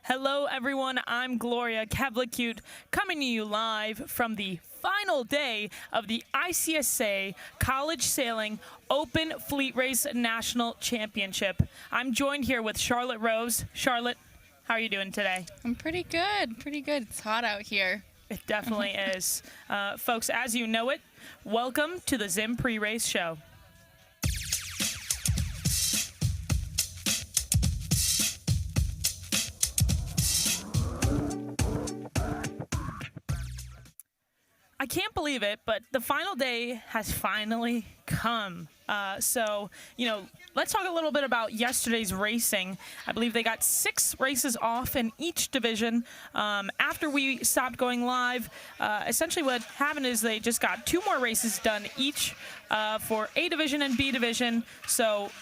Hello, everyone. I'm Gloria Kevlicute, coming to you live from the final day of the ICSA College Sailing Open Fleet Race National Championship. I'm joined here with Charlotte Rose. Charlotte, how are you doing today? I'm pretty good, pretty good. It's hot out here. It definitely is. Folks, as you know it, welcome to the Zim Pre-Race Show. I can't believe it, but the final day has finally come. So, let's talk a little bit about yesterday's racing. I believe they got 6 races off in each division. After we stopped going live, essentially what happened is they just got 2 more races done each for A division and B division. So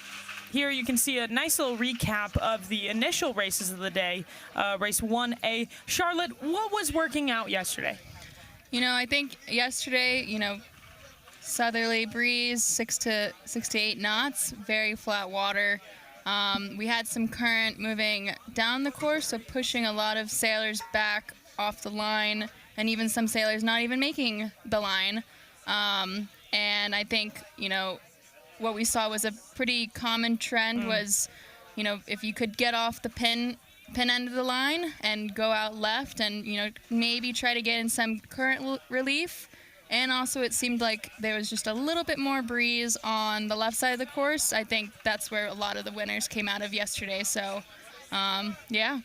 here you can see a nice little recap of the initial races of the day. Race 1A. Charlotte, what was working out yesterday? I think yesterday, southerly breeze, 6 to 8 knots, very flat water. We had some current moving down the course, so pushing a lot of sailors back off the line, and even some sailors not even making the line. And I think, what we saw was a pretty common trend was, if you could get off the pin end of the line and go out left and, maybe try to get in some current relief. And also it seemed like there was just a little bit more breeze on the left side of the course. I think that's where a lot of the winners came out of yesterday. So, yeah.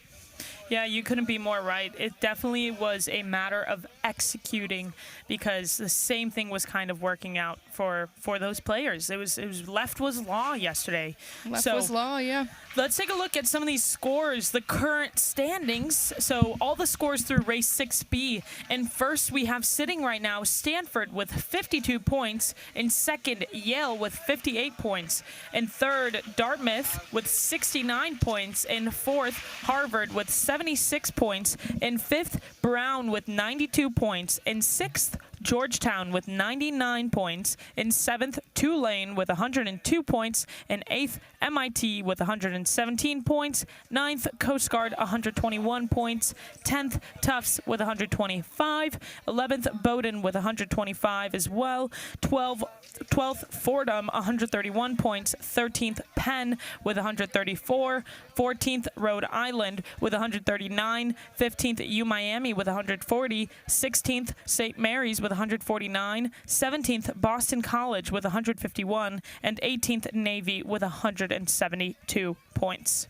Yeah, you couldn't be more right. It definitely was a matter of executing, because the same thing was kind of working out for those players. It was left was law yesterday. Left was law, yeah. Let's take a look at some of these scores, the current standings. So all the scores through race 6B. And first we have sitting right now Stanford with 52 points. In second, Yale with 58 points. In third, Dartmouth with 69 points. In fourth, Harvard with 76 points. In fifth, Brown with 92 points. In sixth, Georgetown with 99 points. In seventh, Tulane with 102 points. In eighth, MIT with 117 points. Ninth, Coast Guard 121 points. 10th, Tufts with 125. 11th, Bowdoin with 125 as well. 12th, Fordham 131 points. 13th, Penn with 134. 14th, Rhode Island with 139. 15th, UMiami with 140. 16th, St. Mary's with 149. 17th, Boston College with 151. And 18th, Navy with 172 points.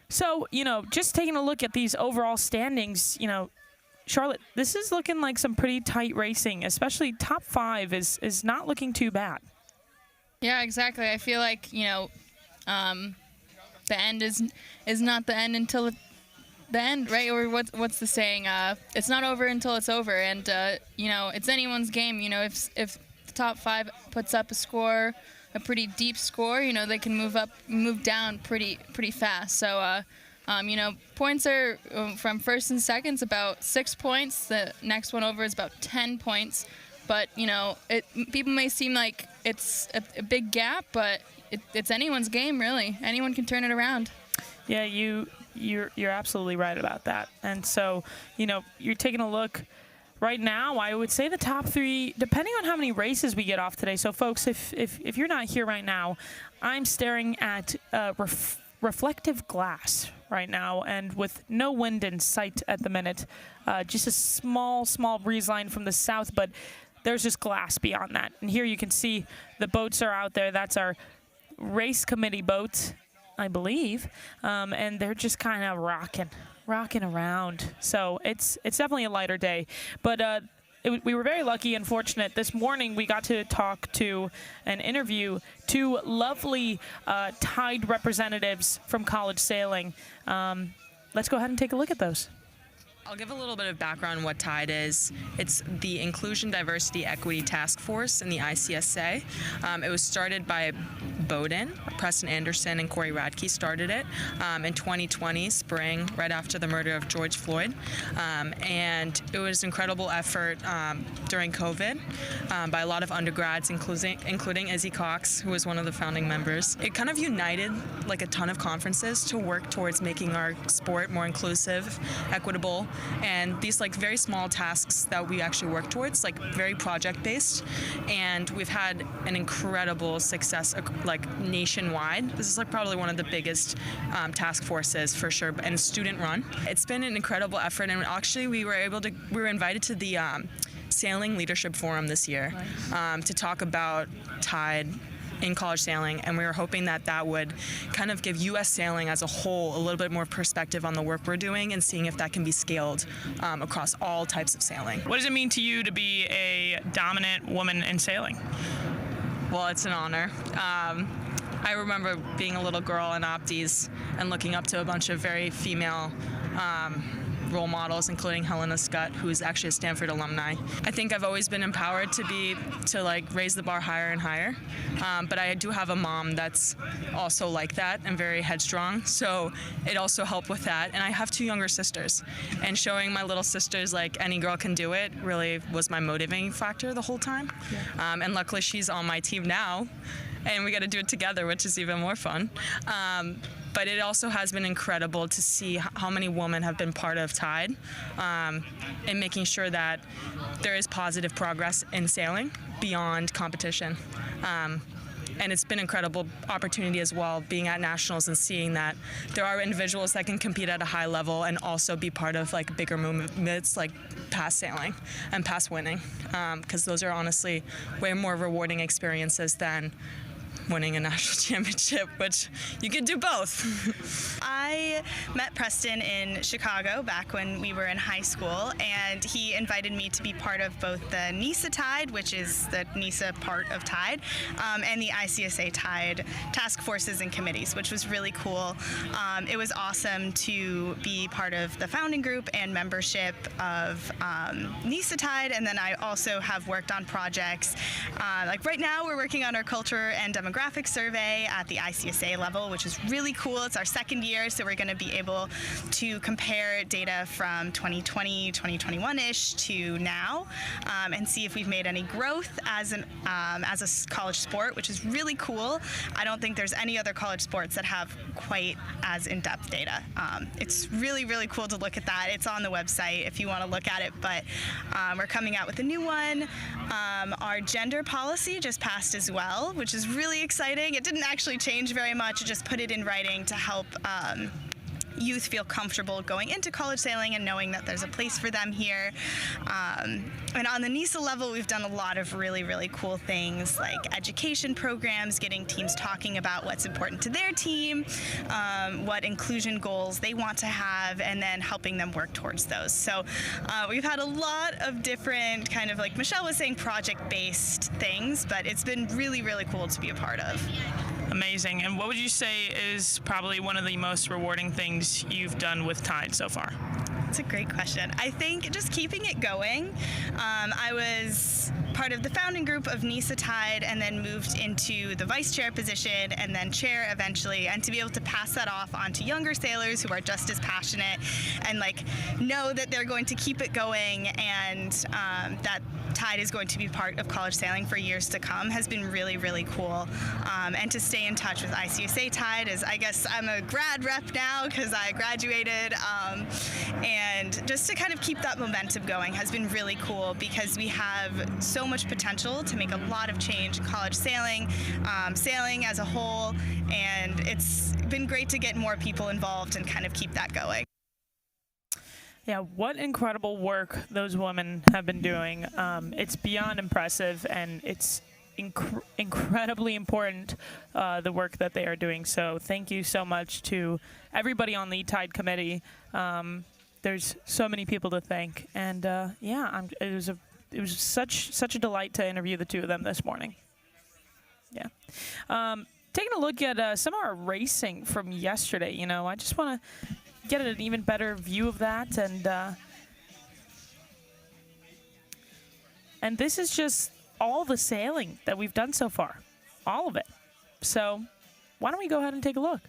So, just taking a look at these overall standings, Charlotte, this is looking like some pretty tight racing, especially top 5 is not looking too bad. Yeah, exactly. I feel like, the end is not the end until the end, right? Or what's the saying? It's not over until it's over. And, it's anyone's game. If the top 5 puts up a score, a pretty deep score, they can move down pretty fast. So, points are from first and second's about 6 points. The next one over is about 10 points. But, people may seem like it's a big gap, but it's anyone's game, really. Anyone can turn it around. Yeah, you're absolutely right about that. And so, you're taking a look right now. I would say the top 3, depending on how many races we get off today. So, folks, if you're not here right now, I'm staring at reflective glass right now, and with no wind in sight at the minute. Just a small breeze line from the south, but there's just glass beyond that. And here you can see the boats are out there. That's our race committee boat, I believe, and they're just kind of rocking around. So it's definitely a lighter day, but we were very lucky and fortunate. This morning we got to talk to and interview 2 lovely Tide representatives from college sailing. let's go ahead and take a look at those. I'll give a little bit of background on what TIDE is. It's the Inclusion, Diversity, Equity Task Force in the ICSA. It was started by Bowdoin. Preston Anderson and Corey Radke started it in 2020, spring, right after the murder of George Floyd. And it was an incredible effort during COVID by a lot of undergrads, including Izzy Cox, who was one of the founding members. It kind of united like a ton of conferences to work towards making our sport more inclusive, equitable, and these like very small tasks that we actually work towards, like very project based, and we've had an incredible success like nationwide. This is like probably one of the biggest task forces for sure, and student run. It's been an incredible effort, and actually we were invited to the Sailing Leadership Forum this year to talk about TIDE in college sailing, and we were hoping that that would kind of give U.S. sailing as a whole a little bit more perspective on the work we're doing and seeing if that can be scaled across all types of sailing. What does it mean to you to be a dominant woman in sailing? Well, it's an honor. I remember being a little girl in Opties and looking up to a bunch of very female role models, including Helena Scott, who's actually a Stanford alumni. I think I've always been empowered to like raise the bar higher and higher, but I do have a mom that's also like that and very headstrong, so it also helped with that. And I have two younger sisters, and showing my little sisters like any girl can do it really was my motivating factor the whole time. And luckily she's on my team now, and we got to do it together, which is even more fun. But it also has been incredible to see how many women have been part of TIDE and making sure that there is positive progress in sailing beyond competition. And it's been an incredible opportunity as well, being at nationals and seeing that there are individuals that can compete at a high level and also be part of like bigger movements like past sailing and past winning, because those are honestly way more rewarding experiences than winning a national championship, which you could do both. I met Preston in Chicago back when we were in high school, and he invited me to be part of both the NISA TIDE, which is the NISA part of TIDE, and the ICSA TIDE task forces and committees, which was really cool. It was awesome to be part of the founding group and membership of NISA TIDE, and then I also have worked on projects. Like right now, we're working on our culture and demographic survey at the ICSA level, which is really cool. It's our second year, so we're going to be able to compare data from 2020, 2021-ish to now, and see if we've made any growth as a college sport, which is really cool. I don't think there's any other college sports that have quite as in-depth data. It's really, really cool to look at that. It's on the website if you want to look at it, but we're coming out with a new one. Our gender policy just passed as well, which is really exciting. It didn't actually change very much. It just put it in writing to help youth feel comfortable going into college sailing and knowing that there's a place for them here. And on the NISA level, we've done a lot of really, really cool things like education programs, getting teams talking about what's important to their team, what inclusion goals they want to have, and then helping them work towards those. So we've had a lot of different kind of, like Michelle was saying, project-based things, but it's been really, really cool to be a part of. Amazing. And what would you say is probably one of the most rewarding things you've done with TIDE so far? That's a great question. I think just keeping it going. I was part of the founding group of NISA TIDE and then moved into the vice chair position and then chair eventually, and to be able to pass that off onto younger sailors who are just as passionate and like know that they're going to keep it going, and that TIDE is going to be part of college sailing for years to come has been really, really cool. And to stay in touch with ICSA TIDE, is, I guess I'm a grad rep now because I graduated, and just to kind of keep that momentum going has been really cool, because we have so much potential to make a lot of change in college sailing, sailing as a whole, and it's been great to get more people involved and kind of keep that going. Yeah, what incredible work those women have been doing. It's beyond impressive, and it's incredibly important, the work that they are doing. So thank you so much to everybody on the TIDE committee. There's so many people to thank, and yeah, it was such a delight to interview the two of them this morning. Yeah. Taking a look at some of our racing from yesterday, I just want to get an even better view of that. And this is just all the sailing that we've done so far, all of it. So why don't we go ahead and take a look?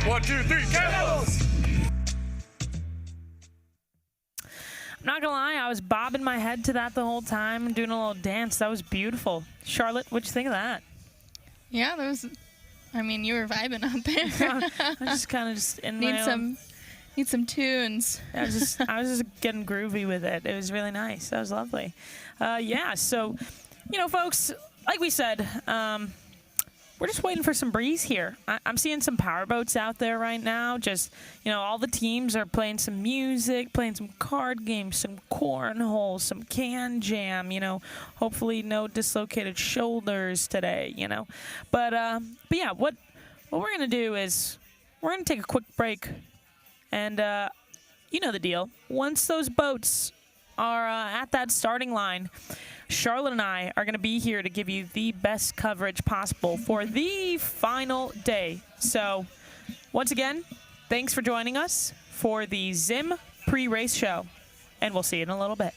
One, two, three, camels! I'm not gonna lie, I was bobbing my head to that the whole time and doing a little dance. That was beautiful. Charlotte, what'd you think of that? Yeah, that was. I mean, you were vibing out there. I just kind of just in need my some, need some tunes. I was just getting groovy with it. It was really nice. That was lovely. Yeah. So, folks, like we said, we're just waiting for some breeze here. I'm seeing some power boats out there right now. Just, all the teams are playing some music, playing some card games, some cornhole, some can jam, hopefully no dislocated shoulders today, But yeah, what we're going to do is we're going to take a quick break. And you know the deal. Once those boats are at that starting line, Charlotte and I are going to be here to give you the best coverage possible for the final day. So, once again, thanks for joining us for the Zim pre-race show, and we'll see you in a little bit.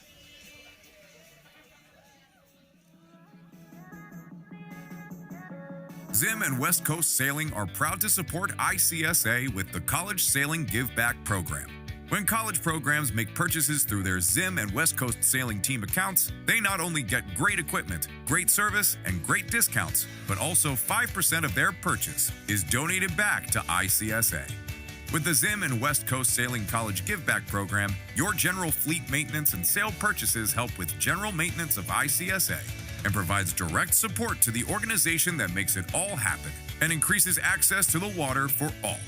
Zim and West Coast Sailing are proud to support ICSA with the College Sailing Give Back program. When college programs make purchases through their Zim and West Coast Sailing team accounts, they not only get great equipment, great service, and great discounts, but also 5% of their purchase is donated back to ICSA. With the Zim and West Coast Sailing College Give Back program, your general fleet maintenance and sail purchases help with general maintenance of ICSA and provides direct support to the organization that makes it all happen and increases access to the water for all.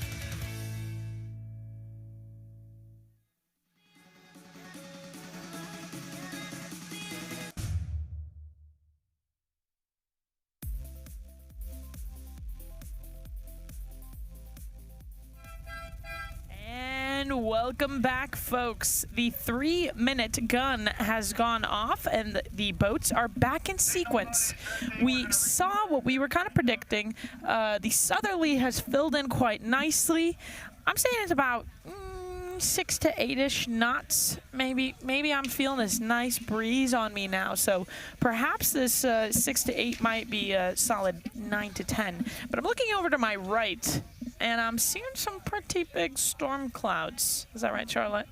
Welcome back, folks. The 3-minute gun has gone off and the boats are back in sequence. We saw what we were kind of predicting. The southerly has filled in quite nicely. I'm saying it's about 6 to 8-ish knots. Maybe I'm feeling this nice breeze on me now. So perhaps this 6 to 8 might be a solid 9 to 10. But I'm looking over to my right, and I'm seeing some pretty big storm clouds. Is that right, Charlotte?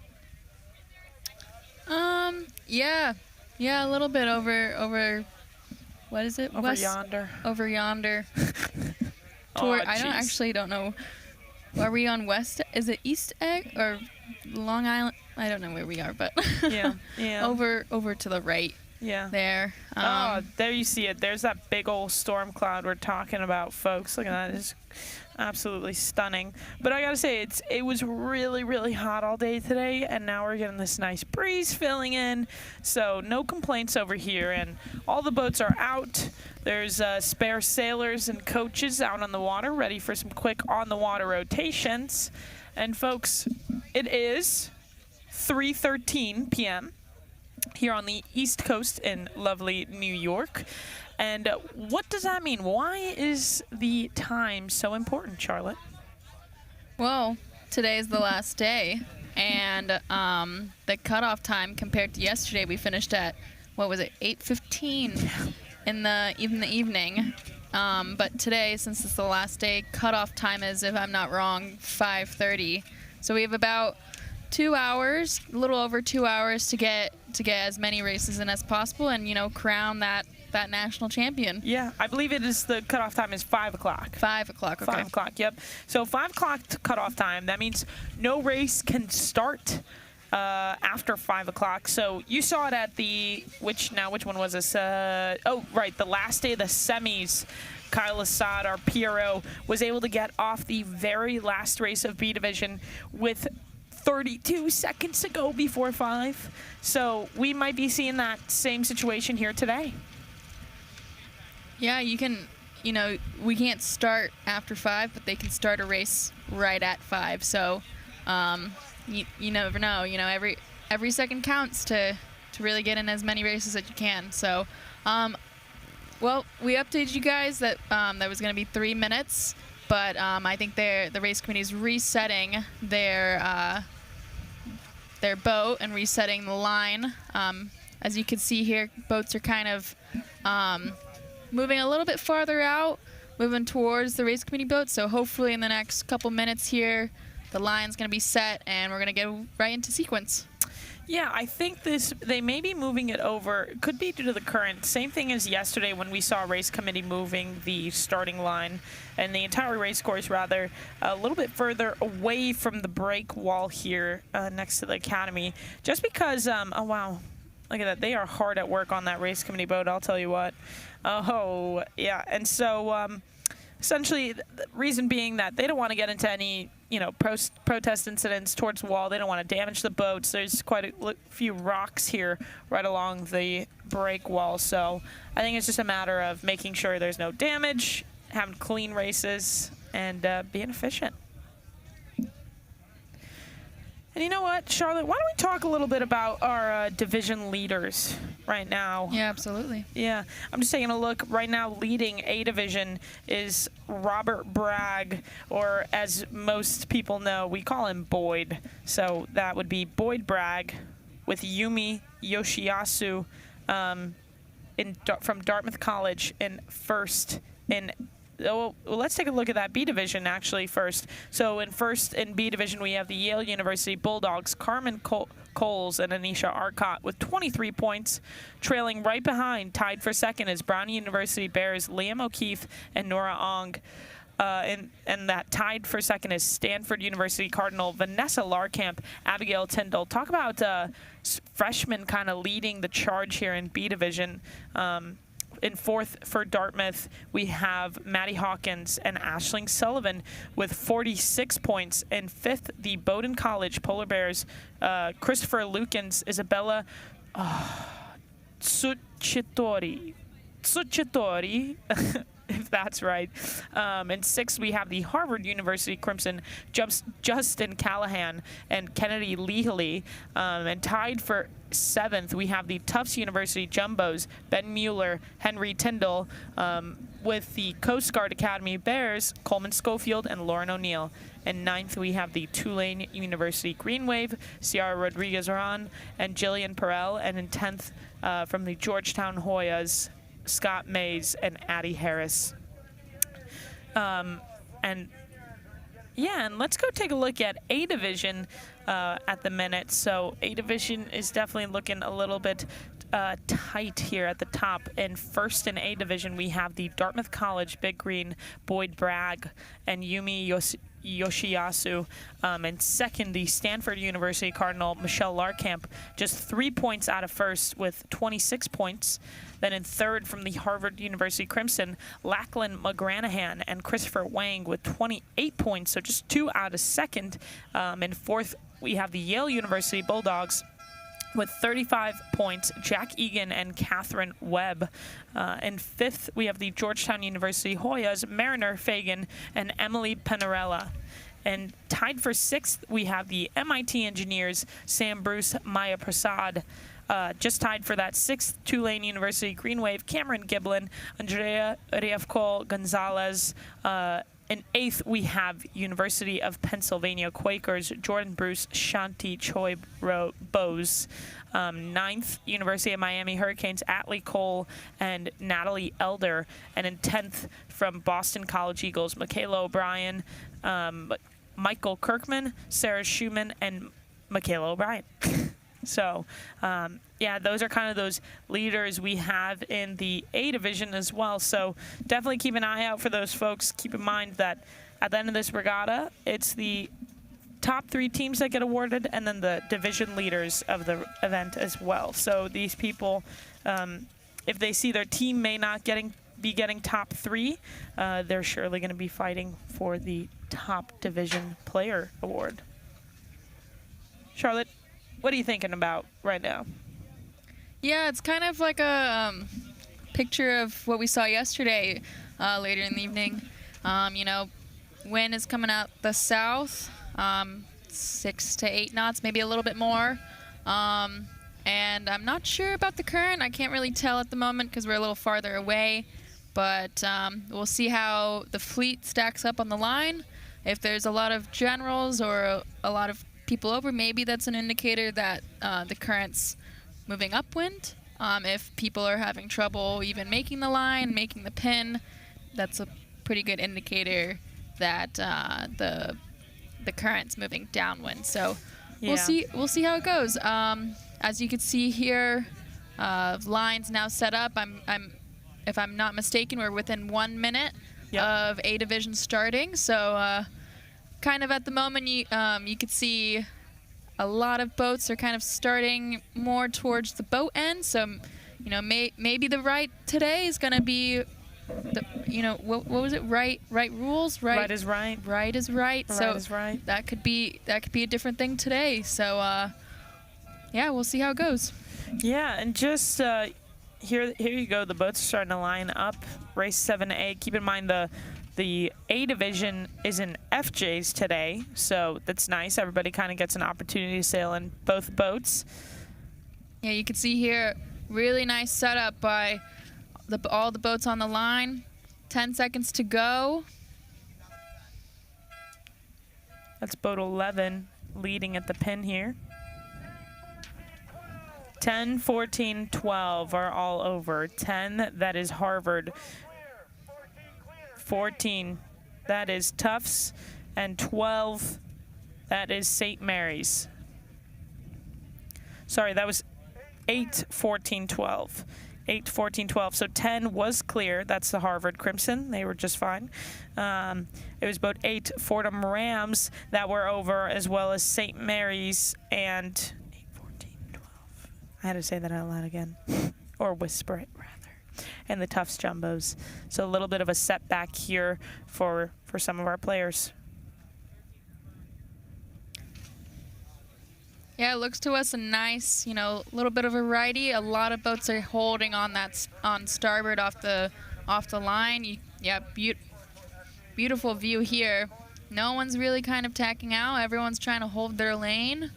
Yeah, a little bit over. What is it? Over yonder. Over yonder. I don't know. Are we on West? Is it East Egg or Long Island? I don't know where we are, but yeah. over to the right. Yeah. There. There you see it. There's that big old storm cloud we're talking about, folks. Look at that. It's absolutely stunning. But I gotta say, it was really, really hot all day today, and now we're getting this nice breeze filling in. So no complaints over here, and all the boats are out. There's spare sailors and coaches out on the water, ready for some quick on-the-water rotations. And folks, it is 3:13 p.m. here on the East Coast in lovely New York. And what does that mean? Why is the time so important, Charlotte? Well, today is the last day, and the cutoff time compared to yesterday, we finished at what was it, 8:15 in the evening. But today, since it's the last day, cutoff time is, if I'm not wrong, 5:30. So we have about 2 hours, a little over 2 hours to get as many races in as possible, and crown that national champion. Yeah, I believe it is, the cutoff time is 5 o'clock. 5 o'clock. Okay. 5 o'clock. Yep. So 5 o'clock cutoff time. That means no race can start after 5 o'clock. So you saw it at which one was this? The last day of the semis. Kyle Assad, our PRO, was able to get off the very last race of B Division with 32 seconds to go before 5. So we might be seeing that same situation here today. Yeah, you can, we can't start after 5, but they can start a race right at 5. So you never know. Every second counts to really get in as many races as you can. So, well, we updated you guys that that was going to be 3 minutes, but I think the race committee is resetting their boat and resetting the line. As you can see here, boats are kind of moving a little bit farther out, moving towards the race committee boat. So hopefully in the next couple minutes here, the line's going to be set and we're going to get right into sequence. Yeah, I think they may be moving it over. It could be due to the current. Same thing as yesterday when we saw race committee moving the starting line and the entire race course, rather, a little bit further away from the break wall here next to the academy. Just because, oh wow, look at that. They are hard at work on that race committee boat, I'll tell you what. Oh, yeah. And so essentially the reason being that they don't want to get into any protest incidents towards the wall. They don't want to damage the boats. There's quite a few rocks here right along the break wall. So I think it's just a matter of making sure there's no damage, having clean races, and being efficient. And you know what, Charlotte, why don't we talk a little bit about our division leaders right now? Yeah, absolutely. Yeah, I'm just taking a look. Right now, leading A Division is Robert Bragg, or as most people know, we call him Boyd. So that would be Boyd Bragg with Yumi Yoshiyasu from Dartmouth College in first in. Well, let's take a look at that B Division actually first. So in first in B Division, we have the Yale University Bulldogs, Carmen Coles and Anisha Arcott with 23 points. Trailing right behind, tied for second, is Brown University Bears, Liam O'Keefe and Nora Ong. And that tied for second is Stanford University Cardinal, Vanessa Larkamp, Abigail Tyndall. Talk about freshmen kind of leading the charge here in B Division. In fourth for Dartmouth, we have Maddie Hawkins and Aisling Sullivan with 46 points. In fifth, the Bowdoin College Polar Bears, Christopher Lukens, Isabella Tsuchitori, if that's right. And sixth, we have the Harvard University Crimson, Justin Callahan and Kennedy Leahley. And tied for seventh, we have the Tufts University Jumbos, Ben Mueller, Henry Tyndall, with the Coast Guard Academy Bears, Coleman Schofield and Lauren O'Neill. And ninth, we have the Tulane University Green Wave, Ciara Rodriguez-Ron and Jillian Perel. And in 10th, from the Georgetown Hoyas, Scott Mays and Addie Harris. And let's go take a look at A Division at the minute. So A Division is definitely looking a little bit tight here at the top. And first in A Division, we have the Dartmouth College Big Green, Boyd Bragg and Yumi Yoshiyasu. And second, the Stanford University Cardinal, Michelle Larkamp, just 3 points out of first with 26 points. Then in third, from the Harvard University Crimson, Lachlan McGranahan and Christopher Wang with 28 points, so just 2 out of second. In fourth, we have the Yale University Bulldogs with 35 points, Jack Egan and Catherine Webb. In fifth, we have the Georgetown University Hoyas, Mariner Fagan and Emily Penarella. And tied for sixth, we have the MIT Engineers, Sam Bruce, Maya Prasad. Just tied for that sixth, Tulane University Green Wave, Cameron Giblin, Andrea Riefko Gonzalez. In 8th, we have University of Pennsylvania Quakers, Jordan Bruce, Shanti Choi Bose. 9th, University of Miami Hurricanes, Atlee Cole and Natalie Elder. And in 10th, from Boston College Eagles, Michaela O'Brien, Michael Kirkman, Sarah Schumann, and Michaela O'Brien. So, yeah, those are kind of those leaders we have in the A division as well. So definitely keep an eye out for those folks. Keep in mind that at the end of this regatta, it's the top 3 teams that get awarded and then the division leaders of the event as well. So these people, if they see their team may not be getting top 3, they're surely going to be fighting for the top division player award. Charlotte, what are you thinking about right now? Yeah, it's kind of like a picture of what we saw yesterday later in the evening. You know, wind is coming out the south, 6 to 8 knots, maybe a little bit more. And I'm not sure about the current. I can't really tell at the moment because we're a little farther away. But we'll see how the fleet stacks up on the line. If there's a lot of generals or a lot of people over, maybe that's an indicator that the current's moving upwind. If people are having trouble even making the line, making the pin, that's a pretty good indicator that the current's moving downwind. So we'll see how it goes. As you can see here, lines now set up. If I'm not mistaken, we're within 1 minute of A division starting. So kind of at the moment, you could see a lot of boats are kind of starting more towards the boat end. So, you know, maybe the right today is going to be, what was it? Right rules. Right is right. Right is right. So right is right. That could be a different thing today. So, yeah, we'll see how it goes. Yeah, and just here you go. The boats are starting to line up. Race 7A. Keep in mind the A division is in FJs today, so that's nice. Everybody kind of gets an opportunity to sail in both boats. Yeah, you can see here, really nice setup by all the boats on the line. 10 seconds to go. That's boat 11 leading at the pin here. 10, 14, 12 are all over. 10, that is Harvard. 14, that is Tufts, and 12, that is St. Mary's. Sorry, that was 8, 14, 12. 8, 14, 12. So 10 was clear. That's the Harvard Crimson. They were just fine. It was boat 8, Fordham Rams, that were over, as well as St. Mary's and 8, 14, 12. I had to say that out loud again, or whisper it rather. And the Tufts Jumbos. So a little bit of a setback here for some of our players. Yeah, it looks to us a nice, little bit of variety. A lot of boats are holding on on starboard off the line. Beautiful view here. No one's really kind of tacking out. Everyone's trying to hold their lane.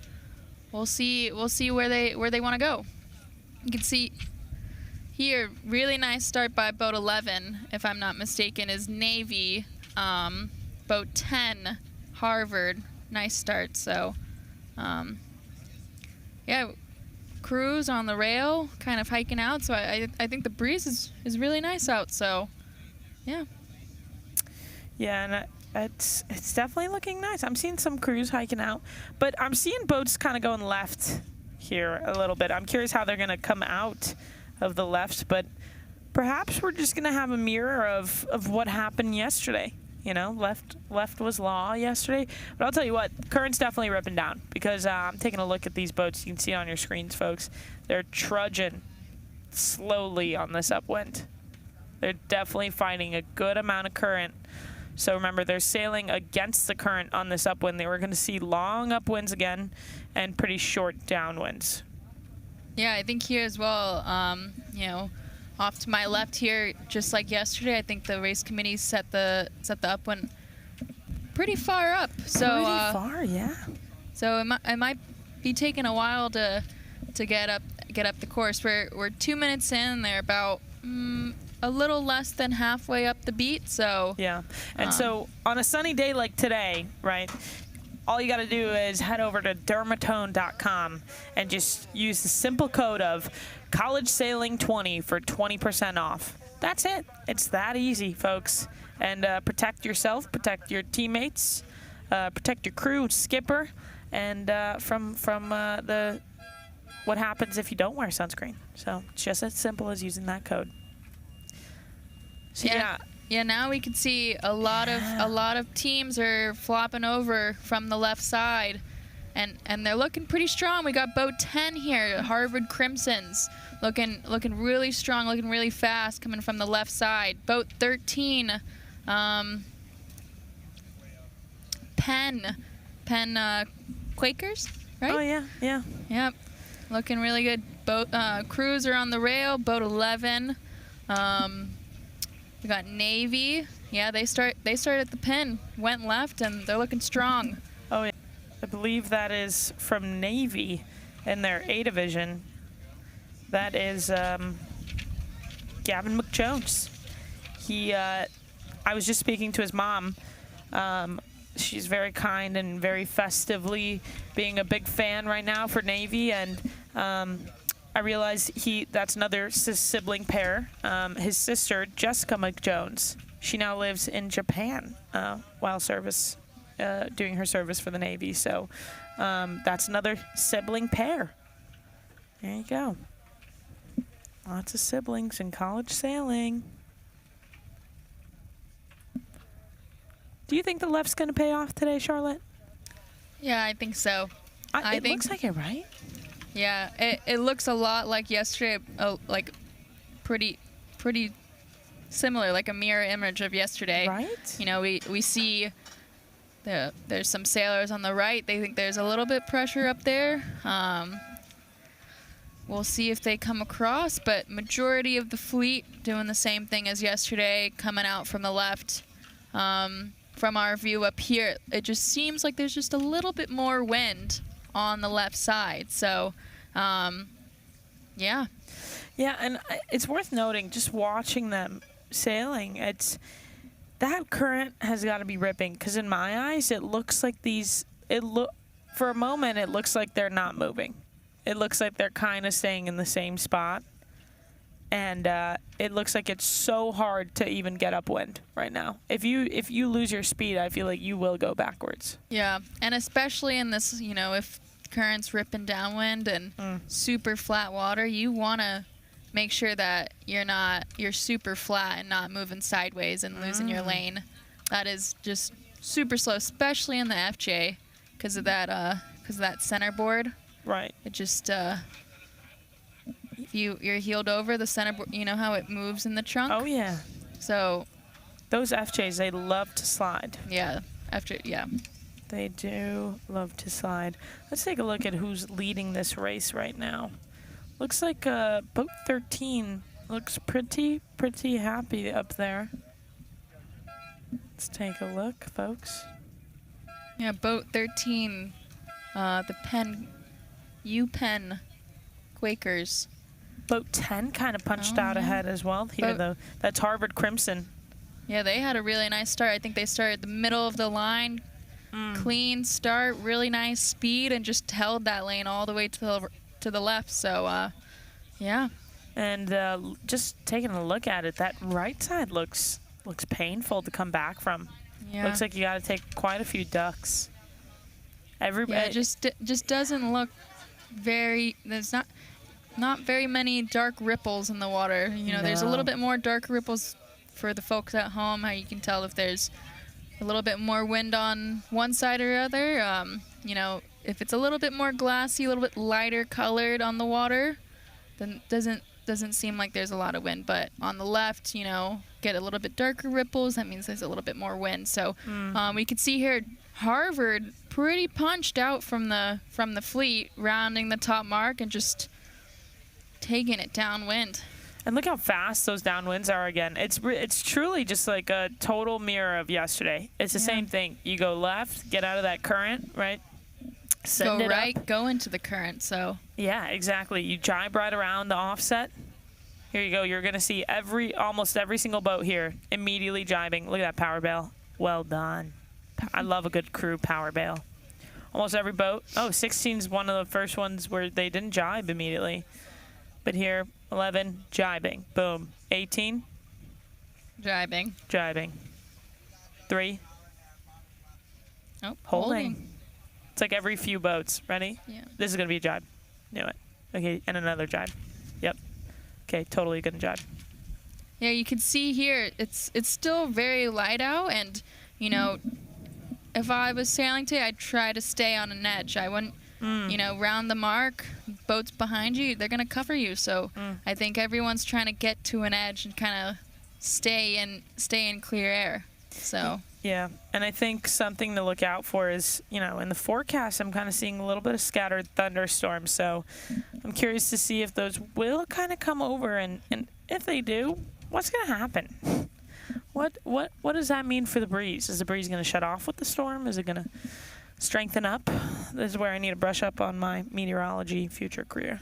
We'll see where they want to go. You can see here, really nice start by boat 11, if I'm not mistaken, is Navy. Boat 10, Harvard. Nice start. So, yeah, crews on the rail, kind of hiking out. So I think the breeze is really nice out. So, yeah. Yeah, and it's definitely looking nice. I'm seeing some crews hiking out, but I'm seeing boats kind of going left here a little bit. I'm curious how they're going to come out of the left, but perhaps we're just going to have a mirror of what happened yesterday. Left was law yesterday. But I'll tell you what, current's definitely ripping down because I'm taking a look at these boats. You can see it on your screens, folks. They're trudging slowly on this upwind. They're definitely finding a good amount of current. So remember, they're sailing against the current on this upwind. They were going to see long upwinds again and pretty short downwinds. Yeah, I think here as well, off to my left here, just like yesterday, I think the race committee set the upwind pretty far up. So pretty far, yeah. So it might be taking a while to get up the course. We're 2 minutes in. They're about a little less than halfway up the beat, so Yeah. And so on a sunny day like today, right, all you got to do is head over to dermatone.com and just use the simple code of College Sailing 20 for 20% off. That's it. It's that easy, folks. And protect yourself, protect your teammates, protect your crew, skipper, and from the what happens if you don't wear sunscreen. So it's just as simple as using that code. So yeah, now we can see a lot of teams are flopping over from the left side, and they're looking pretty strong. We got boat 10 here, Harvard Crimsons, looking really strong, looking really fast, coming from the left side. Boat 13, Penn Quakers, right? Oh yeah. Yep, looking really good. Boat crews are on the rail. Boat 11. We got Navy. Yeah, they start at the pin, went left, and they're looking strong. Oh yeah. I believe that is from Navy in their A division. That is Gavin McJones. I was just speaking to his mom. She's very kind and very festively being a big fan right now for Navy, and I realized that's another sibling pair. His sister, Jessica McJones, she now lives in Japan while doing her service for the Navy. So that's another sibling pair. There you go. Lots of siblings in college sailing. Do you think the left's going to pay off today, Charlotte? Yeah, I think so. It looks like it, right? Yeah, it looks a lot like yesterday, like pretty similar, like a mirror image of yesterday. Right. You know, we see there's some sailors on the right. They think there's a little bit pressure up there. We'll see if they come across, but majority of the fleet doing the same thing as yesterday, coming out from the left. From our view up here, it just seems like there's just a little bit more wind on the left side. So, yeah. Yeah, and it's worth noting, just watching them sailing, that current has got to be ripping, because in my eyes, it looks like for a moment, it looks like they're not moving. It looks like they're kind of staying in the same spot. And it looks like it's so hard to even get upwind right now. If you lose your speed, I feel like you will go backwards. Yeah, and especially in this, if current's ripping downwind and super flat water, you want to make sure that you're super flat and not moving sideways and losing your lane. That is just super slow, especially in the FJ, because of that centerboard. Right. It just if you're heeled over the centerboard, you know how it moves in the trunk? Oh yeah. So those FJs, they love to slide. yeah, They do love to slide. Let's take a look at who's leading this race right now. Looks like boat 13 looks pretty happy up there. Let's take a look, folks. Yeah, boat 13, the Penn Quakers. Boat 10 kind of punched out ahead as well here, though. That's Harvard Crimson. Yeah, they had a really nice start. I think they started the middle of the line, clean start, really nice speed, and just held that lane all the way to the left. So, yeah. And just taking a look at it, that right side looks painful to come back from. Yeah. Looks like you got to take quite a few ducks. It just doesn't look very. There's not very many dark ripples in the water. There's a little bit more dark ripples for the folks at home. How you can tell if there's a little bit more wind on one side or other. If it's a little bit more glassy, a little bit lighter colored on the water, then doesn't seem like there's a lot of wind. But on the left, get a little bit darker ripples. That means there's a little bit more wind. So we can see here Harvard pretty punched out from the fleet, rounding the top mark and just taking it downwind. And look how fast those downwinds are again. It's truly just like a total mirror of yesterday. It's the same thing. You go left, get out of that current, right? Send Go it right, up. go into the current. So Yeah, exactly. You jibe right around the offset. Here you go. You're going to see almost every single boat here immediately jibing. Look at that power bail. Well done. I love a good crew power bail. Almost every boat. Oh, 16 is one of the first ones where they didn't jibe immediately. But here, 11, jibing. Boom. 18, Driving. jibing. 3, Oh, holding. It's like every few boats. Ready? Yeah. This is going to be a jibe. Knew it. Okay, and another jibe. Yep. Okay, totally going to jibe. Yeah, you can see here it's still very light out, and you know, if I was sailing today, I'd try to stay on an edge. I wouldn't, round the mark. Boats behind you, they're gonna cover you. So I think everyone's trying to get to an edge and kind of stay in clear air. So Yeah, and I think something to look out for is, in the forecast, I'm kind of seeing a little bit of scattered thunderstorms. So I'm curious to see if those will kind of come over, and if they do, what's going to happen? What does that mean for the breeze? Is the breeze going to shut off with the storm? Is it going to strengthen up? This is where I need to brush up on my meteorology future career.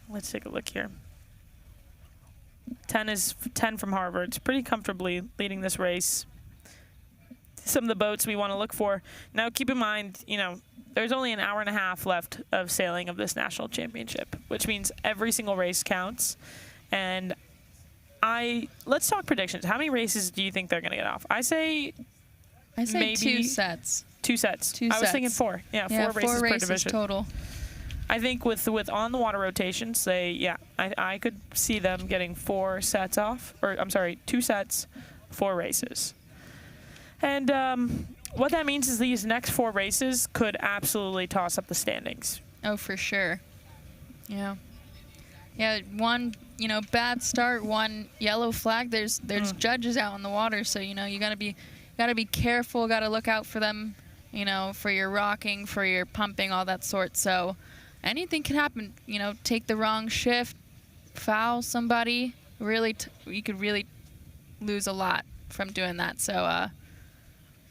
Let's take a look here. 10 from Harvard. It's pretty comfortably leading this race. Some of the boats we want to look for. Now, keep in mind, there's only an hour and a half left of sailing of this national championship, which means every single race counts. And let's talk predictions. How many races do you think they're going to get off? I say maybe 2 sets. 2 sets. I was thinking 4. Yeah, 4 races per division. Total. I think with on the water rotations, I could see them getting 4 sets off, or I'm sorry, 2 sets, 4 races. And what that means is these next 4 races could absolutely toss up the standings. Oh, for sure. Yeah. Yeah, one, bad start, 1 yellow flag. There's judges out in the water, so you gotta be careful, gotta look out for them, for your rocking, for your pumping, all that sort. So anything can happen. Take the wrong shift, foul somebody. Really, you could really lose a lot from doing that. So,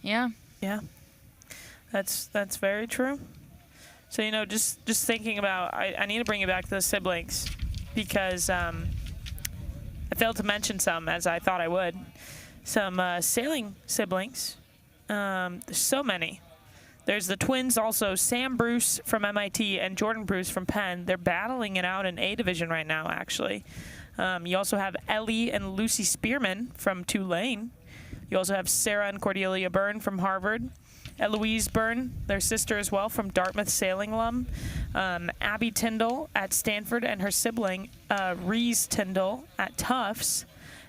yeah. Yeah, that's very true. So just thinking about, I need to bring it back to the siblings, because I failed to mention some, as I thought I would. Some sailing siblings. There's so many. There's the twins also, Sam Bruce from MIT and Jordan Bruce from Penn. They're battling it out in A division right now, actually. You also have Ellie and Lucy Spearman from Tulane. You also have Sarah and Cordelia Byrne from Harvard. Eloise Byrne, their sister as well, from Dartmouth Sailing alum. Abby Tyndall at Stanford and her sibling, Reese Tyndall at Tufts.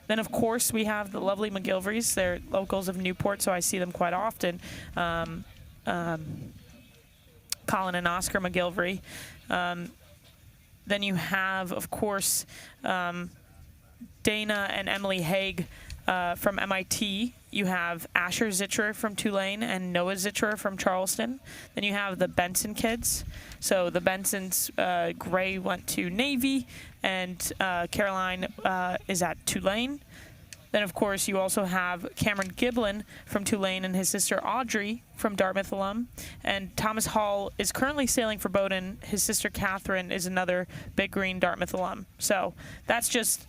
Then, of course, we have the lovely McGilvrys. They're locals of Newport, so I see them quite often. Colin and Oscar McGilvry. Then you have, of course, Dana and Emily Haig from MIT. You have Asher Zitcher from Tulane and Noah Zitcher from Charleston. Then you have the Benson kids. So the Bensons, Gray went to Navy, and Caroline is at Tulane. Then, of course, you also have Cameron Giblin from Tulane and his sister Audrey from Dartmouth alum. And Thomas Hall is currently sailing for Bowdoin. His sister Catherine is another Big Green Dartmouth alum. So that's just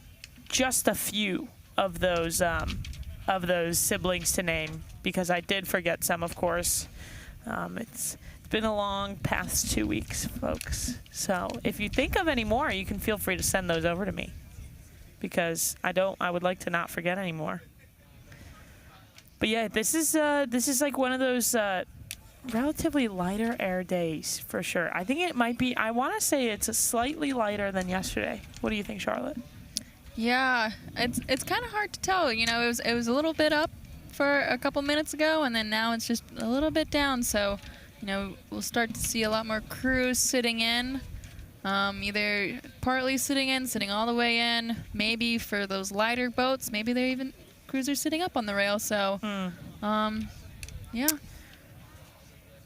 a few of those siblings to name, because I did forget some, of course. It's been a long past 2 weeks, folks. So if you think of any more, you can feel free to send those over to me, because I would like to not forget anymore. But yeah, this is like one of those relatively lighter air days for sure. I think it might be, I want to say it's slightly lighter than yesterday. What do you think, Charlotte? Yeah, it's kind of hard to tell. It was a little bit up for a couple minutes ago, and then now it's just a little bit down. So, we'll start to see a lot more crews sitting in. Either partly sitting in, sitting all the way in. Maybe for those lighter boats, maybe they're even cruisers sitting up on the rail. So, yeah.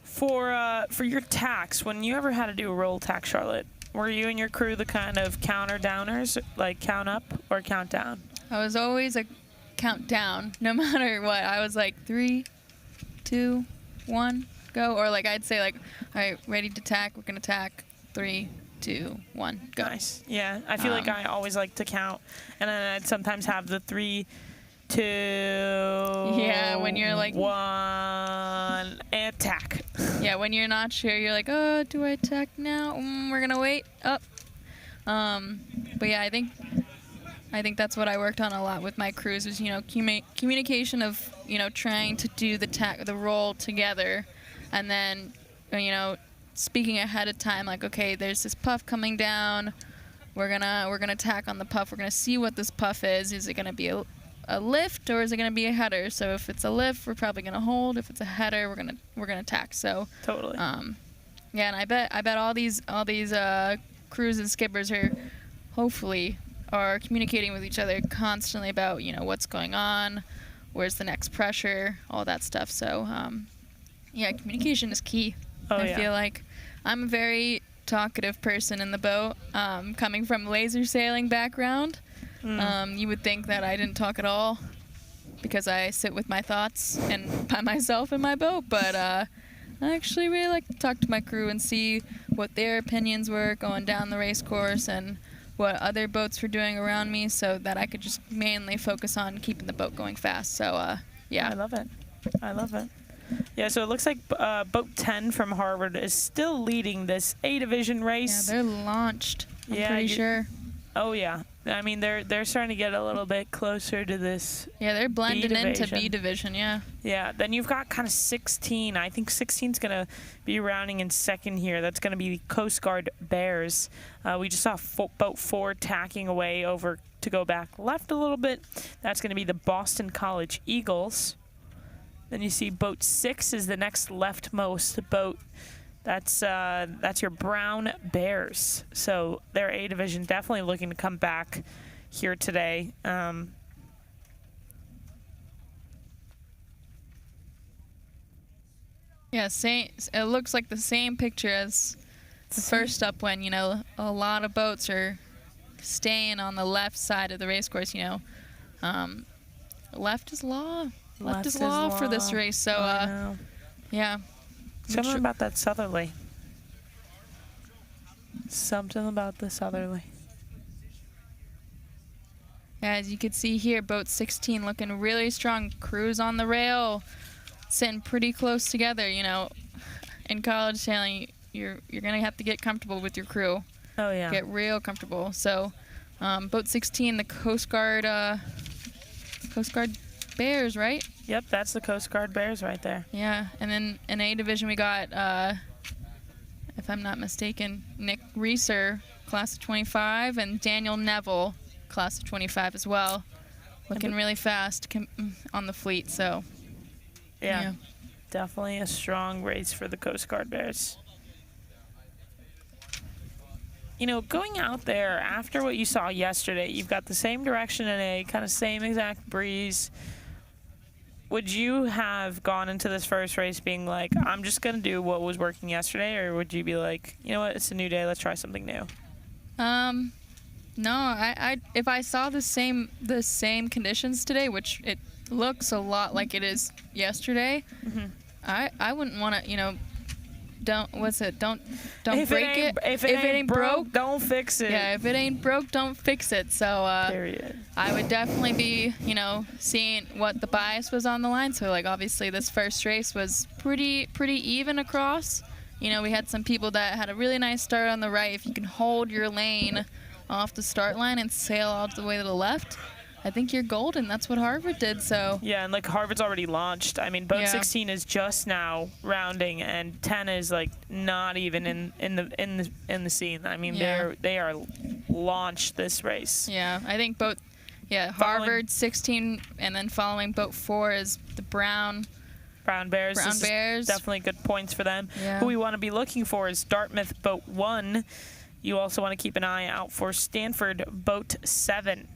For your tacks, when you ever had to do a roll tack, Charlotte, were you and your crew the kind of counter downers, like count up or count down? I was always a count down, no matter what. I was like 3, 2, 1, go. Or like I'd say like, all right, ready to tack, we're gonna tack. 3, 2, 1, go. Nice. Yeah, I feel like I always like to count, and then I'd sometimes have the 3, 2. Yeah, when you're like 1, attack. Yeah, when you're not sure, you're like, oh, do I attack now? We're gonna wait up. But yeah, I think that's what I worked on a lot with my crews was, communication of, trying to do the roll together, and then, speaking ahead of time, like, okay, there's this puff coming down. We're gonna attack on the puff. We're gonna see what this puff is. Is it gonna be a lift or is it gonna be a header? So if it's a lift, we're probably gonna hold. If it's a header, we're gonna attack. So Totally. yeah, and I bet all these crews and skippers hopefully are communicating with each other constantly about what's going on, where's the next pressure, all that stuff. So yeah, communication is key. I feel like I'm a very talkative person in the boat, coming from laser sailing background. You would think that I didn't talk at all because I sit with my thoughts and by myself in my boat, but I actually really like to talk to my crew and see what their opinions were going down the race course and what other boats were doing around me, so that I could just mainly focus on keeping the boat going fast. So yeah. I love it. Yeah, so it looks like boat 10 from Harvard is still leading this A division race. Yeah, they're launched. I'm pretty sure. Oh yeah, I mean they're starting to get a little bit closer to this. Yeah, they're blended into division. B division. Yeah. Yeah, then you've got kind of 16. I think 16's gonna be rounding in second here. That's gonna be the Coast Guard Bears. We just saw boat 4 tacking away over to go back left a little bit. That's gonna be the Boston College Eagles. Then you see boat 6 is the next leftmost boat. That's your Brown Bears. So their A division definitely looking to come back here today. Yeah, it looks like the same picture as the first up when, a lot of boats are staying on the left side of the race course, left is law. Left is law for this race. So, yeah. Something about that southerly. Something about the southerly. Yeah, as you can see here, boat 16 looking really strong. Crews on the rail, sitting pretty close together. In college sailing, you're gonna have to get comfortable with your crew. Oh yeah. Get real comfortable. So, boat 16, the Coast Guard Bears, right? Yep, that's the Coast Guard Bears right there. Yeah, and then in A division we got, if I'm not mistaken, Nick Reeser, class of 25, and Daniel Neville, class of 25 as well, looking really fast on the fleet. So yeah, definitely a strong race for the Coast Guard Bears. Going out there after what you saw yesterday, you've got the same direction in A, kind of same exact breeze. Would you have gone into this first race being like, I'm just going to do what was working yesterday, or would you be like, you know what, it's a new day, let's try something new? No, I if I saw the same conditions today, which it looks a lot like it is yesterday, I wouldn't want to, don't break it. If it ain't broke, don't fix it. Yeah, if it ain't broke, don't fix it. So Period. I would definitely be, seeing what the bias was on the line. So like obviously this first race was pretty even across. We had some people that had a really nice start on the right. If you can hold your lane off the start line and sail all the way to the left, I think you're golden. That's what Harvard did. So yeah, and like Harvard's already launched. I mean, boat 16 is just now rounding, and 10 is like not even in the scene. I mean, they are launched this race. Yeah, I think Harvard 16, and then following boat 4 is the Brown Bears. Brown Bears. Definitely good points for them. Yeah. Who we want to be looking for is Dartmouth boat 1. You also want to keep an eye out for Stanford boat 7.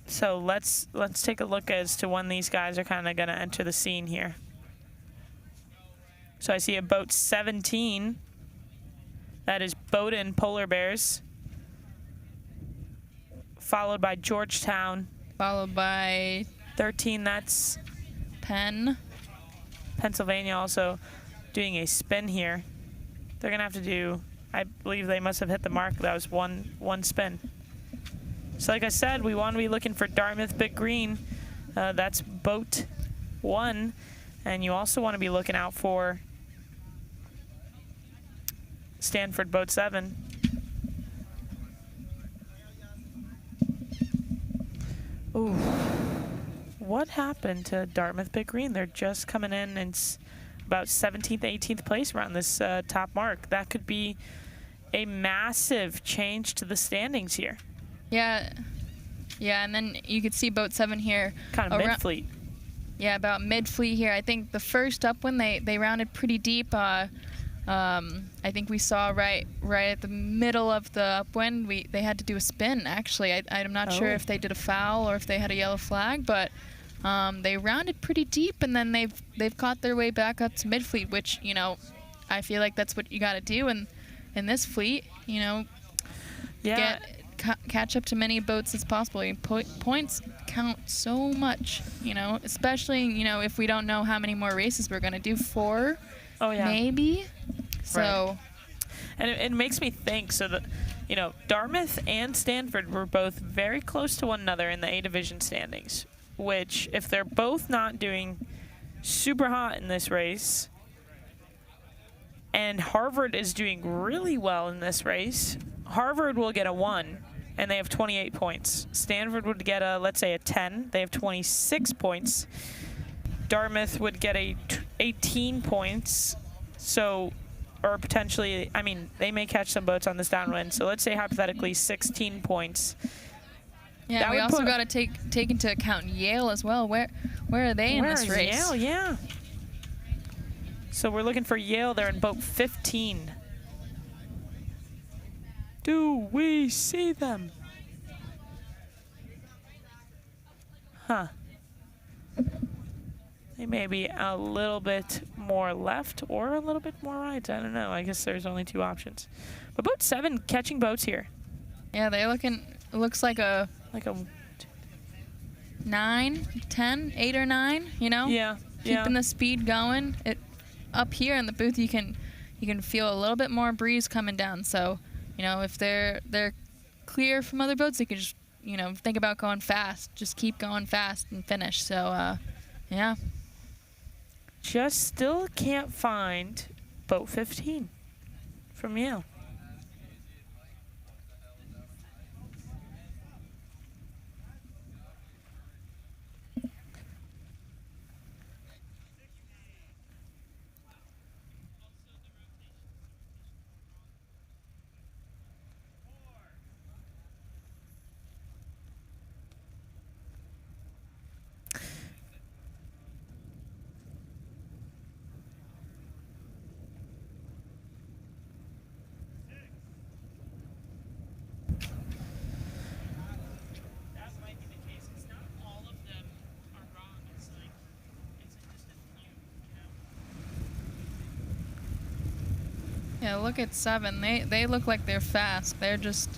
So let's take a look as to when these guys are kind of going to enter the scene here. So I see a boat 17. That is Bowdoin Polar Bears. Followed by Georgetown. Followed by 13, that's Pennsylvania also doing a spin here. They're going to have to do, I believe they must have hit the mark. That was one spin. So like I said, we want to be looking for Dartmouth Big Green. That's boat 1. And you also want to be looking out for Stanford boat 7. Ooh. What happened to Dartmouth Big Green? They're just coming in and about 17th, 18th place around this top mark. That could be a massive change to the standings here. Yeah, and then you could see boat 7 here. Kind of mid-fleet. Yeah, about mid-fleet here. I think the first upwind, they rounded pretty deep. I think we saw right at the middle of the upwind, they had to do a spin, actually. I'm not sure if they did a foul or if they had a yellow flag, but they rounded pretty deep, and then they've caught their way back up to mid-fleet, which, you know, I feel like that's what you got to do in this fleet, you know. Yeah. Catch up to many boats as possible. Points count so much, you know, especially, you know, if we don't know how many more races we're going to do. 4, maybe. So, right. And it makes me think, so that, you know, Dartmouth and Stanford were both very close to one another in the A division standings, which if they're both not doing super hot in this race, and Harvard is doing really well in this race, Harvard will get a 1, and they have 28 points. Stanford would get a, let's say, a 10. They have 26 points. Dartmouth would get 18 points. So, or potentially, I mean, they may catch some boats on this downwind. So let's say hypothetically 16 points. Yeah, that we also got to take into account Yale as well. Where are they in this race? Yale? Yeah. So we're looking for Yale. They're in boat 15. Do we see them? Huh. They may be a little bit more left or a little bit more right. I don't know. I guess there's only 2 options. But boat 7 catching boats here. Yeah, they're looking. It looks like a 9, 10, 8 or 9. You know. Yeah. Keeping the speed going. Up here in the booth, you can feel a little bit more breeze coming down. So, you know, if they're clear from other boats, they can just, you know, think about going fast. Just keep going fast and finish. So, yeah. Just still can't find boat 15 from Yale. Yeah, look at 7. They look like they're fast. They're just,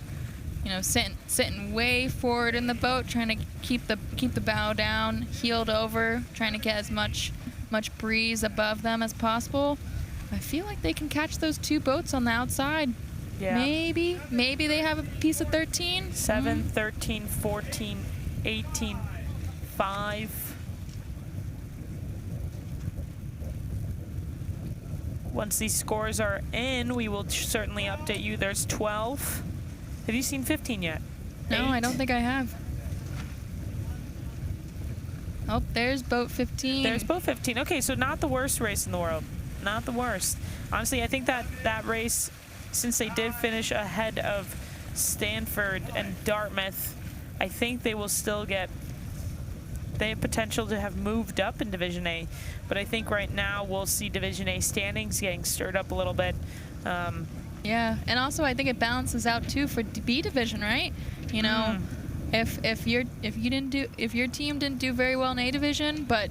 you know, sitting way forward in the boat, trying to keep the bow down, heeled over, trying to get as much breeze above them as possible. I feel like they can catch those 2 boats on the outside. Yeah. Maybe they have a piece of 13. 7, 13, 14, 18, 5. Once these scores are in, we will certainly update you. There's 12. Have you seen 15 yet? No, 8? I don't think I have. Oh, there's boat 15. There's boat 15. Okay, so not the worst race in the world. Not the worst. Honestly, I think that race, since they did finish ahead of Stanford and Dartmouth, I think they will still get, they have potential to have moved up in Division A. But I think right now we'll see Division A standings getting stirred up a little bit. Yeah, and also I think it balances out too for B division, right? You know, if your team didn't do very well in A division, but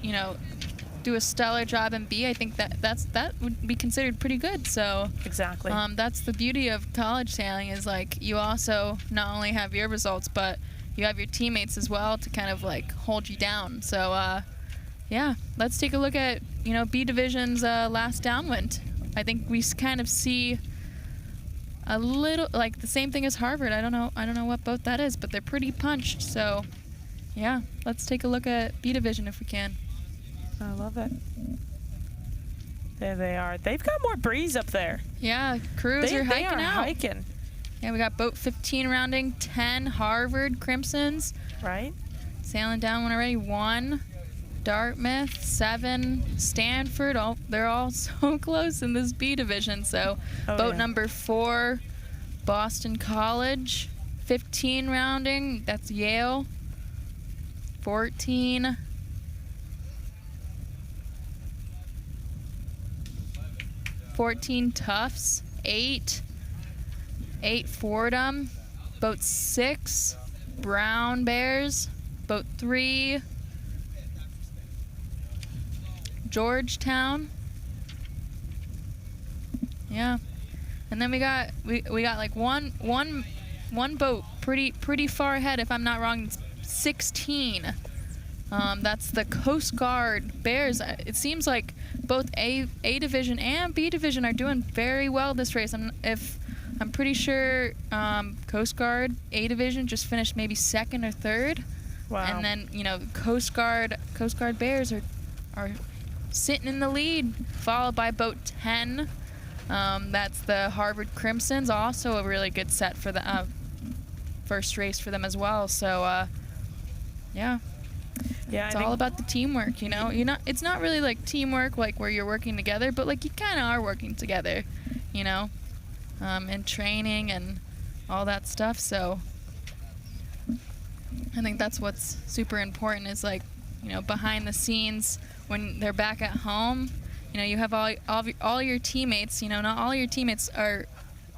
you know, do a stellar job in B, I think that would be considered pretty good. So exactly. That's the beauty of college sailing, is like you also not only have your results, but you have your teammates as well to kind of like hold you down. So yeah, let's take a look at, you know, B division's last downwind. I think we kind of see a little like the same thing as Harvard. I don't know what boat that is, but they're pretty punched. So, yeah, let's take a look at B division if we can. I love it. There they are. They've got more breeze up there. Yeah, crews are hiking out. Hiking. Yeah, we got boat 15 rounding, 10 Harvard Crimsons. Right? Sailing down one already, 1 Dartmouth, 7 Stanford. They're all so close in this B division. So boat number 4, Boston College, 15 rounding. That's Yale. 14. Tufts, 8 Fordham, boat 6 Brown Bears, boat 3 Georgetown. Yeah, and then we got like one boat pretty far ahead, if I'm not wrong. It's 16. That's the Coast Guard Bears. It seems like both A division and B division are doing very well this race. I'm pretty sure Coast Guard A division just finished maybe 2nd or 3rd. Wow. And then Coast Guard Bears are sitting in the lead, followed by boat 10. That's the Harvard Crimsons, also a really good set for the first race for them as well. So yeah. Yeah, It's all about the teamwork, It's not really like teamwork like where you're working together, but like you kind of are working together, and training and all that stuff. So I think that's what's super important is like, behind the scenes when they're back at home, you have all your teammates. Not all your teammates are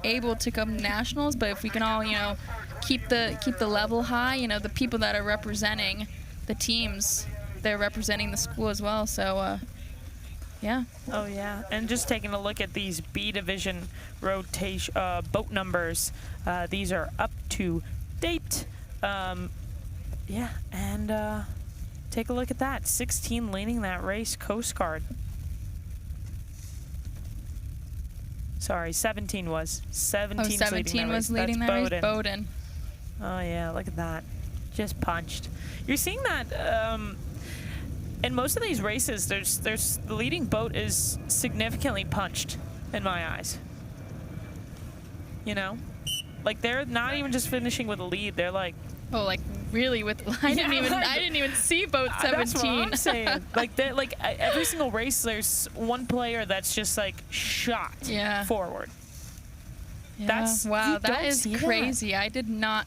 able to come to nationals, but if we can all, keep the level high, the people that are representing the teams, they're representing the school as well. So yeah. Oh yeah, and just taking a look at these B division rotation boat numbers, these are up to date. Yeah, and take a look at that. 16 leading that race, Coast Guard. Sorry, 17 was. 17 was leading that race. Bowdoin. Oh yeah, look at that. Just punched. You're seeing that in most of these races. There's the leading boat is significantly punched in my eyes. Like they're not even just finishing with a lead. They're like, like really with. I didn't even see boat 17. That's what I'm saying. like every single race, there's one player that's just like shot forward. Yeah. Wow, that is crazy. I did not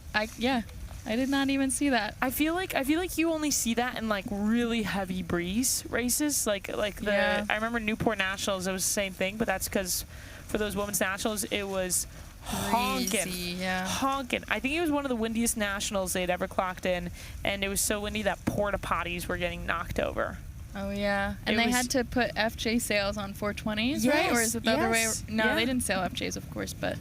even see that. I feel like you only see that in like really heavy breeze races, I remember Newport Nationals. It was the same thing, but that's because for those women's nationals, it was honking. I think it was one of the windiest nationals they'd ever clocked in, and it was so windy that porta potties were getting knocked over. Oh yeah, and they had to put FJ sails on 420s, right? Or is it the other way? No, they didn't sail FJs, of course, but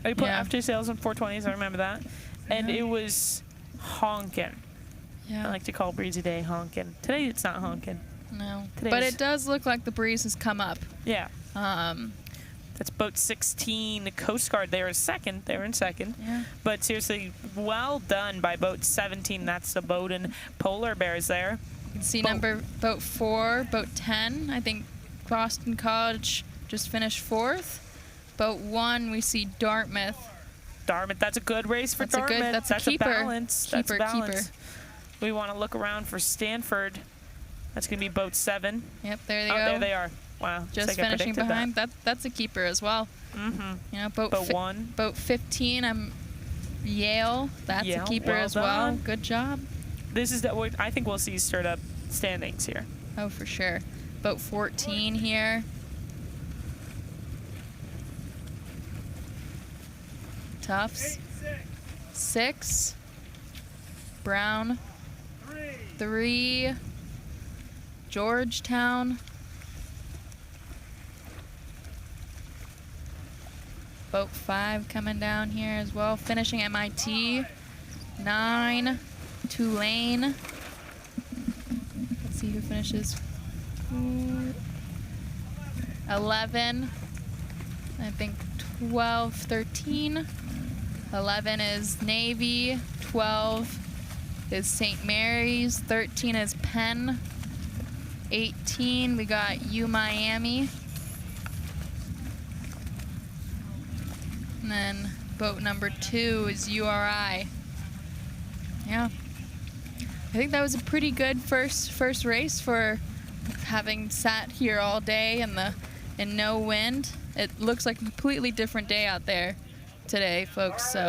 they put FJ sails on 420s. I remember that, and it was honking. Yeah. I like to call Breezy Day honking. Today it's not honking. No. But it does look like the breeze has come up. Yeah. That's boat 16, the Coast Guard. They were second. They were in second. Yeah. But seriously, well done by boat 17. That's the Bowdoin Polar Bears there. You can see boat 4, boat 10. I think Boston College just finished 4th. Boat 1, we see Dartmouth. That's a good race for Dartmouth. That's a keeper. Balance. That's balance. We want to look around for Stanford. That's going to be boat 7. Yep, there they go. There they are. Wow. Just finishing behind. That's a keeper as well. Mm-hmm. Boat 1. Boat 15, Yale. That's a keeper as well. Good job. This is I think we'll see stirred up standings here. Oh, for sure. Boat 14 here. Tufts. 6. Brown. 3. Georgetown. Boat 5 coming down here as well. Finishing MIT. 9. Tulane. Let's see who finishes. 11. I think 12, 13. 11 is Navy. 12 is St. Mary's. 13 is Penn. 18, we got U Miami. And then boat number 2 is URI. Yeah. I think that was a pretty good first race for having sat here all day in no wind. It looks like a completely different day out there today, folks. So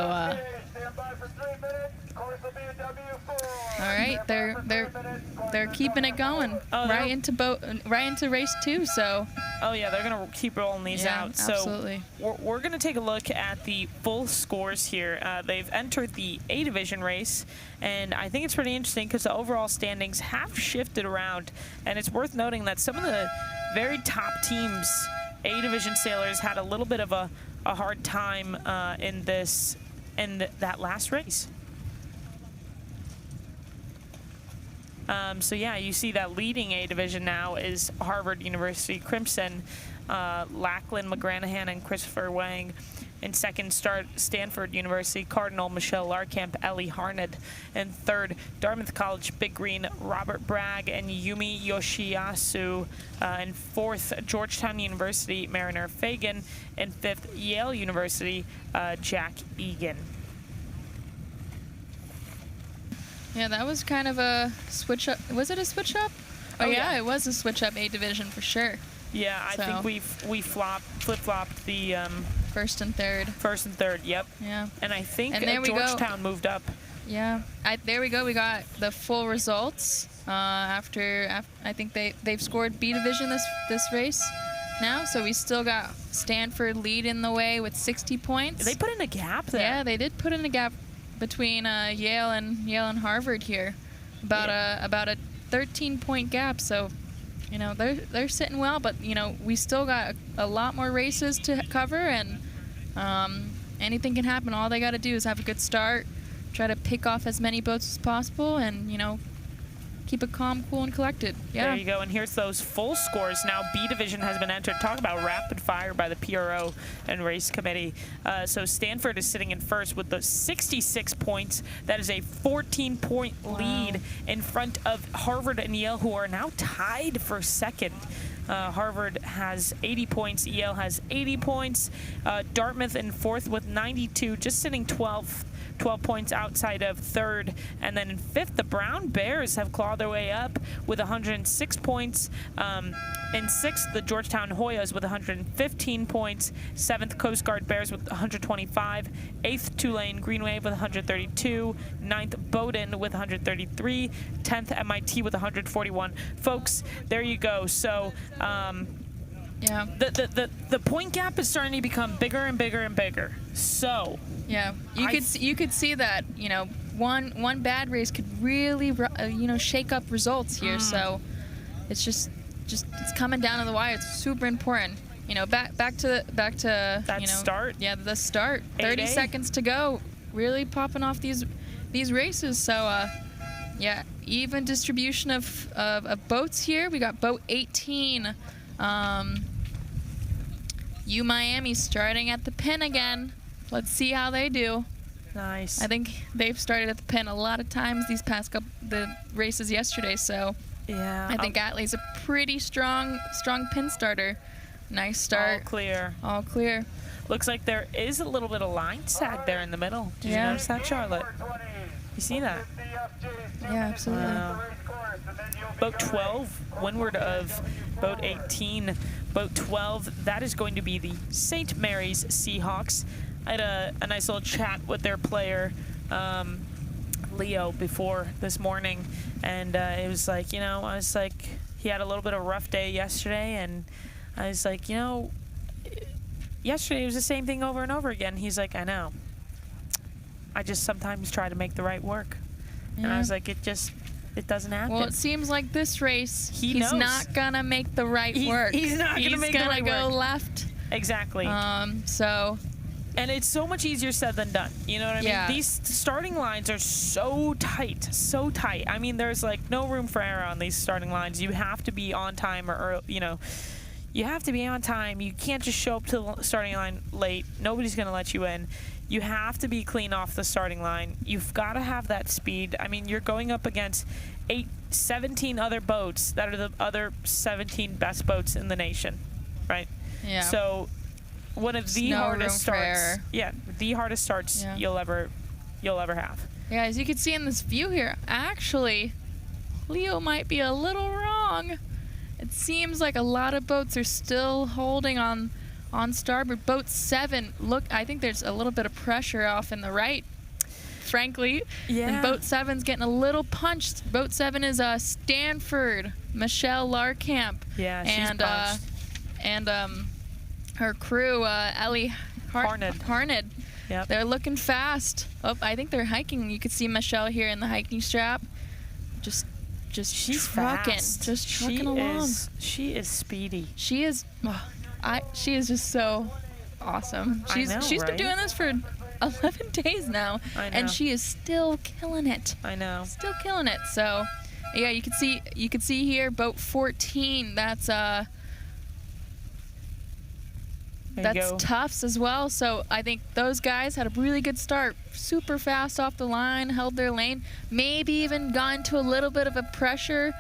all right, they're keeping it going right into race 2. So oh yeah, they're gonna keep rolling these out. So absolutely. we're gonna take a look at the full scores here. They've entered the A division race, and I think it's pretty interesting because the overall standings have shifted around, and it's worth noting that some of the very top teams, A division sailors, had a little bit of a hard time in that last race. So yeah, you see that leading A division now is Harvard University Crimson, Lachlan McGranahan and Christopher Wang. In second, Stanford University Cardinal Michelle Larkamp, Ellie Harned. And third, Dartmouth College Big Green Robert Bragg and Yumi Yoshiyasu. And fourth, Georgetown University Mariner Fagan. And fifth, Yale University Jack Egan. Yeah, that was kind of a switch up. Was it a switch up? Oh yeah, it was a switch up A division for sure. Yeah, I think we flip-flopped the first and third. First and third, yep. Yeah. And I think there Georgetown moved up. Yeah. There we go. We got the full results after I think they've scored B division this race now, so we still got Stanford lead in the way with 60 points. They put in a gap there. Yeah, they did put in a gap between Yale and Harvard here, about a 13-point gap. So, you know, they're sitting well, but you know, we still got a lot more races to cover, and anything can happen. All they got to do is have a good start, try to pick off as many boats as possible, and you know, keep it calm, cool, and collected. Yeah. There you go. And here's those full scores. Now B division has been entered. Talk about rapid fire by the PRO and race committee. So Stanford is sitting in first with those 66 points. That is a 14-point lead in front of Harvard and Yale, who are now tied for second. Harvard has 80 points. Yale has 80 points. Dartmouth in fourth with 92, just sitting 12 points outside of third. And then in fifth, the Brown Bears have clawed their way up with 106 points. In sixth, the Georgetown Hoyas with 115 points. Seventh, Coast Guard Bears with 125. Eighth, Tulane Green Wave with 132. Ninth, Bowdoin with 133. 10th, MIT with 141. Folks, there you go. So yeah, the point gap is starting to become bigger and bigger and bigger. So yeah, you could see that, you know, one bad race could really you know, shake up results here. So it's it's coming down to the wire. It's super important. You know, back to that, you know, start. Yeah, the start. 30 seconds to go. Really popping off these races. So yeah, even distribution of boats here. We got boat 18. U Miami starting at the pin again. Let's see how they do. Nice. I think they've started at the pin a lot of times these past the races yesterday. So yeah, I think Atlee's a pretty strong pin starter. Nice start. All clear. All clear. Looks like there is a little bit of line sag there in the middle. Did you notice that, Charlotte? You see that? Yeah, absolutely. Boat 12, windward of boat 18. Boat 12, that is going to be the St. Mary's Seahawks. I had a nice little chat with their player, Leo, before this morning, and it was like, you know, I was like, he had a little bit of a rough day yesterday, and I was like, you know, yesterday it was the same thing over and over again. He's like, I know. I just sometimes try to make the right work. Yeah. And I was like, it doesn't happen. Well, it seems like this race, he's knows. Not gonna make the right work. He's not gonna make the right work. He's gonna go left. Exactly. So. And it's so much easier said than done. You know what I mean? These starting lines are so tight, so tight. I mean, there's like no room for error on these starting lines. You have to be on time, or you know, you have to be on time. You can't just show up to the starting line late. Nobody's going to let you in. You have to be clean off the starting line. You've got to have that speed. I mean, you're going up against 17 other boats that are the other 17 best boats in the nation, right? Yeah. So one of the no hardest room for starts. error. Yeah, the hardest starts Yeah. you'll ever have. Yeah, as you can see in this view here, actually, Leo might be a little wrong. It seems like a lot of boats are still holding on starboard. Boat 7, look, I think there's a little bit of pressure off in the right, frankly. Yeah. And boat 7's getting a little punched. Boat 7 is Stanford, Michelle Larkamp. Yeah, she's punched. And her crew, Ellie Harned. Yep. They're looking fast. Oh, I think they're hiking. You could see Michelle here in the hiking strap. Just She's trucking. fast. Just trucking along. She is speedy. She is she is just so awesome. She's been right? doing this for 11 days now, I know. and she is still killing it. I know. Still killing it. So, yeah, you can see here boat 14. That's There you go. Tufts as well. So I think those guys had a really good start. Super fast off the line, held their lane, maybe even got into a little bit of a pressure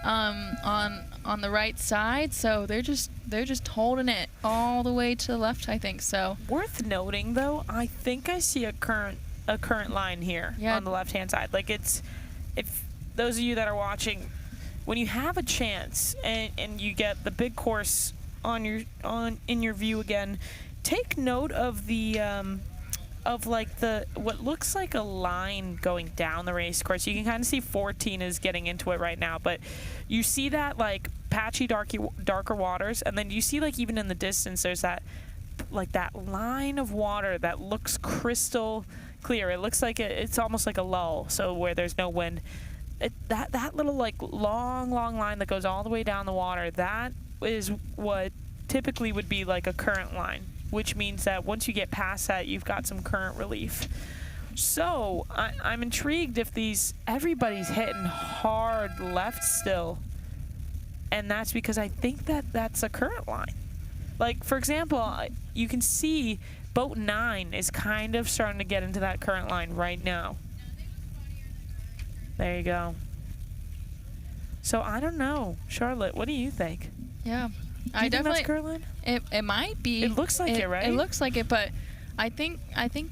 on the right side. So they're just holding it all the way to the left, I think. So Worth noting, though, I think I see a current line here on the left-hand side. Like, if those of you that are watching, when you have a chance and you get the big course in your view again, take note of the what looks like a line going down the race course. You can kind of see 14 is getting into it right now, but you see that like patchy darker waters, and then you see like even in the distance there's that line of water that looks crystal clear. It looks like it's almost like a lull, so where there's no wind. That little like long line that goes all the way down the water, that is what typically would be like a current line, which means that once you get past that, you've got some current relief. So I'm intrigued if everybody's hitting hard left still, and that's because I think that's a current line. Like, for example, you can see boat 9 is kind of starting to get into that current line right now. There you go. So I don't know, Charlotte, what do you think? yeah, Do you think that's current line? It might be. It looks like it, right? It looks like it, but I think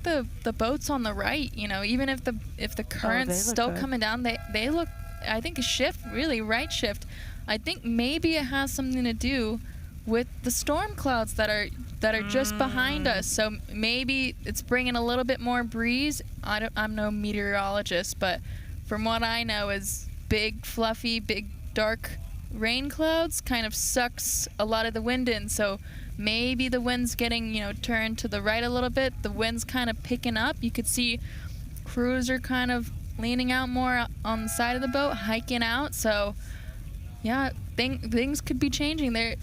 the boats on the right, even if the current's still good. coming down, they look, I think, a shift, really right shift. I think maybe it has something to do with the storm clouds that are just behind us. So maybe it's bringing a little bit more breeze. I'm no meteorologist, but from what I know is big fluffy, big dark rain clouds kind of sucks a lot of the wind in. So maybe the wind's getting, turned to the right a little bit. The wind's kind of picking up. You could see crews are kind of leaning out more on the side of the boat, hiking out. So yeah, things could be changing. There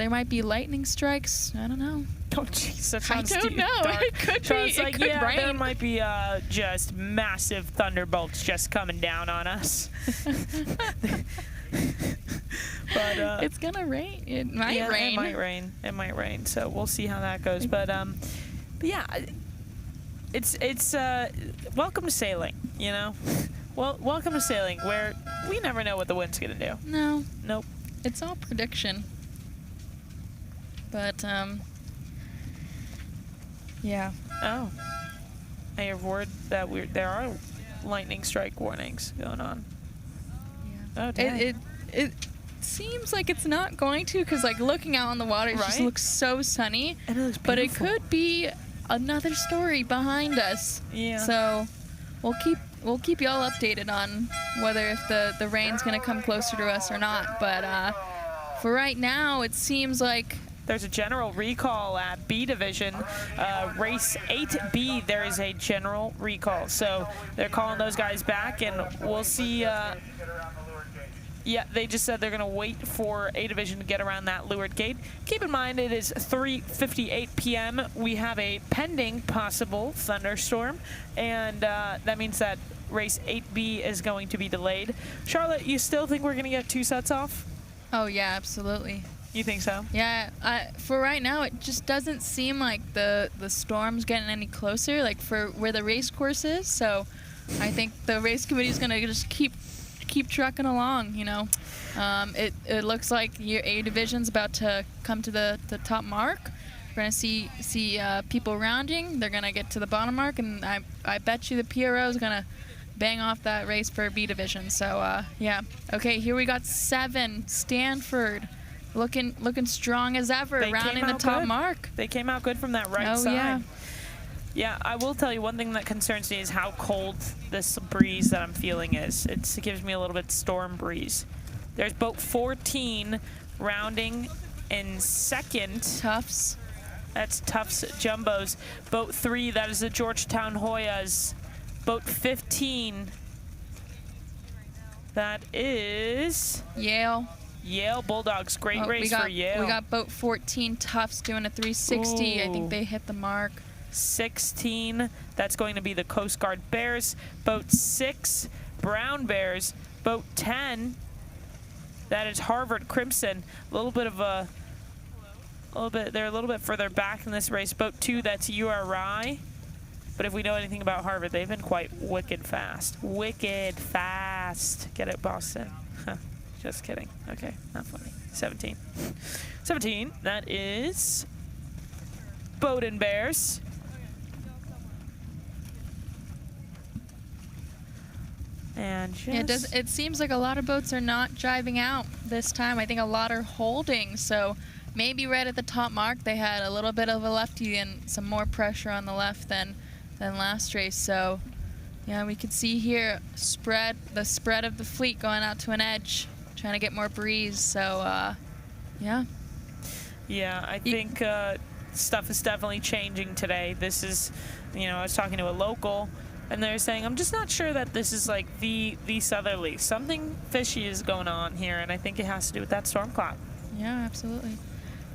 might be lightning strikes. I don't know. Oh, jeez, that I sounds don't know. dark. It could So be. it's like, It could rain. there might be just massive thunderbolts just coming down on us. But It's gonna rain. It might rain. It might rain. So we'll see how that goes. But yeah, it's welcome to sailing. Well, welcome to sailing, where we never know what the wind's gonna do. No, Nope. it's all prediction. But yeah. Oh, I have word that there are lightning strike warnings going on. Yeah. Oh, dang. It seems like it's not going to, because like looking out on the water, it just Right? looks so sunny. And it looks But it beautiful. could be another story behind us. Yeah. So we'll keep y'all updated on whether if the rain's gonna come closer to us or not. But for right now, it seems like There's a general recall at B Division. Race 8B, there is a general recall. So they're calling those guys back, and we'll see. Yeah, they just said they're going to wait for A Division to get around that leeward gate. Keep in mind, it is 3:58 p.m. We have a pending possible thunderstorm, and that means that race 8B is going to be delayed. Charlotte, you still think we're going to get 2 sets off? oh yeah, absolutely. You think so? Yeah, for right now, it just doesn't seem like the storm's getting any closer, like for where the race course is. So I think the race committee is gonna just keep trucking along. You know, it looks like your A division's about to come to the top mark. We're gonna see people rounding. They're gonna get to the bottom mark, and I bet you the PRO is gonna bang off that race for B division. So yeah. Okay, here we got 7 Stanford. Looking strong as ever, rounding the top mark. They came out good from that right side. Yeah. Yeah, I will tell you one thing that concerns me is how cold this breeze that I'm feeling is. It gives me a little bit storm breeze. There's boat 14 rounding in second. Tufts. That's Tufts Jumbos. Boat 3, that is the Georgetown Hoyas. Boat 15, that is Yale. Yale Bulldogs. Great race for Yale. We got boat 14 Tufts doing a 360. Ooh. I think they hit the mark. 16, that's going to be the Coast Guard Bears. Boat 6, Brown Bears. Boat 10, that is Harvard Crimson. They're a little bit further back in this race. Boat 2, that's URI. But if we know anything about Harvard, they've been quite wicked fast. Wicked fast. Get it, Boston? Just kidding. Okay, not funny. 17. 17, that is Bowdoin Bears. And just... It seems like a lot of boats are not driving out this time. I think a lot are holding. So maybe right at the top mark, they had a little bit of a lefty and some more pressure on the left than last race. So yeah, we could see here the spread of the fleet going out to an edge, trying to get more breeze. So yeah. Yeah, I think stuff is definitely changing today. This is, I was talking to a local, and they're saying, I'm just not sure that this is like the southerly. Something fishy is going on here, and I think it has to do with that storm cloud. Yeah, absolutely.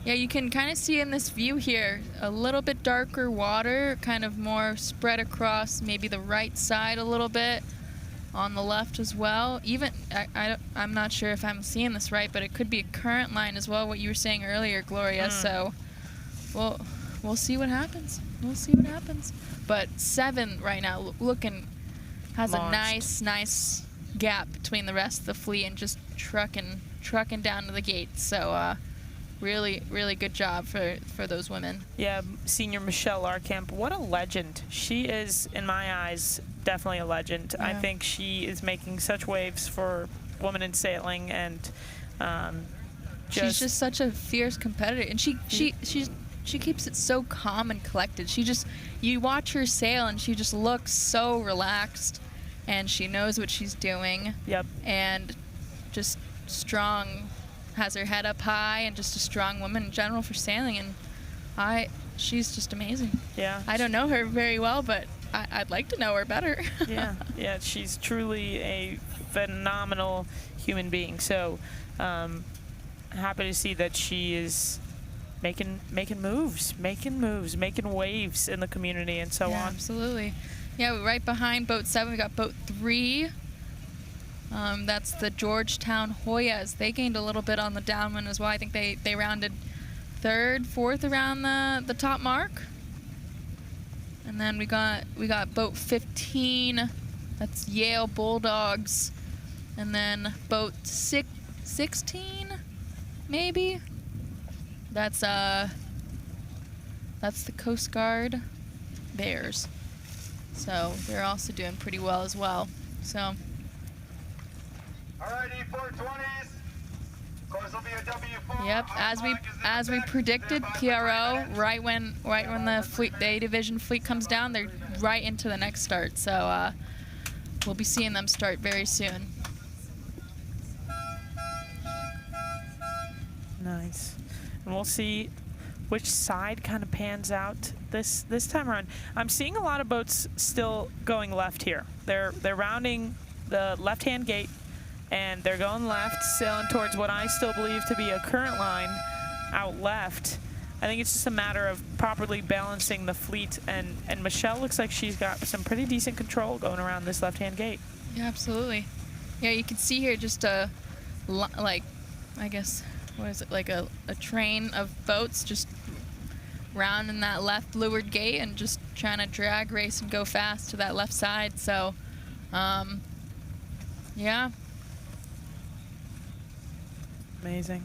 Yeah, you can kind of see in this view here, a little bit darker water, kind of more spread across maybe the right side a little bit, on the left as well. Even, I'm not sure if I'm seeing this right, but it could be a current line as well, what you were saying earlier, Gloria. So we'll see what happens. We'll see what happens. But 7 right now has Launched. a nice gap between the rest of the fleet and just trucking down to the gate. So really, really good job for those women. Yeah, senior Michelle Larkamp, what a legend. She is, in my eyes, definitely a legend. Yeah. I think she is making such waves for women in sailing, and she's just such a fierce competitor, and she keeps it so calm and collected. You watch her sail, and she just looks so relaxed, and she knows what she's doing. Yep. And just strong, has her head up high, and just a strong woman in general for sailing. And she's just amazing. Yeah. I don't know her very well, but I'd like to know her better. Yeah, she's truly a phenomenal human being. So happy to see that she is making moves, making waves in the community, and so on. Absolutely. Yeah, right behind boat 7, we got boat 3. That's the Georgetown Hoyas. They gained a little bit on the downwind as well. I think they rounded 3rd, 4th around the top mark. And then we got boat 15. That's Yale Bulldogs. And then boat 16, maybe. That's the Coast Guard Bears. So they're also doing pretty well as well. So. Alrighty, 420s. Course will be a W4. Yep, as we predicted, PRO right when the A division fleet comes down, they're right into the next start. So we'll be seeing them start very soon. Nice. And we'll see which side kind of pans out this time around. I'm seeing a lot of boats still going left here. They're rounding the left-hand gate, and they're going left, sailing towards what I still believe to be a current line out left. I think it's just a matter of properly balancing the fleet, and Michelle looks like she's got some pretty decent control going around this left-hand gate. Yeah, absolutely. Yeah, you can see here just I guess what is it, like a train of boats just rounding that left leeward gate and just trying to drag race and go fast to that left side. So, yeah. Amazing.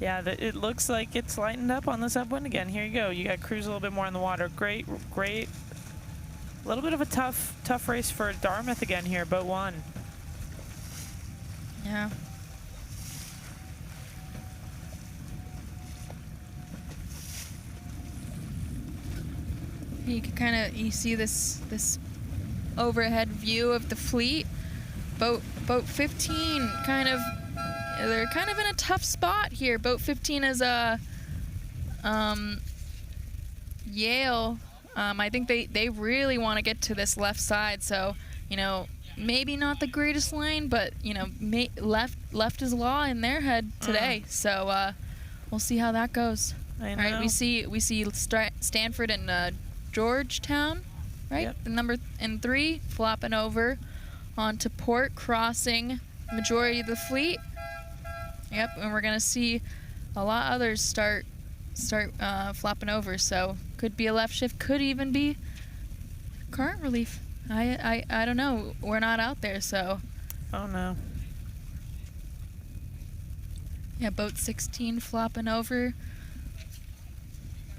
Yeah, it looks like it's lightened up on this upwind again. Here you go. You got Cruz a little bit more in the water. Great. A little bit of a tough race for Dartmouth again here, boat 1. Yeah. You can you see this overhead view of the fleet. Boat 15 they're kind of in a tough spot here. Boat 15 is a Yale. I think they really want to get to this left side, so maybe not the greatest lane, but left is law in their head today. So we'll see how that goes. I know. All right, we see Stanford and Georgetown, right? Yep. The number in 3 flopping over onto port, crossing majority of the fleet. Yep, and we're gonna see a lot of others start flopping over. So could be a left shift, could even be current relief. I don't know. We're not out there, so. Oh no. Yeah, boat 16 flopping over.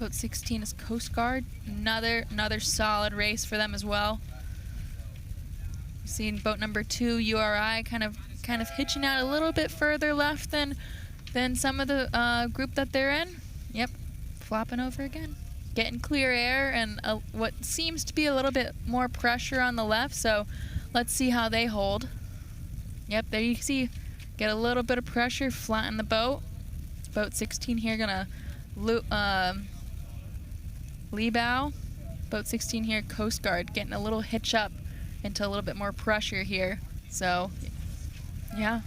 Boat 16 is Coast Guard. Another solid race for them as well. We've seen boat number 2, URI, kind of hitching out a little bit further left than some of the group that they're in. Yep, flopping over again. Getting clear air and what seems to be a little bit more pressure on the left, so let's see how they hold. Yep, there you see, get a little bit of pressure, flatten the boat. Boat 16 here gonna lee bow. Boat 16 here, Coast Guard, getting a little hitch up into a little bit more pressure here. So, yeah.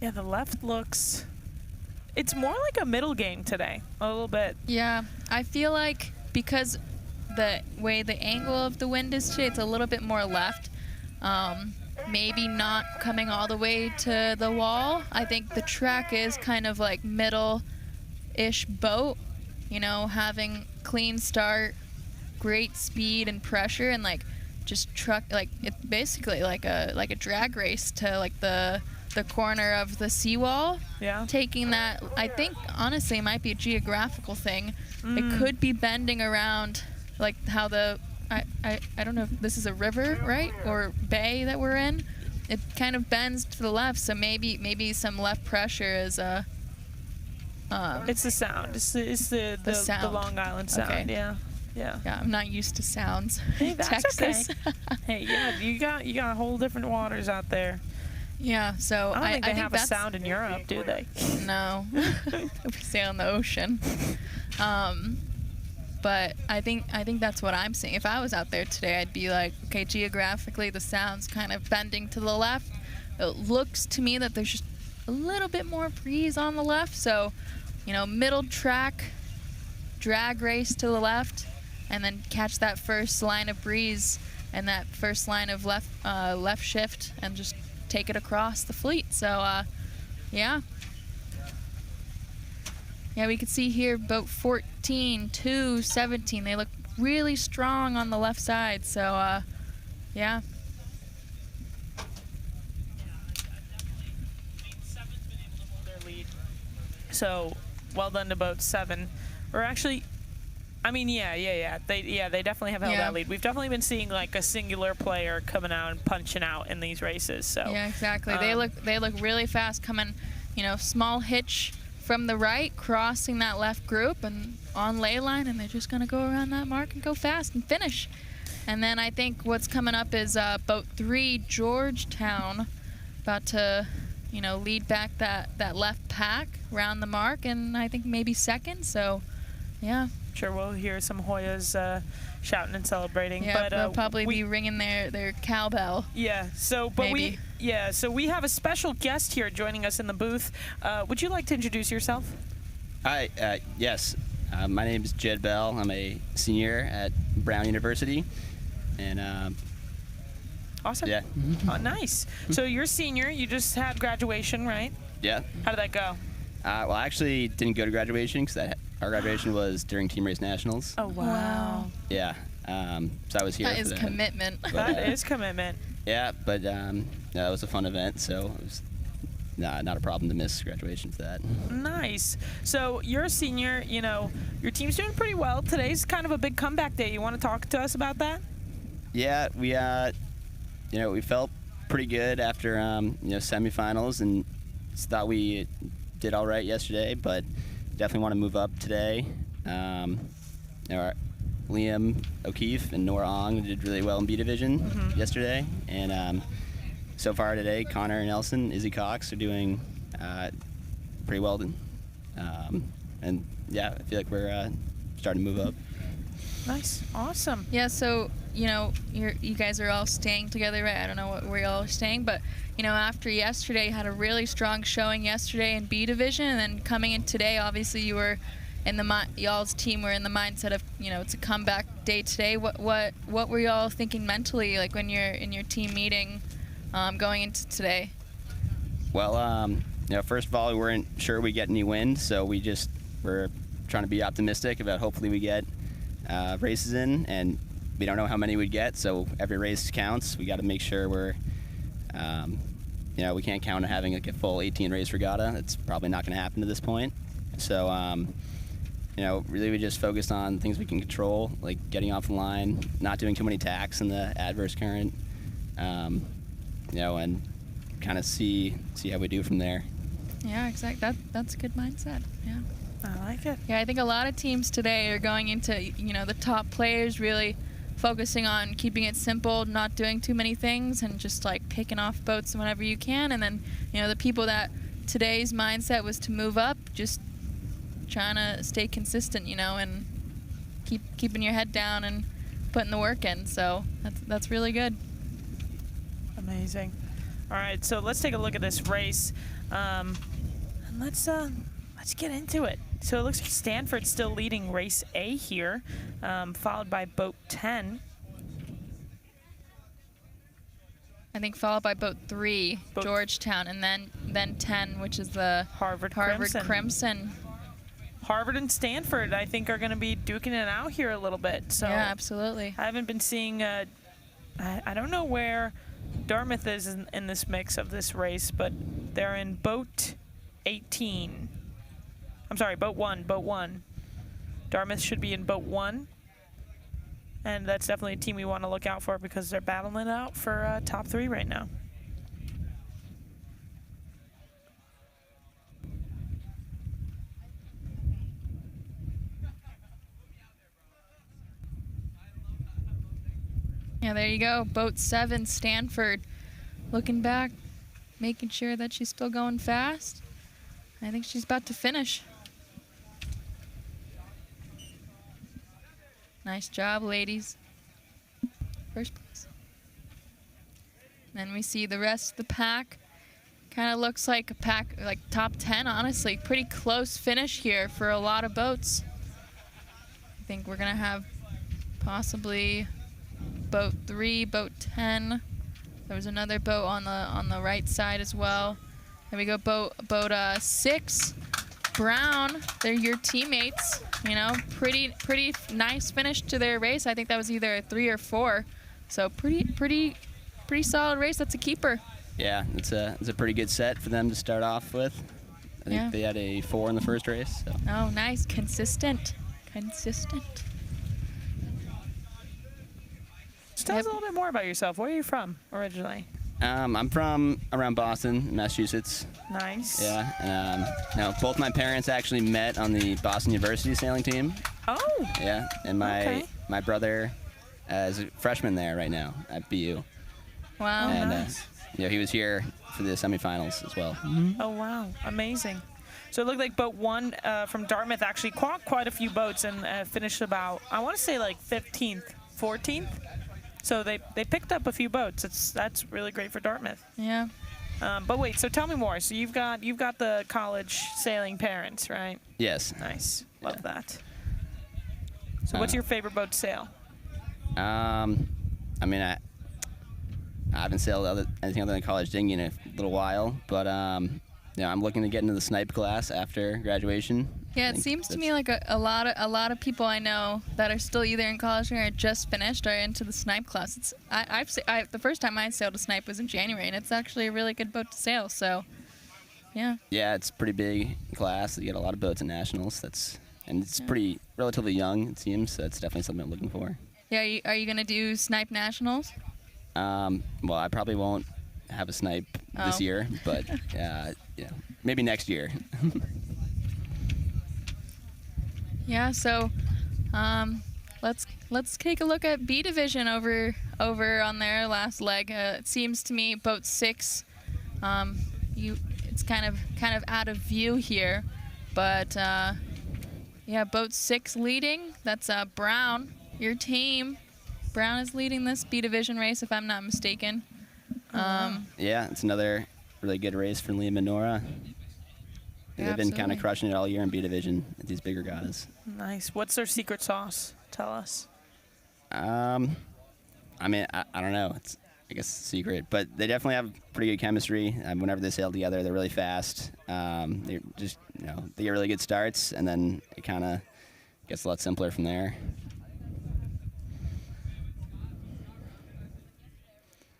Yeah, the left looks. It's more like a middle game today, a little bit. Yeah, I feel like because the way the angle of the wind is today, it's a little bit more left. Maybe not coming all the way to the wall. I think the track is kind of like middle-ish boat, having clean start, great speed and pressure, and like just truck, like it's basically like a drag race to like the corner of the seawall. Yeah. Taking that, I think honestly it might be a geographical thing. It could be bending around like how I don't know if this is a river, right? Or bay that we're in. It kind of bends to the left, so maybe some left pressure is It's the sound. It's the sound. The Long Island sound. Okay. Yeah. Yeah, I'm not used to sounds. Hey, that's Texas. okay. Hey, yeah, you got whole different waters out there. Yeah, so I don't think they think have a sound in Europe, do they? No, we sail in the ocean. But I think that's what I'm seeing. If I was out there today, I'd be like, okay, geographically, the sound's kind of bending to the left. It looks to me that there's just a little bit more breeze on the left. So, middle track, drag race to the left, and then catch that first line of breeze and that first line of left shift, and just take it across the fleet. So, yeah. Yeah, we can see here boat 14, 2, 17. They look really strong on the left side. So, yeah. So, well done to boat 7. We're actually, I mean, yeah. They definitely have held that lead. We've definitely been seeing like a singular player coming out and punching out in these races. So yeah, exactly. They look really fast coming. Small hitch from the right, crossing that left group and on ley line, and they're just gonna go around that mark and go fast and finish. And then I think what's coming up is boat 3, Georgetown, about to, lead back that left pack around the mark, and I think maybe second. So, yeah, Sure, we'll hear some Hoyas shouting and celebrating. Yeah, but they'll probably be ringing their cowbell. Yeah. So, but Maybe. we have a special guest here joining us in the booth. Would you like to introduce yourself? Hi, yes. My name is Jed Bell. I'm a senior at Brown University, and Awesome. yeah, Oh, nice. So you're senior. You just had graduation, right? yeah. How did that go? Well, I actually didn't go to graduation because our graduation was during Team Race Nationals. Oh, wow. Yeah, so I was here That for is that. commitment. That is commitment. Yeah, but yeah, it was a fun event, so it was not a problem to miss graduation for that. Nice. So you're a senior. You know, your team's doing pretty well. Today's kind of a big comeback day. You want to talk to us about that? Yeah, we felt pretty good after semifinals, and thought we did all right yesterday, but definitely want to move up today. Liam O'Keefe and Nora Ong did really well in B division yesterday, and so far today, Connor and Nelson, Izzy Cox are doing pretty well. And yeah, I feel like we're starting to move up. Nice. Awesome. Yeah, so, you guys are all staying together, right? I don't know where y'all are staying, but, after yesterday, you had a really strong showing yesterday in B division, and then coming in today, obviously you were in y'all's team were in the mindset of, it's a comeback day today. What were y'all thinking mentally, like when you're in your team meeting going into today? Well, first of all, we weren't sure we'd get any wind, so we just were trying to be optimistic about hopefully we get races in, and we don't know how many we'd get, so every race counts. We got to make sure we're, we can't count on having like a full 18 race regatta. That's probably not going to happen to this point. So, really we just focused on things we can control, like getting off the line, not doing too many tacks in the adverse current, and kind of see how we do from there. Yeah, exactly. That's a good mindset. Yeah. I like it. Yeah, I think a lot of teams today are going into, the top players really focusing on keeping it simple, not doing too many things, and just like taking off boats whenever you can. And then, the people that today's mindset was to move up, just trying to stay consistent, and keeping your head down and putting the work in. So that's really good. Amazing. All right, so let's take a look at this race, and let's get into it. So it looks like Stanford's still leading race A here, followed by boat 10. I think followed by boat 3, Georgetown, and then 10, which is the Harvard Crimson. Harvard and Stanford, I think, are going to be duking it out here a little bit. So yeah, absolutely. I haven't been seeing. I don't know where Dartmouth is in this mix of this race, but they're in boat 18. I'm sorry, boat 1. Boat 1. Dartmouth should be in boat 1. And that's definitely a team we want to look out for because they're battling it out for top 3 right now. Yeah, there you go. Boat 7, Stanford. Looking back, making sure that she's still going fast. I think she's about to finish. Nice job, ladies. First place. Then we see the rest of the pack. Kind of looks like a pack, like top 10, honestly. Pretty close finish here for a lot of boats. I think we're going to have possibly boat 3, boat 10. There was another boat on the right side as well. There we go, boat 6. Brown, they're your teammates. Pretty nice finish to their race. I think that was either a 3 or 4. So pretty solid race. That's a keeper. Yeah, it's a pretty good set for them to start off with. I think they had a 4 in the first race. So. Oh, nice, consistent. Just tell us a little bit more about yourself. Where are you from originally? I'm from around Boston, Massachusetts. Nice. Yeah. Both my parents actually met on the Boston University sailing team. Oh. Yeah, and my brother is a freshman there right now at BU. Wow. And nice. he was here for the semifinals as well. Oh, wow. Amazing. So it looked like boat 1 from Dartmouth actually caught quite a few boats and finished about, I want to say like 15th, 14th. So they picked up a few boats. That's really great for Dartmouth. Yeah. But wait, so tell me more. So you've got the college sailing parents, right? Yes. Nice. Love Yeah. that. So what's your favorite boat to sail? I mean, I haven't sailed anything other than college dinghy in a little while, but I'm looking to get into the snipe class after graduation. Yeah, I it think seems to that's- me like a lot of people I know that are still either in college or just finished are into the snipe class. The first time I sailed a snipe was in January, and it's actually a really good boat to sail. So, yeah. Yeah, it's a pretty big class. You get a lot of boats at nationals. And it's pretty relatively young, it seems. So that's definitely something I'm looking for. Yeah, are you gonna do snipe nationals? Well, I probably won't have a snipe this Oh. year, but maybe next year. Yeah. So, let's take a look at B division over on their last leg. It seems to me boat 6, it's kind of out of view here, but yeah, boat 6 leading. That's Brown, your team. Brown is leading this B division race, if I'm not mistaken. Yeah, it's another really good race for Liam and Nora. Yeah, They've been kind absolutely. of crushing it all year in B division at these bigger regattas. Nice. What's their secret sauce? Tell us. I mean, I don't know. It's, I guess, a secret, but they definitely have pretty good chemistry. Whenever they sail together, they're really fast. They're just, they get really good starts, and then it kind of gets a lot simpler from there.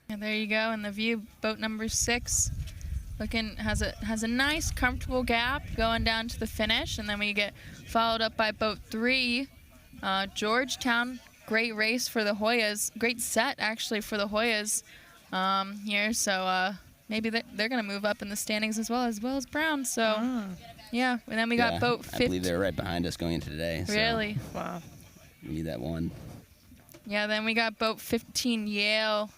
And there you go, in the view, boat number 6 has a nice comfortable gap going down to the finish, and then we get followed up by boat 3, Georgetown. Great race for the Hoyas, great set actually for the Hoyas here. So maybe they're gonna move up in the standings as well as Brown. So yeah, and then we got boat I 15. believe they're right behind us going into today. So Really? Wow. we need that one. Yeah, then we got boat 15 Yale.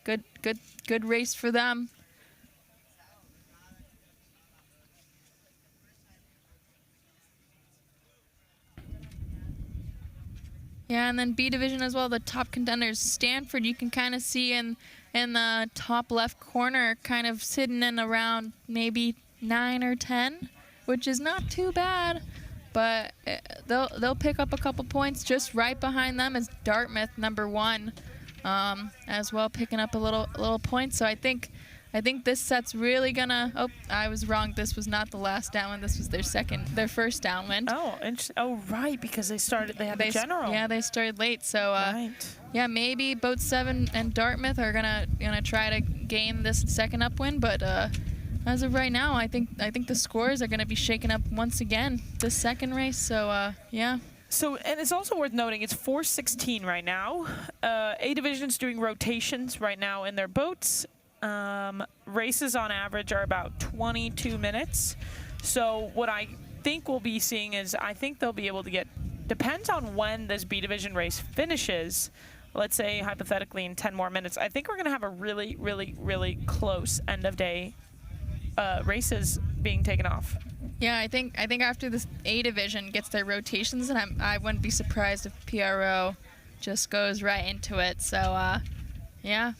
Good race for them. Yeah, and then B division as well, the top contenders. Stanford, you can kind of see in the top left corner, kind of sitting in around maybe 9 or 10, which is not too bad. But they'll pick up a couple points. Just right behind them is Dartmouth, number 1, as well, picking up a little points. So I think this set's really gonna. Oh, I was wrong. This was not the last downwind. This was their first downwind. Oh, interesting. Oh, right, because they had the general. Yeah, they started late. So Right. yeah, maybe boat 7 and Dartmouth are gonna try to gain this second upwind, but as of right now, I think the scores are gonna be shaken up once again this second race. So yeah. So, and it's also worth noting, it's 4:16 right now. A division's doing rotations right now in their boats. Races on average are about 22 minutes. So what I think we'll be seeing is, I think they'll be able to get, depends on when this B division race finishes, let's say hypothetically in 10 more minutes, I think we're going to have a really, really, really close end of day races being taken off. Yeah, I think after this A division gets their rotations, and I wouldn't be surprised if PRO just goes right into it. So yeah.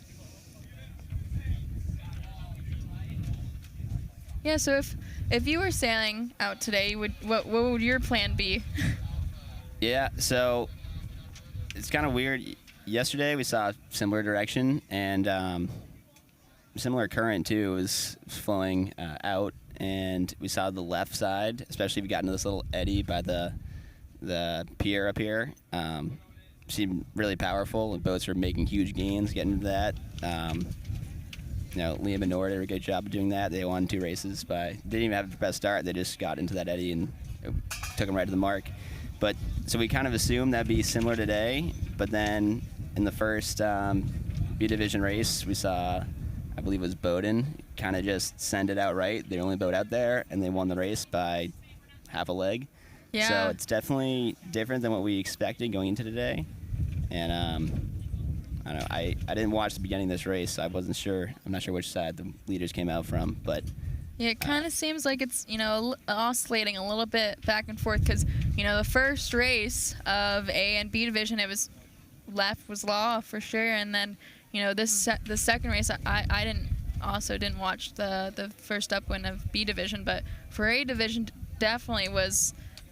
Yeah, so if you were sailing out today, what would your plan be? Yeah, so it's kind of weird. Yesterday we saw a similar direction and similar current too. It was flowing out, and we saw the left side, especially if we got into this little eddy by the pier up here. Seemed really powerful. The boats were making huge gains getting into that. Liam and Nora did a good job of doing that. They won 2 races they didn't even have the best start. They just got into that eddy and it took them right to the mark. But so we kind of assumed that'd be similar today. But then in the first B division race, we saw, I believe it was Bowdoin, kind of just send it out right. They only boat out there and they won the race by half a leg. Yeah. So it's definitely different than what we expected going into today. And I don't know. I didn't watch the beginning of this race. So I wasn't sure. I'm not sure which side the leaders came out from, but Yeah, it kind of seems like it's, oscillating a little bit back and forth because, the first race of A and B division, it was law for sure. And then, the second race, I didn't watch the first upwind of B division, but for A division, definitely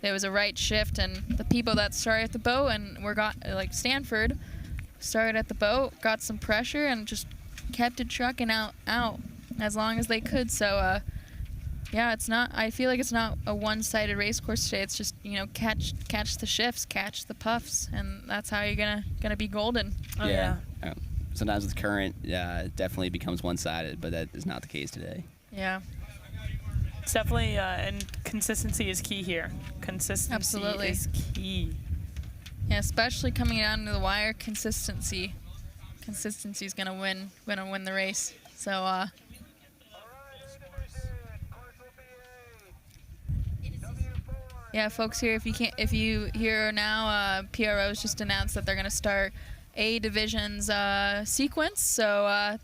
there was a right shift. And the people that started at the boat and like Stanford started at the boat, got some pressure and just kept it trucking out as long as they could. So, yeah, I feel like it's not a one-sided race course today. It's just, catch the shifts, catch the puffs, and that's how you're gonna be golden. Oh, yeah. Sometimes with current, it definitely becomes one-sided, but that is not the case today. Yeah. It's definitely, and consistency is key here. Consistency Absolutely. is key. Yeah, especially coming down to the wire, consistency. Consistency is gonna win the race. So, yeah, folks, here, if you hear now, PRO's just announced that they're going to start A Division's sequence. So,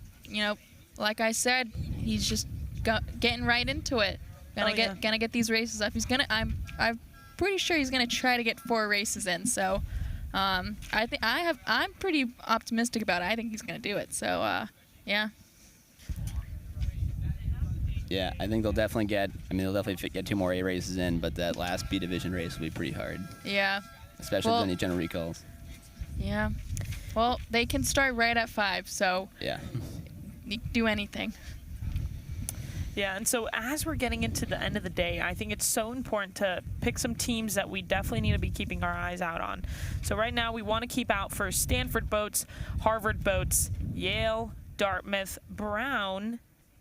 like I said, he's just getting right into it. Gonna get these races up. I'm pretty sure he's gonna try to get 4 races in. So, I'm pretty optimistic about it. I think he's gonna do it. So, yeah. Yeah, I think they'll definitely get 2 more A races in, but that last B division race will be pretty hard. Yeah. Especially if there's any general recalls. Yeah. Well, they can start right at 5, so yeah. You can do anything. Yeah, and so as we're getting into the end of the day, I think it's so important to pick some teams that we definitely need to be keeping our eyes out on. So right now we want to keep out for Stanford boats, Harvard boats, Yale, Dartmouth, Brown,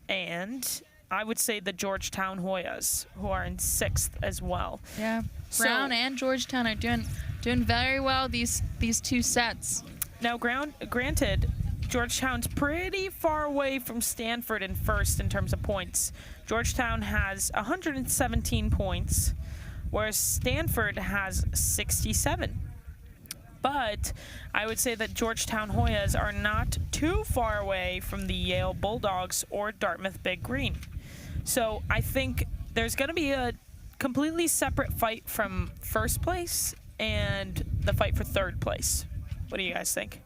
and I would say the Georgetown Hoyas, who are in 6th as well. Yeah, Brown and Georgetown are doing very well these 2 sets. Now, granted, Georgetown's pretty far away from Stanford in 1st in terms of points. Georgetown has 117 points, whereas Stanford has 67. But I would say that Georgetown Hoyas are not too far away from the Yale Bulldogs or Dartmouth Big Green. So I think there's going to be a completely separate fight from 1st place and the fight for 3rd place. What do you guys think?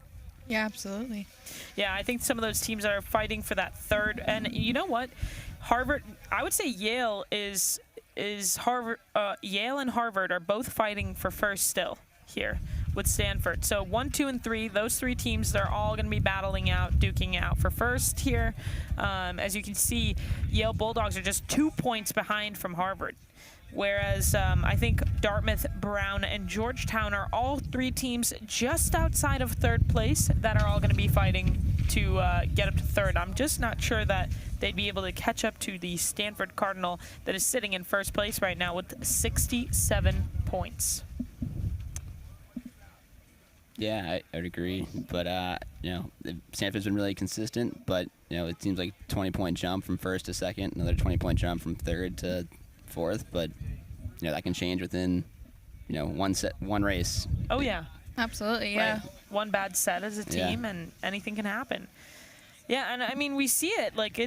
Yeah, absolutely. Yeah, I think some of those teams are fighting for that 3rd. And you know what? Harvard, I would say Yale is Harvard. Yale and Harvard are both fighting for 1st still here with Stanford. So 1, 2, and 3, those 3 teams, they're all going to be battling out, duking out for 1st here. As you can see, Yale Bulldogs are just 2 points behind from Harvard. Whereas I think Dartmouth, Brown, and Georgetown are all 3 teams just outside of 3rd place that are all going to be fighting to get up to 3rd. I'm just not sure that they'd be able to catch up to the Stanford Cardinal that is sitting in 1st place right now with 67 points. Yeah, I would agree. But, Stanford's been really consistent, but, it seems like 20-point jump from 1st to 2nd, another 20-point jump from 3rd to 4th, but, that can change within, one race. Oh, yeah. Absolutely, yeah. Right. One bad set as a team, and anything can happen. Yeah, and I mean, we see it. Like,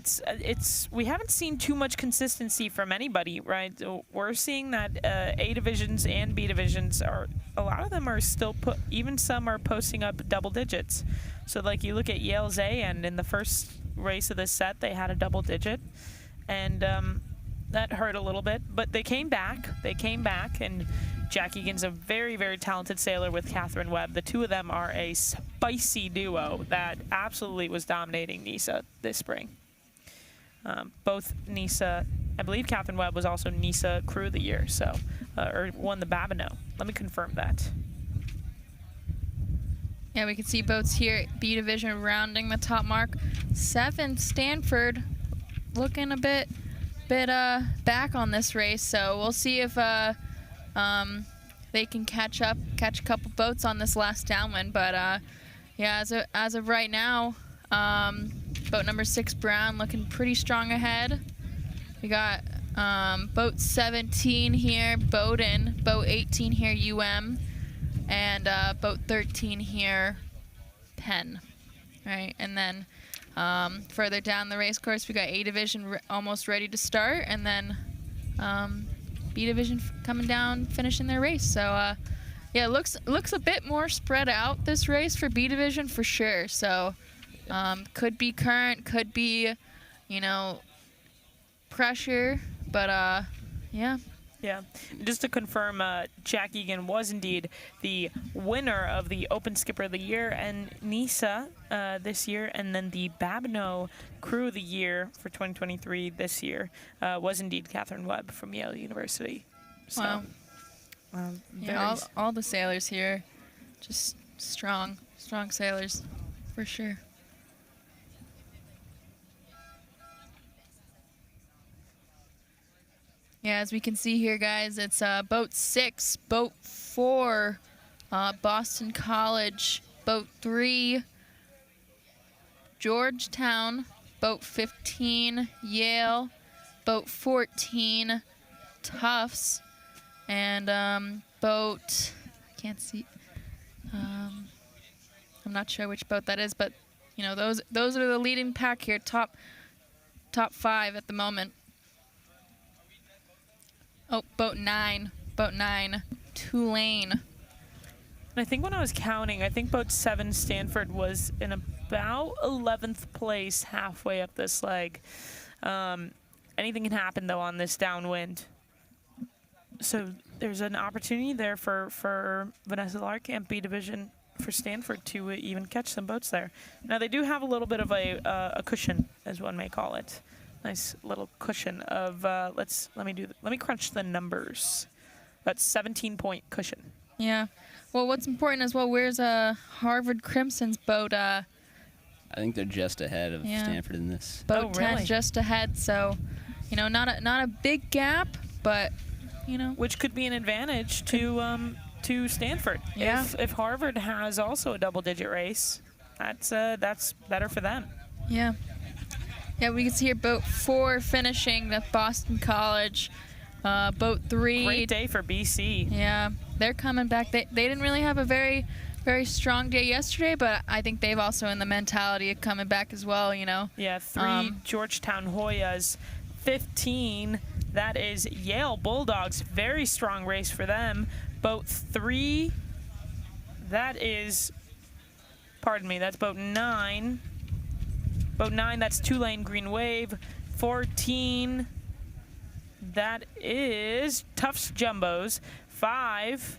we haven't seen too much consistency from anybody, right? We're seeing that A divisions and B divisions a lot of them are still even some are posting up double digits. So, like, you look at Yale's A, and in the first race of this set, they had a double digit, and that hurt a little bit. But they came back, and Jack Egan's a very, very talented sailor with Catherine Webb. The 2 of them are a spicy duo that absolutely was dominating NISA this spring. Both NISA, I believe Catherine Webb was also NISA Crew of the Year, so or won the Babineau. Let me confirm that. Yeah, we can see boats here, B division rounding the top mark. 7th, Stanford looking a bit back on this race, so we'll see if they can catch a couple boats on this last downwind. But yeah, as of right now, boat number 6 Brown looking pretty strong ahead. We got boat 17 here, Bowdoin, boat 18 here, and boat 13 here, Penn. Right, and then Further down the race course, we got A Division almost ready to start, and then B Division coming down, finishing their race. So yeah, it looks a bit more spread out, this race for B Division for sure. So could be current, could be, you know, pressure, but yeah. Yeah, just to confirm, Jack Egan was indeed the winner of the Open Skipper of the Year and NISA this year, and then the Babno Crew of the Year for 2023 this year was indeed Catherine Webb from Yale University. So, Wow. Yeah, all the sailors here, just strong sailors, for sure. Yeah, as we can see here, guys, it's boat 6, boat 4, Boston College, boat 3, Georgetown, boat 15, Yale, boat 14, Tufts, and boat, I can't see, I'm not sure which boat that is, but you know, those are the leading pack here, top 5 at the moment. Oh, boat 9, Tulane. And I think when I was counting, I think boat 7, Stanford, was in about 11th place halfway up this leg. Anything can happen, though, on this downwind. So there's an opportunity there for Vanessa Larkamp, B Division, for Stanford to even catch some boats there. Now, they do have a little bit of a cushion, as one may call it. Nice little cushion of, let me crunch the numbers. About 17-point cushion. Yeah. Well, what's important as well, where's Harvard Crimson's boat? I think they're just ahead of Stanford in this. Boat 10 really? just ahead, so, you know, not a big gap, but, you know. Which could be an advantage to Stanford. Yeah. If Harvard has also a double-digit race, that's better for them. Yeah. Yeah, we can see here boat 4 finishing the Boston College. Boat 3. Great day for BC. Yeah, they're coming back. They didn't really have a very, very strong day yesterday, but I think they've also in the mentality of coming back as well, you know. Yeah, 3 Georgetown Hoyas, 15. That is Yale Bulldogs. Very strong race for them. Boat 3, that is, pardon me, that's boat 9. Boat 9, that's Tulane Green Wave. 14, that is Tufts Jumbos. 5,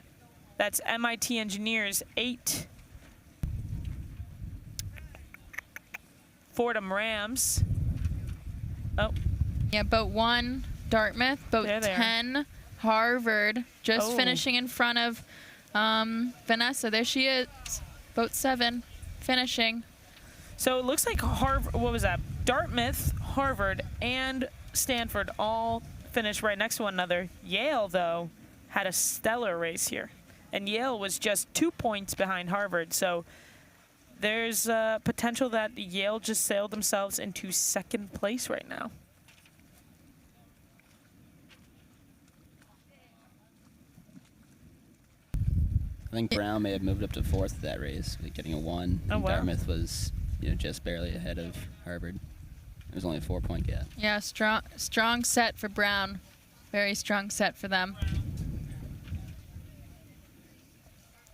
that's MIT Engineers. 8, Fordham Rams. Oh. Yeah, boat 1, Dartmouth. Boat 10, Harvard. Just finishing in front of Vanessa. There she is. Boat 7, finishing. So it looks like Harvard, what was that? Dartmouth, Harvard, and Stanford all finished right next to one another. Yale, though, had a stellar race here. And Yale was just 2 points behind Harvard. So there's potential that Yale just sailed themselves into second place right now. I think Brown may have moved up to 4th of that race, getting a 1. Oh, and wow. Dartmouth was, just barely ahead of Harvard. It was only a 4-point gap. Yeah, strong set for Brown. Very strong set for them.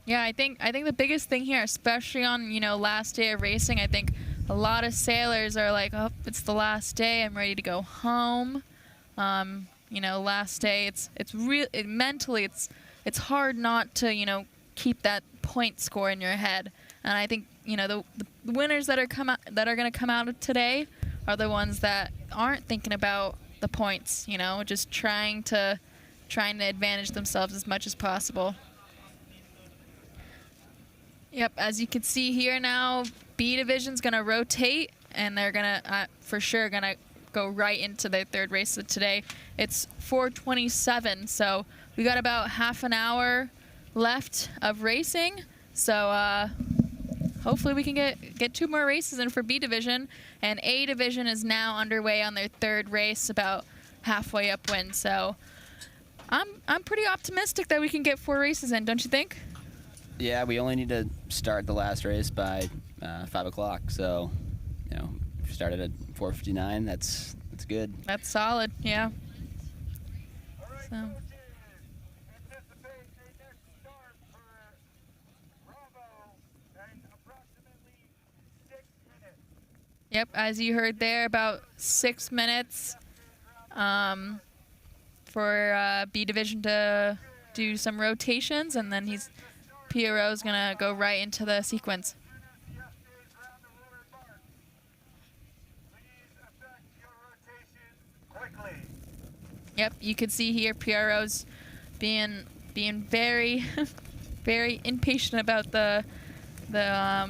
Yeah, I think the biggest thing here, especially on, last day of racing, I think a lot of sailors are like, oh, it's the last day, I'm ready to go home. Last day, it's mentally it's hard not to, keep that point score in your head. And I think, the winners that are going to come out of today are the ones that aren't thinking about the points, just trying to advantage themselves as much as possible. Yep, as you can see here now, B Division's going to rotate, and they're going to, for sure, going to go right into their third race of today. It's 4:27, so we got about half an hour left of racing. So hopefully we can get 2 more races in for B Division, and A Division is now underway on their third race, about halfway upwind. So I'm pretty optimistic that we can get 4 races in, don't you think? Yeah, we only need to start the last race by 5 o'clock. So, started at 4:59. That's good. That's solid. Yeah. All right, So. coaches, anticipate a next start for Bravo in approximately 6 minutes. Yep, as you heard there, about 6 minutes for B Division to do some rotations, and then Pierrot's gonna go right into the sequence. Yesterday's round the roller mark. Please effect your rotation quickly. Yep, you can see here Pierrot's being very very impatient about the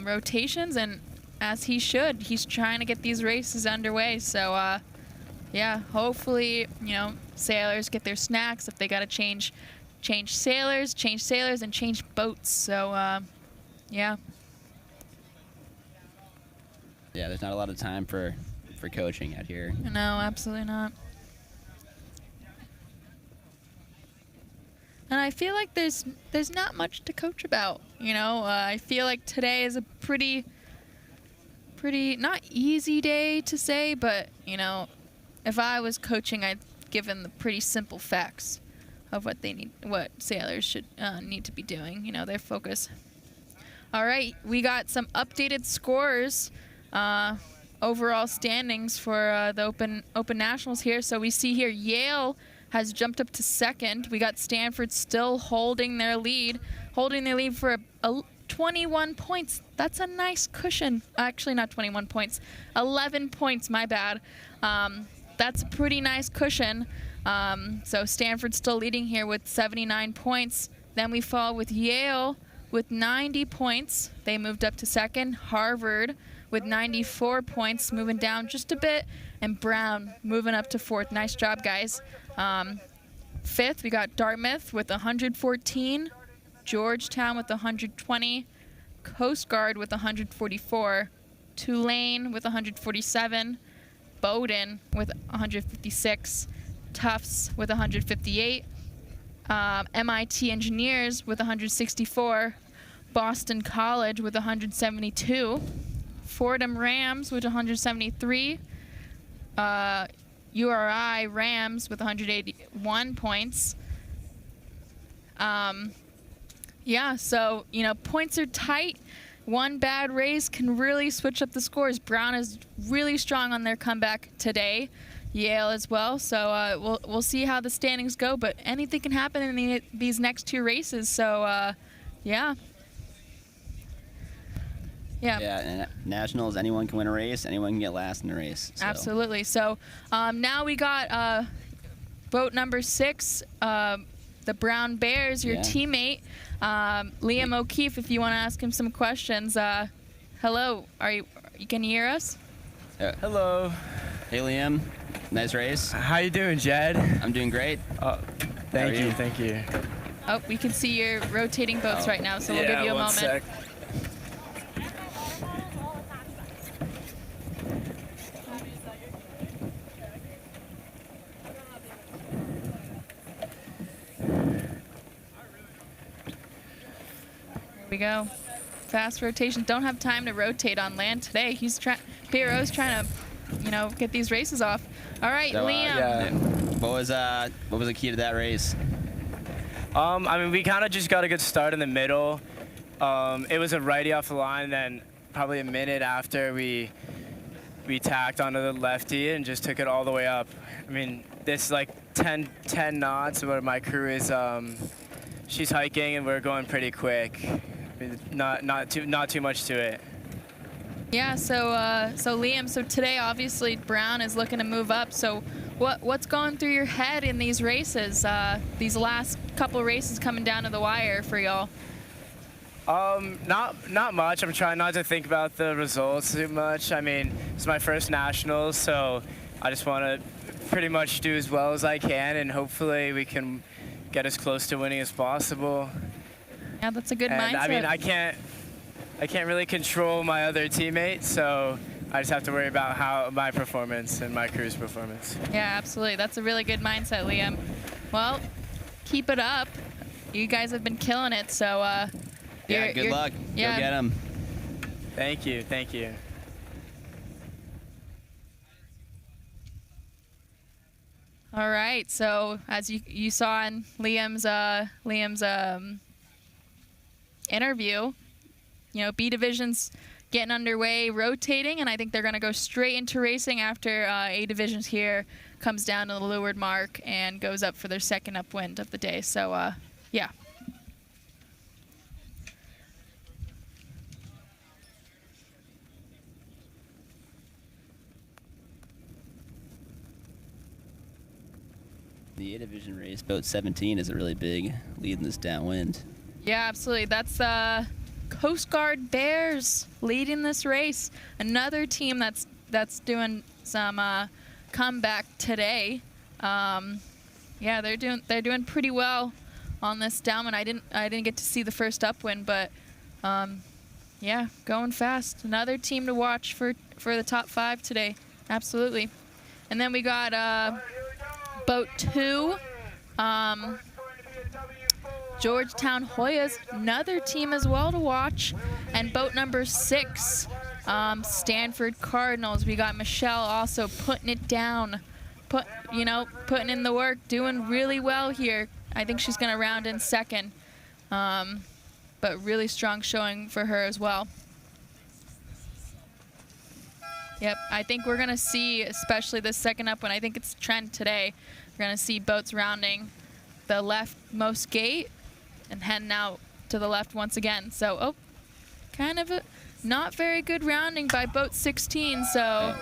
rotations, and as he should. He's trying to get these races underway. So yeah, hopefully, sailors get their snacks if they got to change sailors, and change boats. So yeah. Yeah, there's not a lot of time for coaching out here. No, absolutely not. And I feel like there's not much to coach about. I feel like today is a pretty not easy day to say, but if I was coaching, I'd give them the pretty simple facts of what sailors should need to be doing. Their focus. All right, we got some updated scores, overall standings for the Open Nationals here. So we see here Yale has jumped up to second. We got Stanford still holding their lead for a 21 points. That's a nice cushion. Actually, not 21 points. 11 points, my bad. That's a pretty nice cushion. So Stanford's still leading here with 79 points. Then we fall with Yale with 90 points. They moved up to second. Harvard with 94 points, moving down just a bit. And Brown moving up to fourth. Nice job, guys. Fifth, we got Dartmouth with 114. Georgetown with 120. Coast Guard with 144. Tulane with 147. Bowdoin with 156. Tufts with 158. MIT Engineers with 164. Boston College with 172. Fordham Rams with 173. URI Rams with 181 points. Yeah, so, points are tight. One bad race can really switch up the scores. Brown is really strong on their comeback today. Yale as well. So we'll see how the standings go, but anything can happen in these next two races. So, yeah. Yeah. Yeah, and nationals, anyone can win a race, anyone can get last in a race. So. Absolutely. So now we got boat number 6, the Brown Bears, your teammate, Liam O'Keefe. If you want to ask him some questions, hello. Can you hear us? Hello. Hey, Liam. Nice race. How you doing, Jed? I'm doing great. Thank you. Thank you. Oh, we can see you're rotating boats right now, so we'll give you a moment. Sec. Here we go. Fast rotation. Don't have time to rotate on land today. Pierrot's trying to, get these races off. All right, So, Liam. What was the key to that race? We kind of just got a good start in the middle. It was a righty off the line, then probably a minute after we tacked onto the lefty and just took it all the way up. This 10 knots where my crew is, she's hiking and we're going pretty quick. Not too much to it. Yeah, so Liam, so today obviously Brown is looking to move up. So what's going through your head in these races? These last couple races coming down to the wire for y'all. Not much. I'm trying not to think about the results too much. It's my first nationals, so I just want to pretty much do as well as I can, and hopefully we can get as close to winning as possible. Yeah, that's a good mindset. I can't really control my other teammates, so I just have to worry about how my performance and my crew's performance. Yeah, absolutely. That's a really good mindset, Liam. Well, keep it up. You guys have been killing it, so Good luck. Yeah. Go get them. Thank you. All right. So as you saw in Liam's interview, B division's getting underway, rotating, and I think they're going to go straight into racing after A divisions here comes down to the leeward mark and goes up for their second upwind of the day. So yeah. The A division race, boat 17 is a really big lead in this downwind. Yeah, absolutely. That's Coast Guard Bears leading this race. Another team that's doing some comeback today. Yeah, they're doing pretty well on this downwind. I didn't get to see the first upwind, but yeah, going fast. Another team to watch for the top 5 today. Absolutely. And then we got boat 2. Georgetown Hoyas, another team as well to watch. And boat number 6, Stanford Cardinals. We got Michelle also putting it down, putting in the work, doing really well here. I think she's going to round in second, but really strong showing for her as well. Yep, I think we're going to see, especially this second up when I think it's trend today, we're going to see boats rounding the leftmost gate and heading out to the left once again. So, kind of a not very good rounding by boat 16. So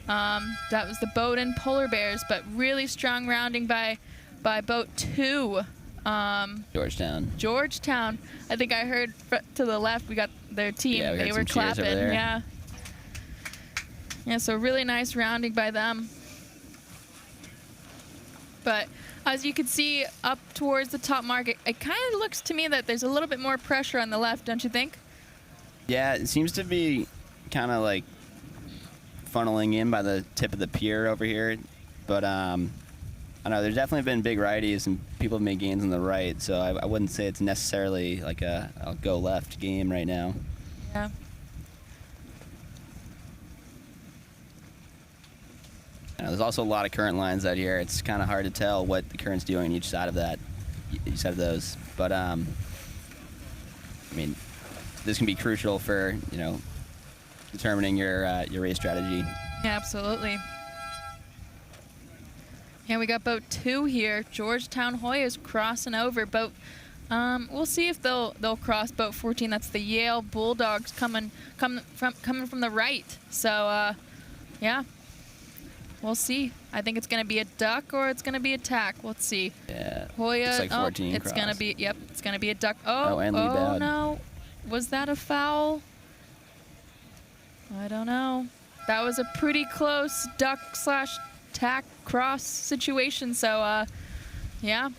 that was the boat and Polar Bears, but really strong rounding by boat 2. Georgetown. I think I heard to the left we got their team. Yeah, they were clapping. Yeah. Yeah, so really nice rounding by them. But as you can see up towards the top mark, it kind of looks to me that there's a little bit more pressure on the left, don't you think? Yeah, it seems to be kind of like funneling in by the tip of the pier over here. But I know there's definitely been big righties and people have made gains on the right, so I wouldn't say it's necessarily like a go left game right now. Yeah. There's also a lot of current lines out here. It's kind of hard to tell what the current's doing on each side of those. But I mean, this can be crucial for determining your race strategy. Yeah, absolutely. Yeah, we got boat 2 here. Georgetown Hoyas crossing over. Boat. We'll see if they'll cross boat 14. That's the Yale Bulldogs coming from the right. So yeah. We'll see. I think it's going to be a duck or it's going to be a tack. Let's see. Yeah. Hoya. Looks like 14 it's going to be. Yep. It's going to be a duck. And lead out. No. Was that a foul? I don't know. That was a pretty close duck/tack cross situation. So, yeah.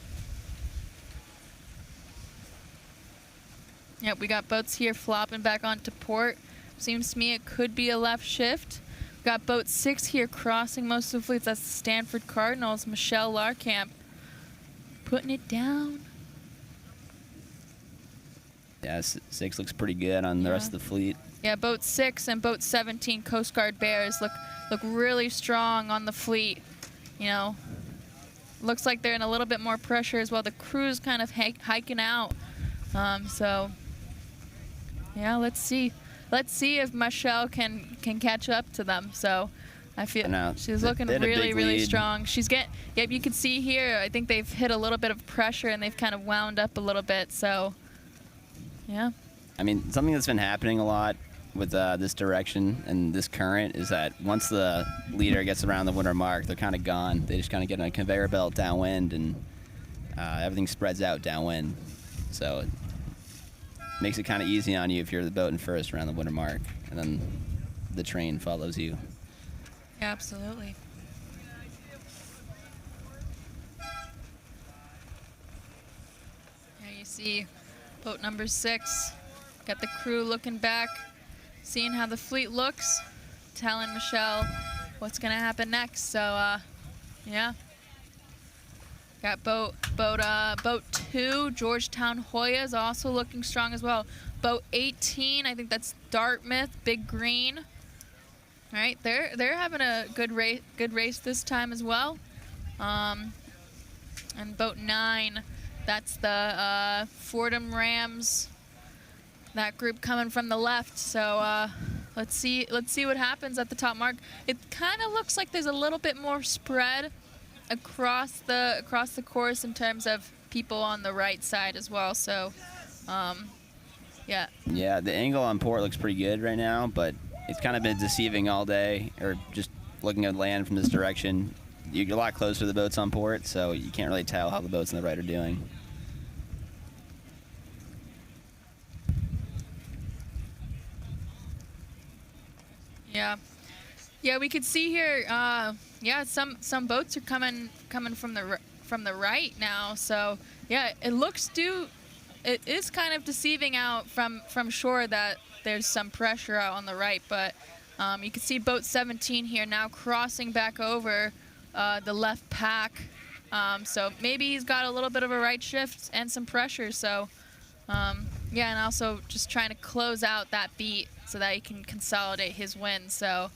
Yep. We got boats here flopping back onto port. Seems to me it could be a left shift. Got boat 6 here crossing most of the fleets. That's the Stanford Cardinals. Michelle Larkamp putting it down. Yeah, 6 looks pretty good on the rest of the fleet. Yeah, boat 6 and boat 17 Coast Guard Bears look really strong on the fleet. Looks like they're in a little bit more pressure as well. The crew's kind of hiking out. So yeah, let's see. Let's see if Michelle can catch up to them. So I feel she's looking really strong. She's yep, you can see here, I think they've hit a little bit of pressure and they've kind of wound up a little bit. So yeah. I mean, something that's been happening a lot with this direction and this current is that once the leader gets around the winter mark, they're kind of gone. They just kind of get on a conveyor belt downwind and everything spreads out downwind. So it makes it kind of easy on you if you're the boat in first around the winter mark, and then the train follows you. Yeah, absolutely. Yeah, you see boat number 6. Got the crew looking back, seeing how the fleet looks, telling Michelle what's going to happen next. So, yeah. Got boat 2, Georgetown Hoyas, also looking strong as well. Boat 18, I think that's Dartmouth, Big Green. All right, they're having a good race this time as well. And boat 9, that's the Fordham Rams. That group coming from the left. So let's see what happens at the top mark. It kind of looks like there's a little bit more spread across the course in terms of people on the right side as well. So yeah. Yeah, the angle on port looks pretty good right now, but it's kind of been deceiving all day, or just looking at land from this direction. You're a lot closer to the boats on port, so you can't really tell how the boats on the right are doing. Yeah. Yeah, we could see here. Yeah, some boats are coming from the right now. So yeah, it is kind of deceiving out from shore that there's some pressure out on the right, but you can see boat 17 here now crossing back over the left pack. So maybe he's got a little bit of a right shift and some pressure. So yeah, and also just trying to close out that beat so that he can consolidate his win. So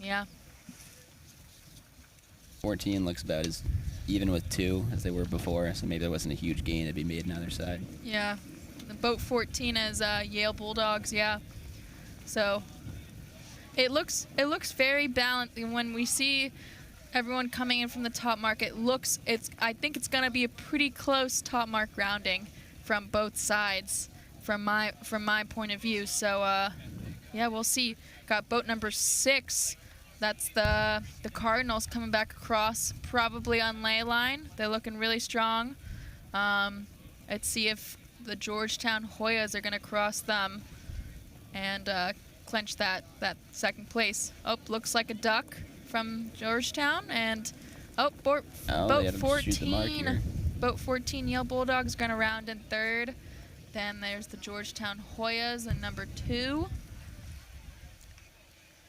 yeah. 14 looks about as even with 2 as they were before, so maybe there wasn't a huge gain to be made on either side. Yeah, the boat 14 is Yale Bulldogs. Yeah, so it looks very balanced. When we see everyone coming in from the top mark, I think it's gonna be a pretty close top mark rounding from both sides from my point of view. So yeah, we'll see. Got boat number 6. That's the Cardinals coming back across, probably on ley line. They're looking really strong. Let's see if the Georgetown Hoyas are going to cross them and clinch that second place. Oh, looks like a duck from Georgetown. And boat 14. Boat 14 Yale Bulldogs going to round in 3rd. Then there's the Georgetown Hoyas in number 2.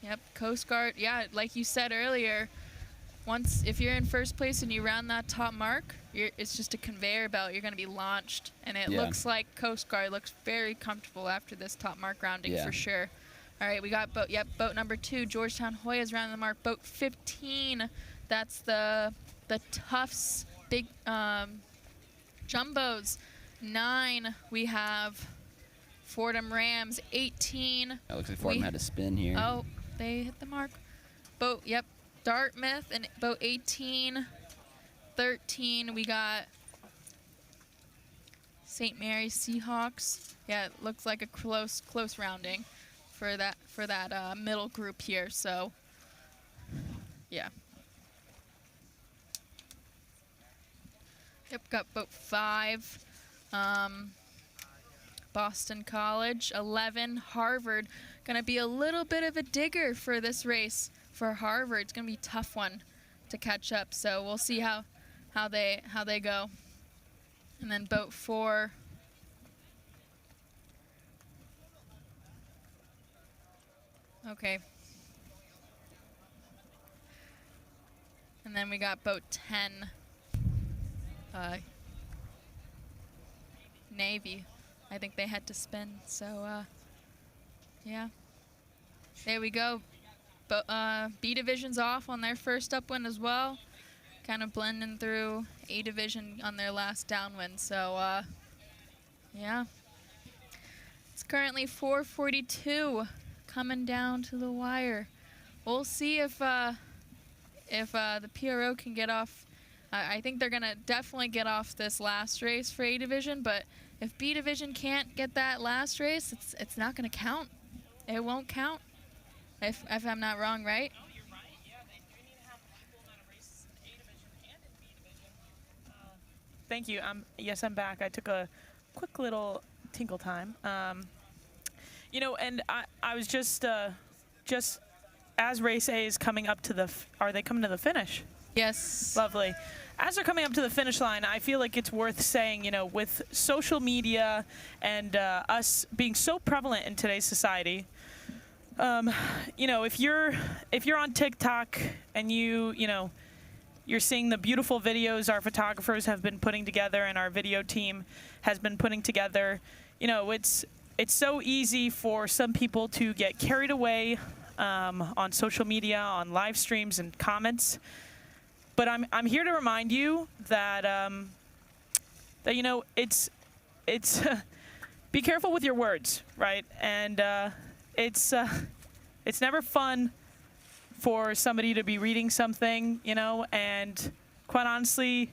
Yep, Coast Guard. Yeah, like you said earlier, if you're in first place and you round that top mark, it's just a conveyor belt. You're going to be launched, and it looks like Coast Guard looks very comfortable after this top mark rounding for sure. All right, we got boat number 2, Georgetown Hoyas rounding the mark. Boat 15, that's the Tufts big jumbos. 9, we have Fordham Rams. 18. That looks like Fordham had a spin here. Oh, they hit the mark. Dartmouth and boat 18. 13, we got St. Mary's Seahawks. Yeah, it looks like a close rounding for that middle group here. So, yeah. Yep, got boat 5. Boston College. 11, Harvard. Gonna be a little bit of a digger for this race for Harvard. It's gonna be a tough one to catch up. So we'll see how they go. And then boat 4. Okay. And then we got boat 10. Navy. I think they had to spin. So yeah. There we go. B Division's off on their first upwind as well. Kind of blending through A Division on their last downwind. So yeah. It's currently 4:42 coming down to the wire. We'll see if the PRO can get off. I think they're gonna definitely get off this last race for A Division, but if B Division can't get that last race, it's not gonna count. It won't count. If I'm not wrong, right? Oh, you're right. Yeah, they do need to have people in that race in A Division and in B Division. Thank you. Yes, I'm back. I took a quick little tinkle time. You know, and I was just as race A is coming up to are they coming to the finish? Yes. Lovely. As they're coming up to the finish line, I feel like it's worth saying, you know, with social media and us being so prevalent in today's society, you know, if you're on TikTok and you're seeing the beautiful videos our photographers have been putting together and our video team has been putting together, you know, it's so easy for some people to get carried away on social media, on live streams and comments. but I'm here to remind you that that it's be careful with your words, right? And it's never fun for somebody to be reading something, and quite honestly,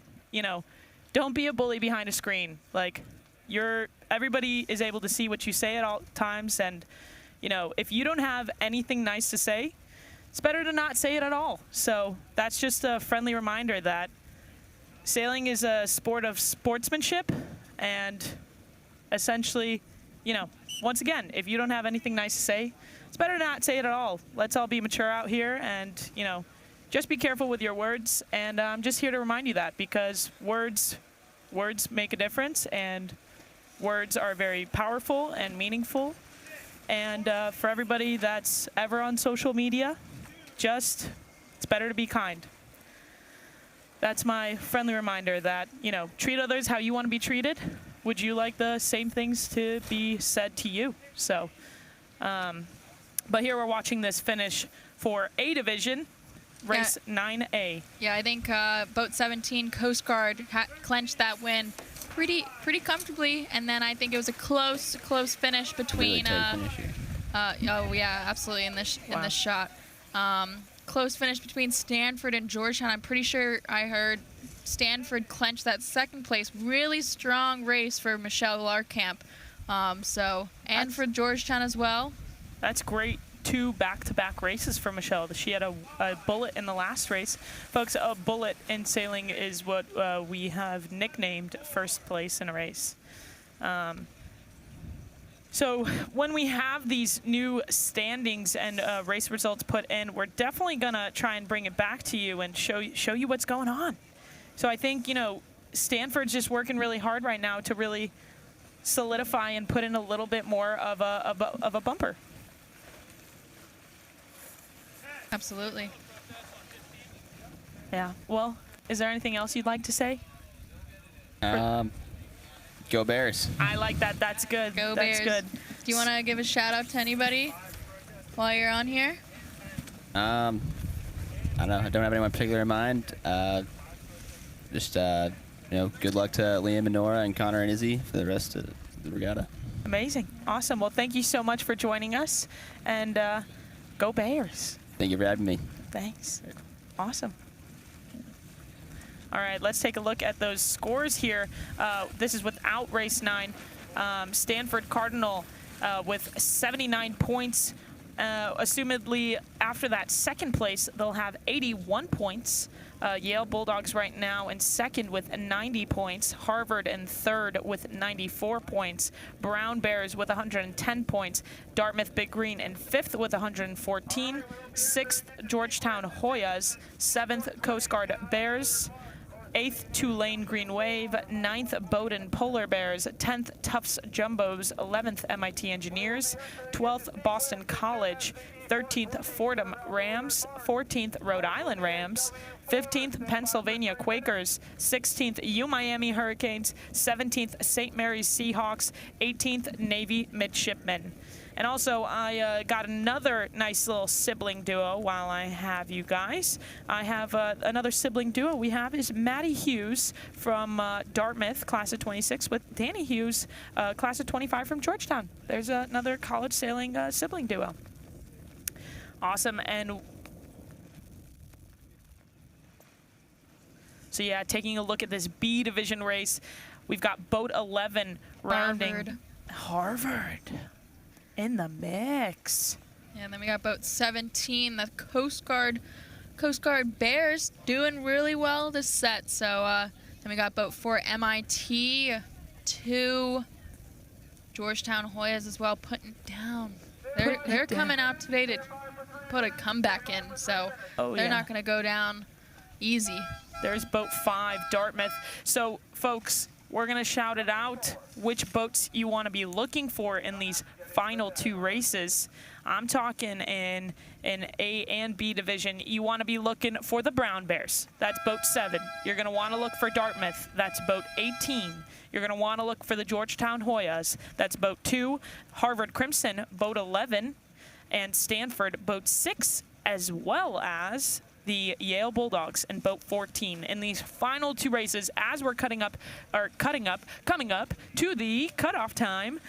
don't be a bully behind a screen. Like, everybody is able to see what you say at all times, and if you don't have anything nice to say, it's better to not say it at all. So that's just a friendly reminder that sailing is a sport of sportsmanship, and essentially, once again, if you don't have anything nice to say, it's better to not say it at all. Let's all be mature out here, and just be careful with your words. And I'm just here to remind you that, because words make a difference, and words are very powerful and meaningful. And for everybody that's ever on social media, it's better to be kind. That's my friendly reminder that, treat others how you want to be treated. Would you like the same things to be said to you? So, but here we're watching this finish for A Division, race 9A. Yeah, I think boat 17, Coast Guard, clinched that win pretty comfortably, and then I think it was a close finish between. Really tight finish here. Oh yeah, absolutely in this shot. Close finish between Stanford and Georgetown. I'm pretty sure I heard Stanford clench that second place. Really strong race for Michelle Larkamp. And for Georgetown as well. That's great. 2 back-to-back races for Michelle. She had a bullet in the last race. Folks, a bullet in sailing is what we have nicknamed first place in a race. So when we have these new standings and race results put in, we're definitely going to try and bring it back to you and show you what's going on. So I think, Stanford's just working really hard right now to really solidify and put in a little bit more of a bumper. Absolutely. Yeah. Well, is there anything else you'd like to say? Go Bears. I like that. That's good. Go That's Bears. good. Do you want to give a shout out to anybody while you're on here? I don't know. I don't have anyone particular in mind. Just good luck to Liam and Nora and Connor and Izzy for the rest of the regatta. Amazing. Awesome. Well, thank you so much for joining us, and go Bears. Thank you for having me. Thanks. Awesome. All right, let's take a look at those scores here. This is without race 9. Stanford Cardinal with 79 points. Assumedly, after that second place, they'll have 81 points. Yale Bulldogs right now in second with 90 points. Harvard in third with 94 points. Brown Bears with 110 points. Dartmouth Big Green in fifth with 114. Sixth, Georgetown Hoyas. Seventh, Coast Guard Bears. 8th, Tulane Green Wave. 9th, Bowdoin Polar Bears. 10th, Tufts Jumbos. 11th, MIT Engineers. 12th, Boston College. 13th, Fordham Rams. 14th, Rhode Island Rams. 15th, Pennsylvania Quakers. 16th, UMiami Hurricanes. 17th, St. Mary's Seahawks. 18th, Navy Midshipmen. And also, I got another nice little sibling duo while I have you guys. I have another sibling duo we have is Maddie Hughes from Dartmouth, class of 26, with Danny Hughes, class of 25 from Georgetown. There's another college sailing sibling duo. Awesome. And so, yeah, taking a look at this B division race, we've got boat 11 rounding Harvard in the mix. Yeah, and then we got boat 17, the Coast Guard Bears doing really well this set. So then we got boat 4 MIT, 2 Georgetown Hoyas as well, putting it down. They're coming out today to put a comeback in, so they're not going to go down easy. There's boat 5, Dartmouth. So, folks, we're going to shout it out which boats you want to be looking for in these final 2 races. I'm talking in A and B division. You want to be looking for the Brown Bears. That's boat 7. You're going to want to look for Dartmouth. That's boat 18. You're going to want to look for the Georgetown Hoyas. That's boat 2. Harvard Crimson, boat 11. And Stanford, boat 6 as well as the Yale Bulldogs in boat 14 in these final two races as we're coming up to the cutoff time.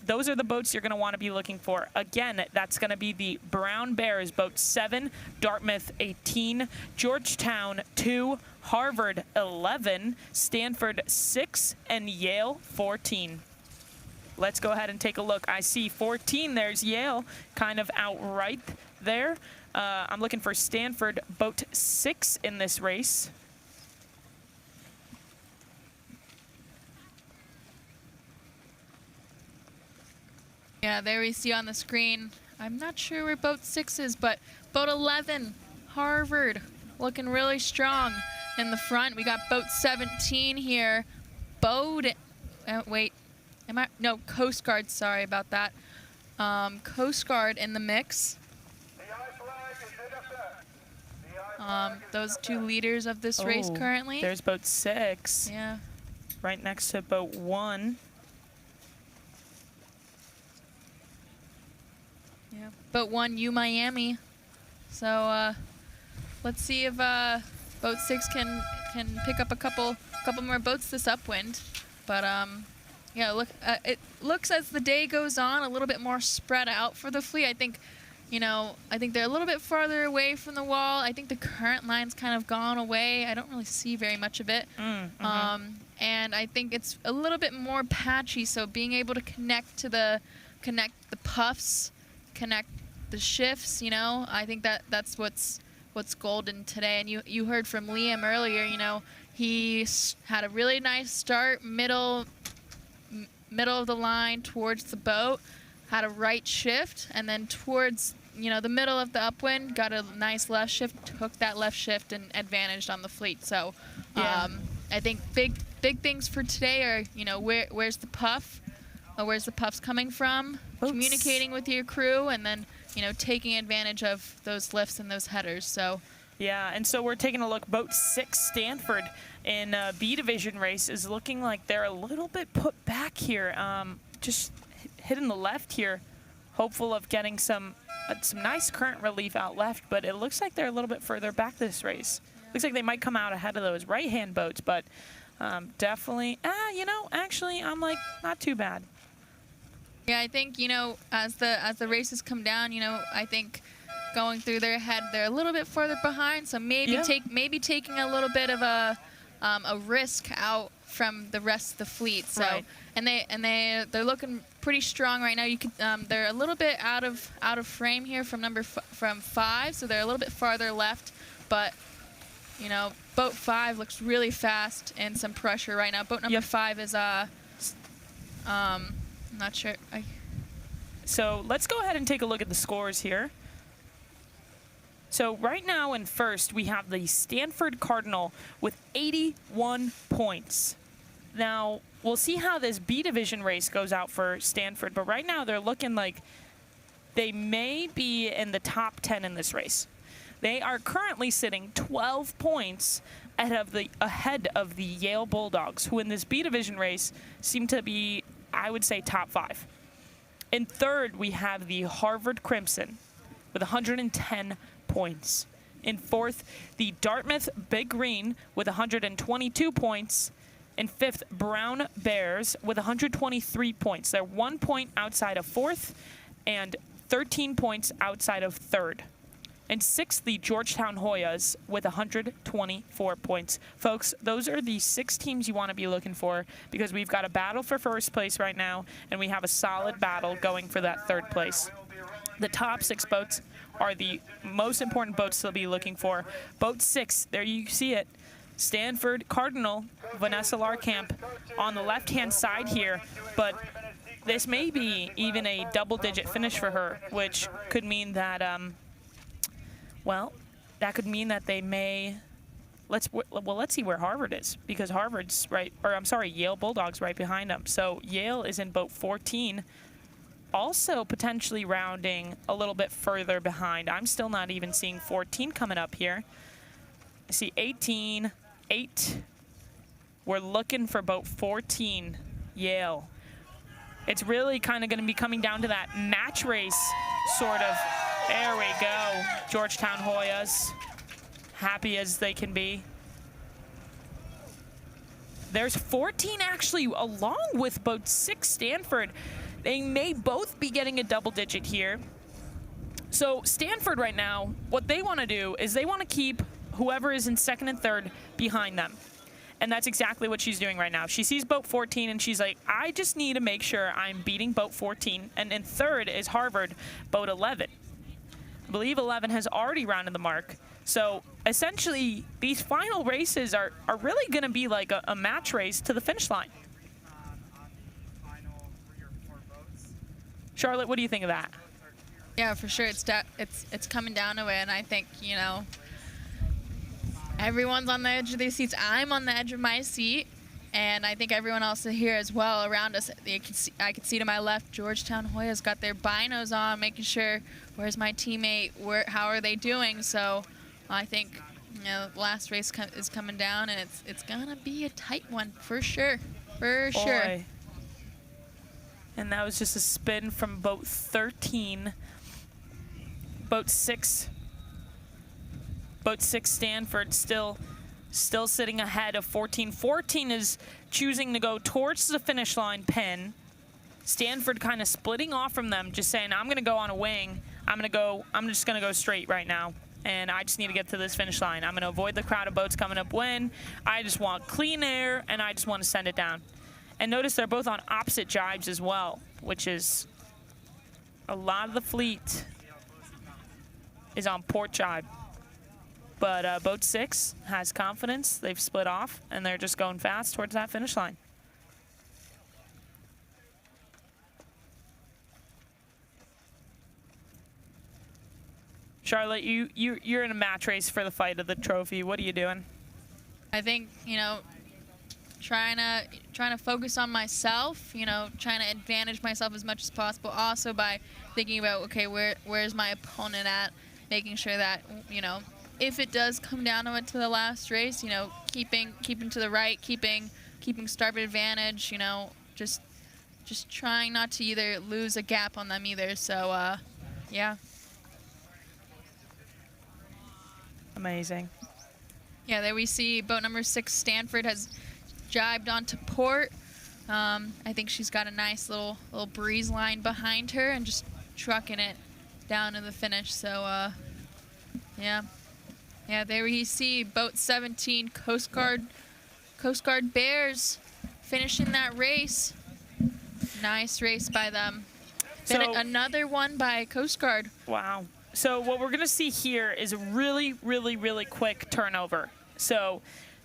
Those are the boats you're going to want to be looking for. Again, that's going to be the Brown Bears, boat 7, Dartmouth 18, Georgetown 2, Harvard 11, Stanford 6, and Yale 14. Let's go ahead and take a look. I see 14. There's Yale kind of out right there. I'm looking for Stanford, boat 6 in this race. Yeah, there we see on the screen. I'm not sure where boat 6 is, but boat 11, Harvard, looking really strong in the front. We got boat 17 here. Coast Guard, sorry about that. Coast Guard in the mix. Those two leaders of this race currently. There's boat 6. Yeah. Right next to boat 1. Yeah. Boat 1, Miami. So let's see if boat 6 can pick up a couple more boats this upwind. But yeah, look, it looks as the day goes on a little bit more spread out for the fleet. I think they're a little bit farther away from the wall. I think the current line's kind of gone away. I don't really see very much of it. And I think it's a little bit more patchy, so being able to connect the puffs, connect the shifts, I think that's what's golden today. And you heard from Liam earlier, he had a really nice start, middle of the line towards the boat, had a right shift, and then towards the middle of the upwind, got a nice left shift, took that left shift and advantaged on the fleet. So yeah. I think big things for today are, where's the puff? Where's the puffs coming from? Communicating with your crew, and then, taking advantage of those lifts and those headers. So yeah, and so we're taking a look. Boat 6, Stanford, in B division race is looking like they're a little bit put back here. Just hitting the left here, hopeful of getting some nice current relief out left, but it looks like they're a little bit further back this race. Looks like they might come out ahead of those right-hand boats, but definitely, actually, I'm like, not too bad. Yeah, I think, as the races come down, I think going through their head, they're a little bit further behind, so maybe taking a little bit of a risk out from the rest of the fleet. So right. and they're looking pretty strong right now. You could they're a little bit out of frame here from from 5, so they're a little bit farther left, but boat 5 looks really fast and some pressure right now. Boat number 5 is not sure. So let's go ahead and take a look at the scores here. So right now in first, we have the Stanford Cardinal with 81 points. Now, we'll see how this B division race goes out for Stanford, but right now they're looking like they may be in the top 10 in this race. They are currently sitting 12 points ahead of the Yale Bulldogs, who in this B division race seem to be, I would say, top 5. In third, we have the Harvard Crimson with 110 points. In fourth, the Dartmouth Big Green with 122 points. In fifth, Brown Bears with 123 points. They're 1 point outside of fourth and 13 points outside of third. And sixth, the Georgetown Hoyas with 124 points. Folks, those are the 6 teams you want to be looking for, because we've got a battle for first place right now, and we have a solid battle going for that third place. The top 6 boats are the most important boats to be looking for. Boat 6, there you see it. Stanford Cardinal, Vanessa Larkamp on the left-hand side here, but this may be even a double-digit finish for her, which could mean that, that could mean that they may. Let's see where Harvard is, because Harvard's Yale Bulldogs right behind them. So Yale is in boat 14, also potentially rounding a little bit further behind. I'm still not even seeing 14 coming up here. I see 18, 8. We're looking for boat 14, Yale. It's really kind of going to be coming down to that match race sort of There we go. Georgetown Hoyas, happy as they can be. There's 14 actually along with boat 6 Stanford. They may both be getting a double digit here. So Stanford right now, what they want to do is they want to keep whoever is in second and third behind them. And that's exactly what she's doing right now. She sees boat 14 and she's like, I just need to make sure I'm beating boat 14. And in third is Harvard, boat 11. I believe 11 has already rounded the mark. So essentially, these final races are really going to be like a match race to the finish line. Charlotte, what do you think of that? Yeah, for sure. It's coming down to it, and I think, you know, everyone's on the edge of their seats. I'm on the edge of my seat, and I think everyone else is here as well around us. I can see to my left, Georgetown Hoya's got their binos on, making sure where's my teammate, how are they doing. So I think, you know, the last race is coming down, and it's gonna be a tight one for sure, for sure. Boy. And that was just a spin from boat 13. Boat 6 Stanford still sitting ahead of 14. 14 is choosing to go towards the finish line pin. Stanford kind of splitting off from them, just saying, I'm going to go on a wing. I'm just going to go straight right now. And I just need to get to this finish line. I'm going to avoid the crowd of boats coming up wind. I just want clean air, and I just want to send it down. And notice they're both on opposite jibes as well, which is a lot of the fleet is on port jibe. But boat 6 has confidence. They've split off, and they're just going fast towards that finish line. Charlotte, you're in a match race for the fight of the trophy. What are you doing? I think, you know, trying to focus on myself, you know, trying to advantage myself as much as possible. Also by thinking about, okay, where's my opponent at? Making sure that, you know, if it does come down to it to the last race, you know, keeping to the right, keeping starboard advantage, you know, just trying not to either lose a gap on them either. So, yeah. Amazing. Yeah, there we see boat number 6, Stanford, has jibed onto port. I think she's got a nice little breeze line behind her and just trucking it down to the finish. So, yeah. Yeah, there we see boat 17, Coast Guard Bears finishing that race. Nice race by them. So, Then another one by Coast Guard. Wow. So what we're going to see here is a really, really, really quick turnover. So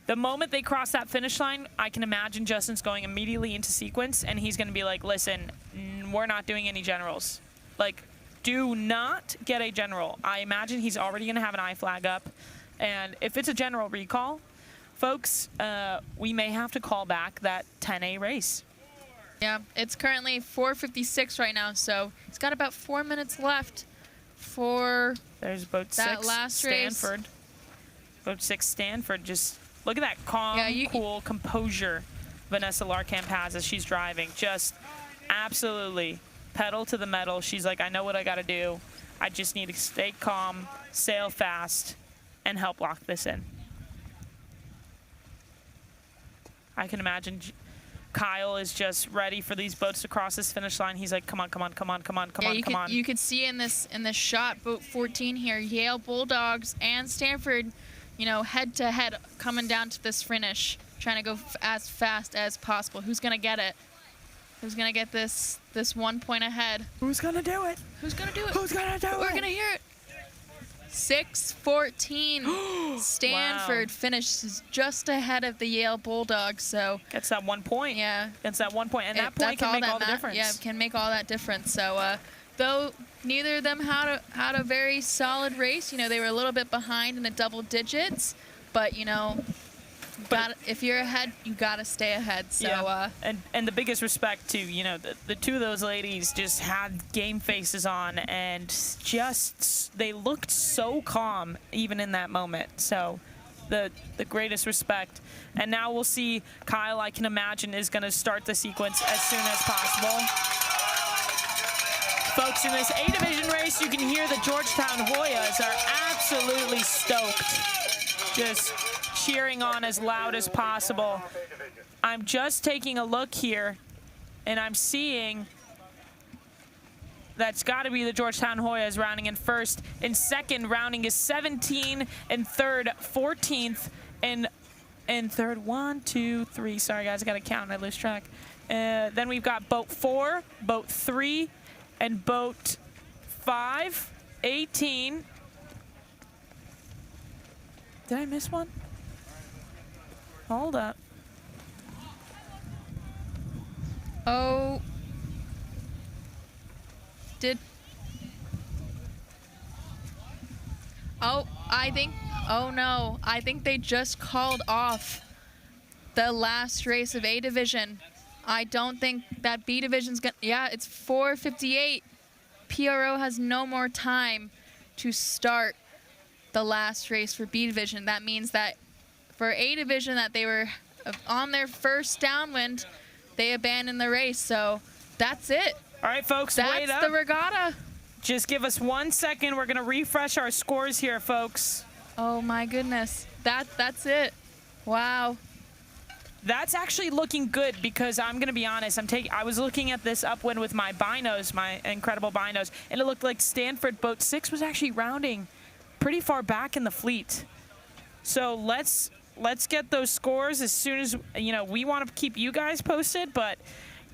the moment they cross that finish line, I can imagine Justin's going immediately into sequence, and he's going to be like, listen, we're not doing any generals. Like, do not get a general. I imagine he's already going to have an I flag up. And if it's a general recall, folks, we may have to call back that 10A race. Yeah, it's currently 4:56 right now, so it's got about 4 minutes left for There's boat that 6 last Stanford. race. Boat 6 Stanford, just look at that calm, cool composure Vanessa Larkamp has as she's driving. Just absolutely pedal to the metal. She's like, I know what I got to do. I just need to stay calm, sail fast, and help lock this in. I can imagine Kyle is just ready for these boats to cross this finish line. He's like, come on, come on, come on, come on, come on, come on. You could see in this shot, boat 14 here, Yale Bulldogs and Stanford, you know, head to head coming down to this finish, trying to go as fast as possible. Who's gonna get it? Who's gonna get this 1 point ahead? Who's gonna do it? Who's gonna do it? Who's gonna do it? We're gonna hear it. 6:14. Stanford finishes just ahead of the Yale Bulldogs. So gets that 1 point. Yeah, gets that 1 point, and that point can make all the difference. Yeah, can make all that difference. So though neither of them had a very solid race, you know, they were a little bit behind in the double digits, but you know, if you're ahead, you gotta stay ahead. So yeah. And the biggest respect to, you know, the two of those ladies just had game faces on, and just they looked so calm even in that moment. So the greatest respect. And now we'll see Kyle, I can imagine, is going to start the sequence as soon as possible. Folks, in this A division race, you can hear the Georgetown Hoyas are absolutely stoked. Just cheering on as loud as possible. I'm just taking a look here, and I'm seeing that's got to be the Georgetown Hoyas rounding in first. In second, rounding is 17. In third, 14th. In third, 1, 2, 3. Sorry, guys, I got to count. I lose track. Then we've got boat 4, boat 3, and boat 5, 18. Did I miss one? Hold up. Oh. Oh no, I think they just called off the last race of A division. I don't think that B division's gonna, yeah, it's 4:58. PRO has no more time to start the last race for B division. That means that for A division that they were on their first downwind, they abandoned the race. So that's it. All right, folks, wait up. That's the regatta. Just give us 1 second. We're going to refresh our scores here, folks. Oh my goodness. That's it. Wow. That's actually looking good because I'm going to be honest. I was looking at this upwind with my binos, my incredible binos, and it looked like Stanford boat 6 was actually rounding pretty far back in the fleet. So let's get those scores as soon as, you know, we want to keep you guys posted, but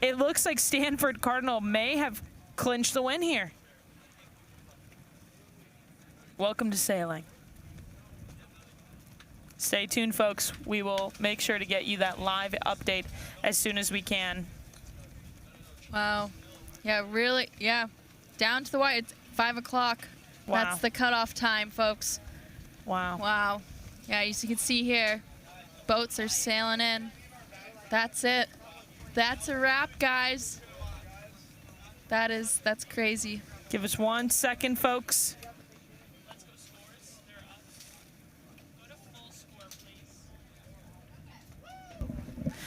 it looks like Stanford Cardinal may have clinched the win here. Welcome to sailing. Stay tuned, folks. We will make sure to get you that live update as soon as we can. Wow. Yeah, really, yeah. Down to the wire. It's 5 o'clock. Wow. That's the cutoff time, folks. Wow. Wow. Yeah, as you can see here, boats are sailing in. That's it. That's a wrap, guys. That's crazy. Give us 1 second, folks.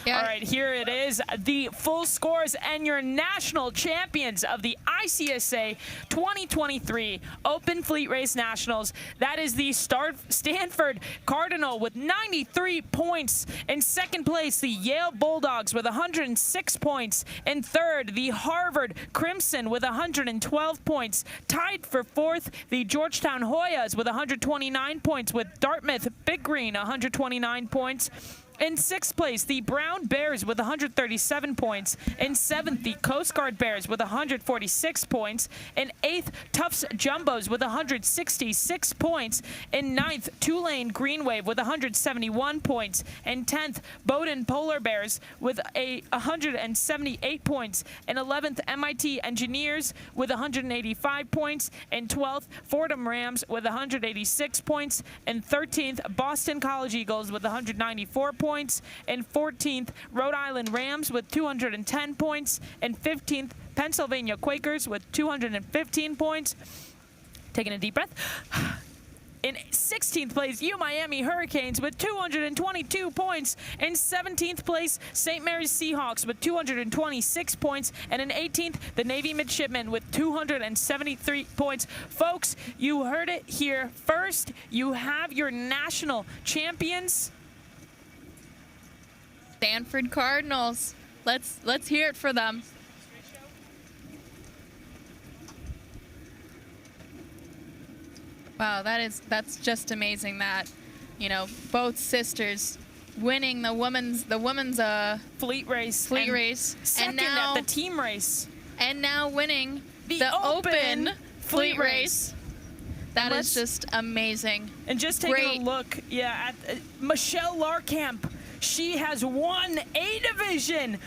Yeah. All right, here it is, the full scores and your national champions of the ICSA 2023 Open Fleet Race Nationals. That is the Stanford Cardinal with 93 points. In second place, the Yale Bulldogs with 106 points. In third, the Harvard Crimson with 112 points. Tied for fourth, the Georgetown Hoyas with 129 points, with Dartmouth Big Green 129 points. In sixth place, the Brown Bears with 137 points. In seventh, the Coast Guard Bears with 146 points. In eighth, Tufts Jumbos with 166 points. In ninth, Tulane Green Wave with 171 points. In 10th, Bowdoin Polar Bears with 178 points. In 11th, MIT Engineers with 185 points. In 12th, Fordham Rams with 186 points. In 13th, Boston College Eagles with 194 points. In 14th, Rhode Island Rams with 210 points. In 15th, Pennsylvania Quakers with 215 points. Taking a deep breath. In 16th place, Miami Hurricanes with 222 points. In 17th place, St. Mary's Seahawks with 226 points. And in 18th, the Navy Midshipmen with 273 points. Folks, you heard it here first. You have your national champions. Stanford Cardinals. Let's hear it for them. Wow, that's just amazing that, you know, both sisters winning the women's fleet race. Second and now, at the team race. And now winning the Open Fleet Race. That is just amazing. And just taking a look, at Michelle Larkamp. She has won A division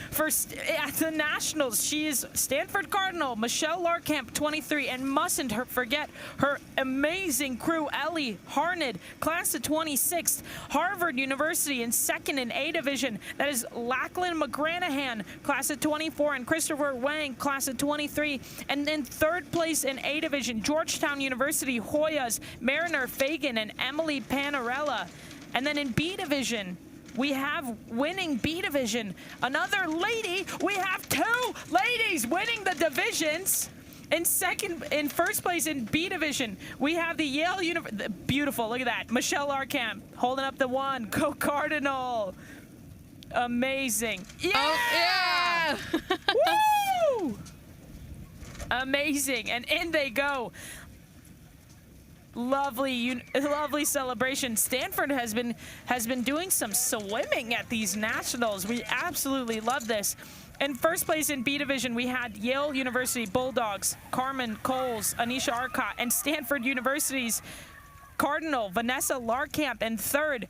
at the Nationals. She is Stanford Cardinal, Michelle Larkamp, 23, and mustn't forget her amazing crew, Ellie Harned, class of 26th. Harvard University in second in A division. That is Lachlan McGranahan, class of 24, and Christopher Wang, class of 23. And then third place in A division, Georgetown University Hoyas, Mariner Fagan, and Emily Panarella. And then in B division, we have winning B division. Another lady. We have two ladies winning the divisions. In first place in B division, we have the Yale University. Beautiful, look at that. Michelle Larkamp holding up the 1. Go Cardinal. Amazing. Yeah! Oh, yeah! Woo! Amazing, and in they go. Lovely celebration. Stanford has been doing some swimming at these nationals. We absolutely love this. In first place in B division, we had Yale University Bulldogs, Carmen Coles, Anisha Arcott, and Stanford University's Cardinal Vanessa Larkamp. And third,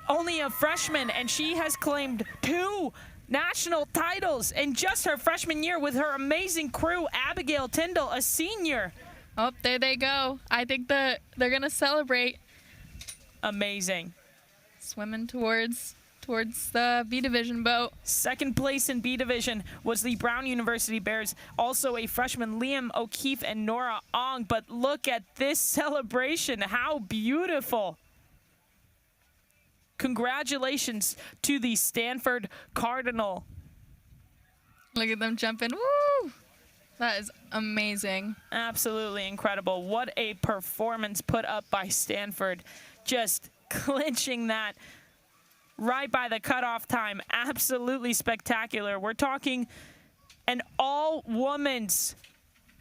only a freshman, and she has claimed 2 national titles in just her freshman year with her amazing crew, Abigail Tyndall, a senior. Oh, there they go. I think they're going to celebrate. Amazing. Swimming towards the B division boat. Second place in B division was the Brown University Bears, also a freshman, Liam O'Keefe and Nora Ong. But look at this celebration. How beautiful. Congratulations to the Stanford Cardinal. Look at them jumping. Woo! That is amazing. Absolutely incredible. What a performance put up by Stanford. Just clinching that right by the cutoff time. Absolutely spectacular. We're talking an all-women's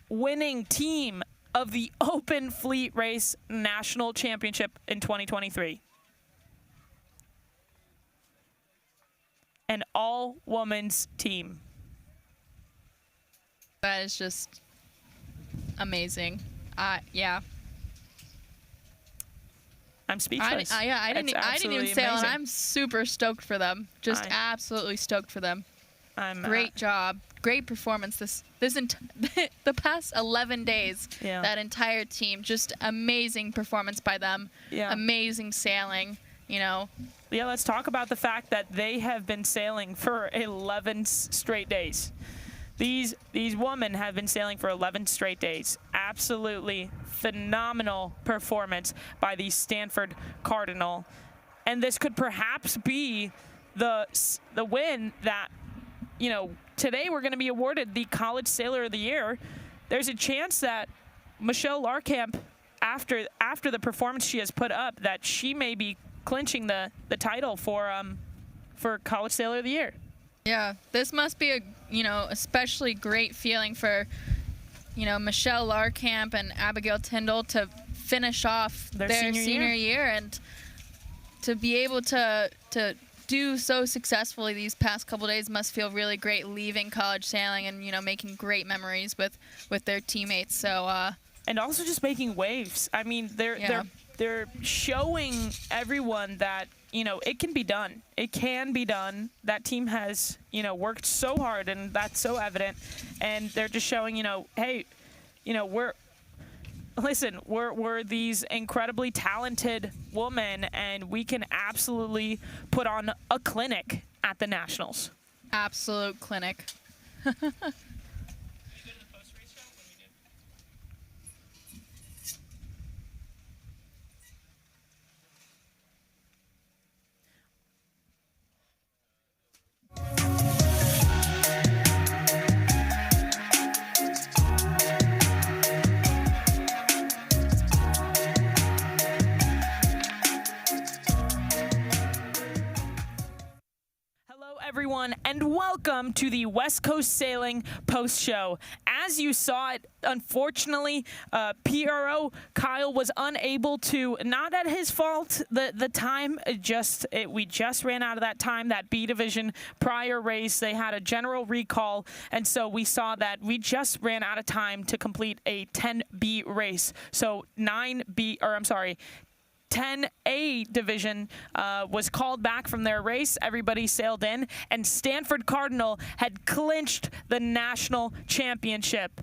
winning team of the Open Fleet Race National Championship in 2023. An all-women's team. That is just amazing. Yeah. I'm speechless. I didn't even sail, and I'm super stoked for them. Just absolutely stoked for them. Great job, great performance. The past 11 days, that entire team, just amazing performance by them. Yeah. Amazing sailing. You know. Yeah, let's talk about the fact that they have been sailing for 11 straight days. These women have been sailing for 11 straight days. Absolutely phenomenal performance by the Stanford Cardinal. And this could perhaps be the win that, you know, today we're going to be awarded the College Sailor of the Year. There's a chance that Michelle Larkamp, after the performance she has put up, that she may be clinching the title for College Sailor of the Year. Yeah, this must be a especially great feeling for Michelle Larkamp and Abigail Tyndall to finish off their senior year and to be able to do so successfully these past couple days must feel really great, leaving college sailing and making great memories with their teammates. So and also just making waves. I mean, they're showing everyone that it can be done. It can be done. That team has worked so hard, and that's so evident. And they're just showing hey, we're these incredibly talented women, and we can absolutely put on a clinic at the Nationals. Absolute clinic. Everyone, and welcome to the West Coast Sailing Post Show. As you saw it, unfortunately, PRO Kyle was unable to, not at his fault, the time we just ran out of that time, that B division prior race. They had a general recall, and so we saw that we just ran out of time to complete a 10B race. So 10A division was called back from their race. Everybody sailed in, and Stanford Cardinal had clinched the national championship.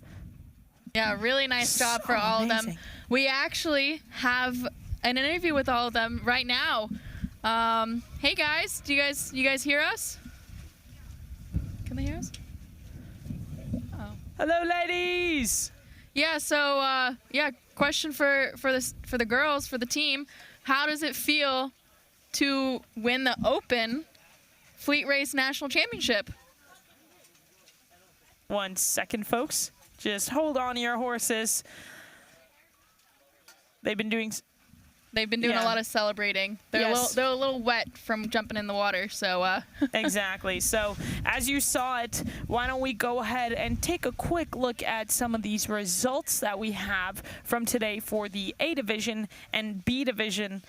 Yeah, really nice job for all of them. We actually have an interview with all of them right now. Hey guys, you guys hear us? Can they hear us? Oh. Hello, ladies. Yeah. So question for the girls, for the team. How does it feel to win the Open Fleet Race National Championship? 1 second, folks. Just hold on to your horses. They've been doing a lot of celebrating. They're Yes. a little wet from jumping in the water, so Exactly. So as you saw it, why don't we go ahead and take a quick look at some of these results that we have from today for the A division and B division.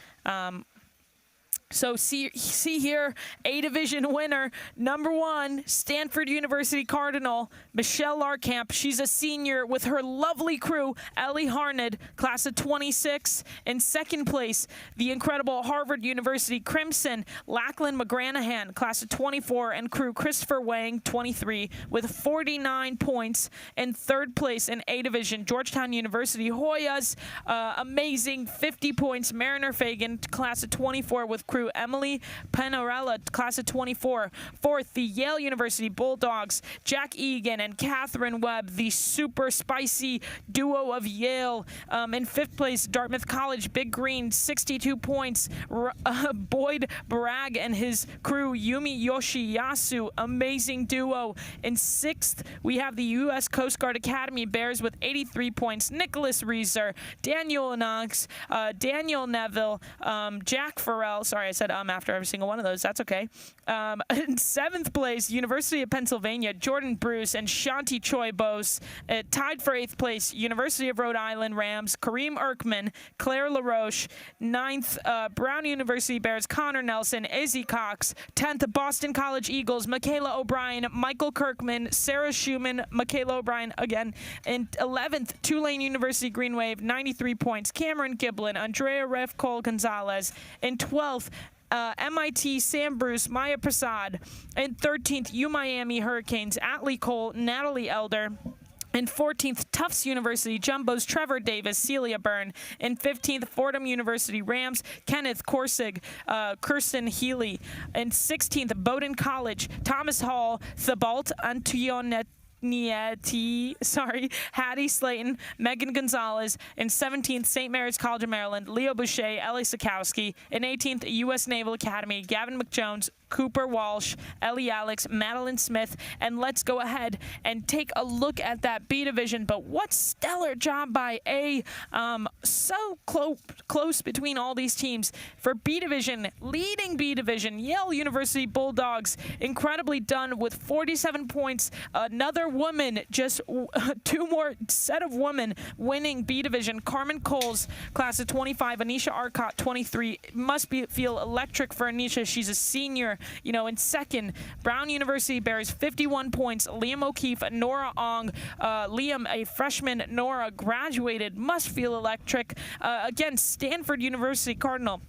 So see here, A division winner, number 1, Stanford University Cardinal, Michelle Larkamp. She's a senior with her lovely crew, Ellie Harned, class of 26. In second place, the incredible Harvard University Crimson, Lachlan McGranahan, class of 24, and crew Christopher Wang, 23, with 49 points. In third place in A division, Georgetown University Hoyas, amazing 50 points. Mariner Fagan, class of 24, with crew Emily Panarella, class of 24. Fourth, the Yale University Bulldogs, Jack Egan and Catherine Webb, the super spicy duo of Yale. In fifth place, Dartmouth College, Big Green, 62 points. Boyd Bragg and his crew, Yumi Yoshiyasu, amazing duo. In sixth, we have the U.S. Coast Guard Academy Bears with 83 points. Nicholas Reeser, Daniel Knox, Daniel Neville, Jack Farrell. Sorry, I said after every single one of those. That's okay. In seventh place, University of Pennsylvania, Jordan Bruce and Shanti Choi Bose. Tied for eighth place, University of Rhode Island Rams, Kareem Erkman, Claire LaRoche. Ninth, Brown University Bears, Connor Nelson, Izzy Cox. 10th, Boston College Eagles, Michaela O'Brien, Michael Kirkman, Sarah Schumann, Michaela O'Brien again. And 11th, Tulane University Green Wave, 93 points, Cameron Giblin, Andrea Ref Cole Gonzalez. And 12th, MIT Sam Bruce, Maya Prasad. And 13th, UMiami Hurricanes, Atlee Cole, Natalie Elder. And 14th, Tufts University Jumbos, Trevor Davis, Celia Byrne. And 15th, Fordham University Rams, Kenneth Korsig, Kirsten Healy. And 16th, Bowdoin College, Thomas Hall, Thibault Antoinette. Hattie Slayton, Megan Gonzalez. In 17th, St. Mary's College of Maryland, Leo Boucher, Ellie Sikowski. In 18th, U.S. Naval Academy, Gavin McJones, Cooper Walsh, Ellie Alex, Madeline Smith. And let's go ahead and take a look at that B division. But what stellar job by A. So close between all these teams. For B division, leading B division, Yale University Bulldogs, incredibly done with 47 points. Another woman, just two more set of women winning B division. Carmen Coles, class of 25, Anisha Arcott, 23. Feel electric for Anisha. She's a senior. In second, Brown University Bears, 51 points. Liam O'Keefe, Nora Ong. Liam, a freshman. Nora graduated. Must feel electric. Again, Stanford University Cardinal.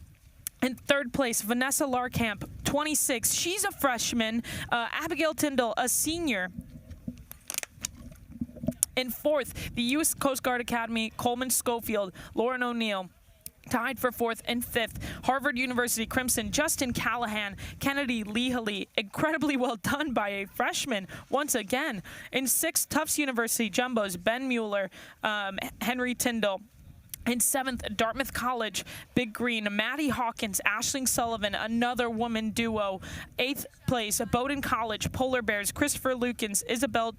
In third place, Vanessa Larkamp, 26. She's a freshman. Abigail Tyndall, a senior. In fourth, the U.S. Coast Guard Academy, Coleman Schofield, Lauren O'Neill. Tied for fourth and fifth, Harvard University Crimson, Justin Callahan, Kennedy Leahley. Incredibly well done by a freshman once again. In sixth, Tufts University Jumbos, Ben Mueller, Henry Tyndall. In seventh, Dartmouth College, Big Green, Maddie Hawkins, Aisling Sullivan, another woman duo. Eighth place, Bowdoin College, Polar Bears, Christopher Lukens, Isabel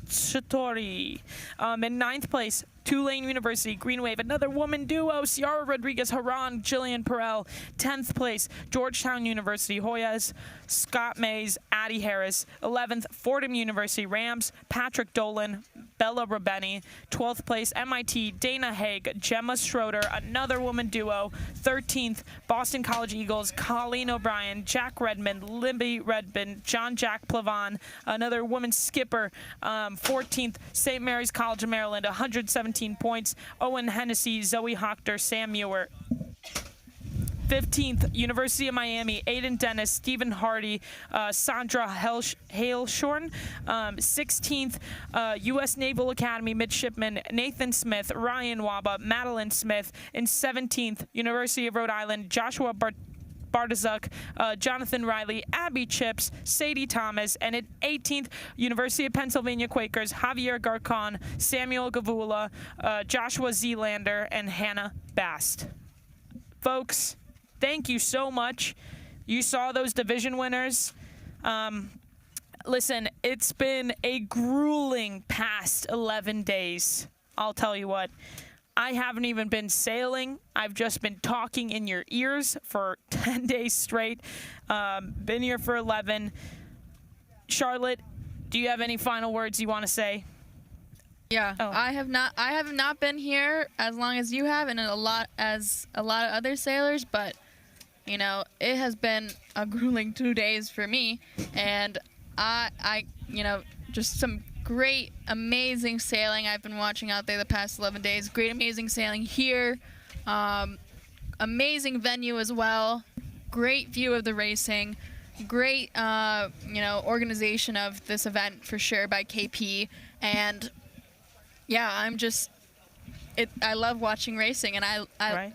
Chitori. In ninth place, Tulane University, Green Wave, another woman duo, Ciara Rodriguez Haran, Jillian Perel. 10th place, Georgetown University Hoyas, Scott Mays, Addie Harris. 11th, Fordham University Rams, Patrick Dolan, Bella Rabeni. 12th place, MIT, Dana Haig, Gemma Schroeder, another woman duo. 13th, Boston College Eagles, Colleen O'Brien, Jack Redmond, Libby Redmond, John Jack Plavon, another woman skipper. 14th, St. Mary's College of Maryland, 117 points. Owen Hennessy, Zoe Hochter, Sam Muir. 15th, University of Miami, Aiden Dennis, Stephen Hardy, Sandra Haleshorn. 16th, U.S. Naval Academy Midshipman, Nathan Smith, Ryan Waba, Madeline Smith. And 17th, University of Rhode Island, Joshua Bardazuk, Jonathan Riley, Abby Chips, Sadie Thomas. And at 18th, University of Pennsylvania Quakers, Javier Garcon, Samuel Gavula, Joshua Zeelander, and Hannah Bast. Folks, thank you so much. You saw those division winners. Listen, It's been a grueling past 11 days. I'll tell you what. I haven't even been sailing. I've just been talking in your ears for 10 days straight. Been here for 11. Charlotte, do you have any final words you want to say? Yeah, Oh. I have not been here as long as you have, and a lot of other sailors. But you know, it has been a grueling 2 days for me, and I just some great, amazing sailing I've been watching out there the past 11 days. Great, amazing sailing here. Amazing venue as well. Great view of the racing. Great, organization of this event for sure by KP. And yeah, I love watching racing, and I Right.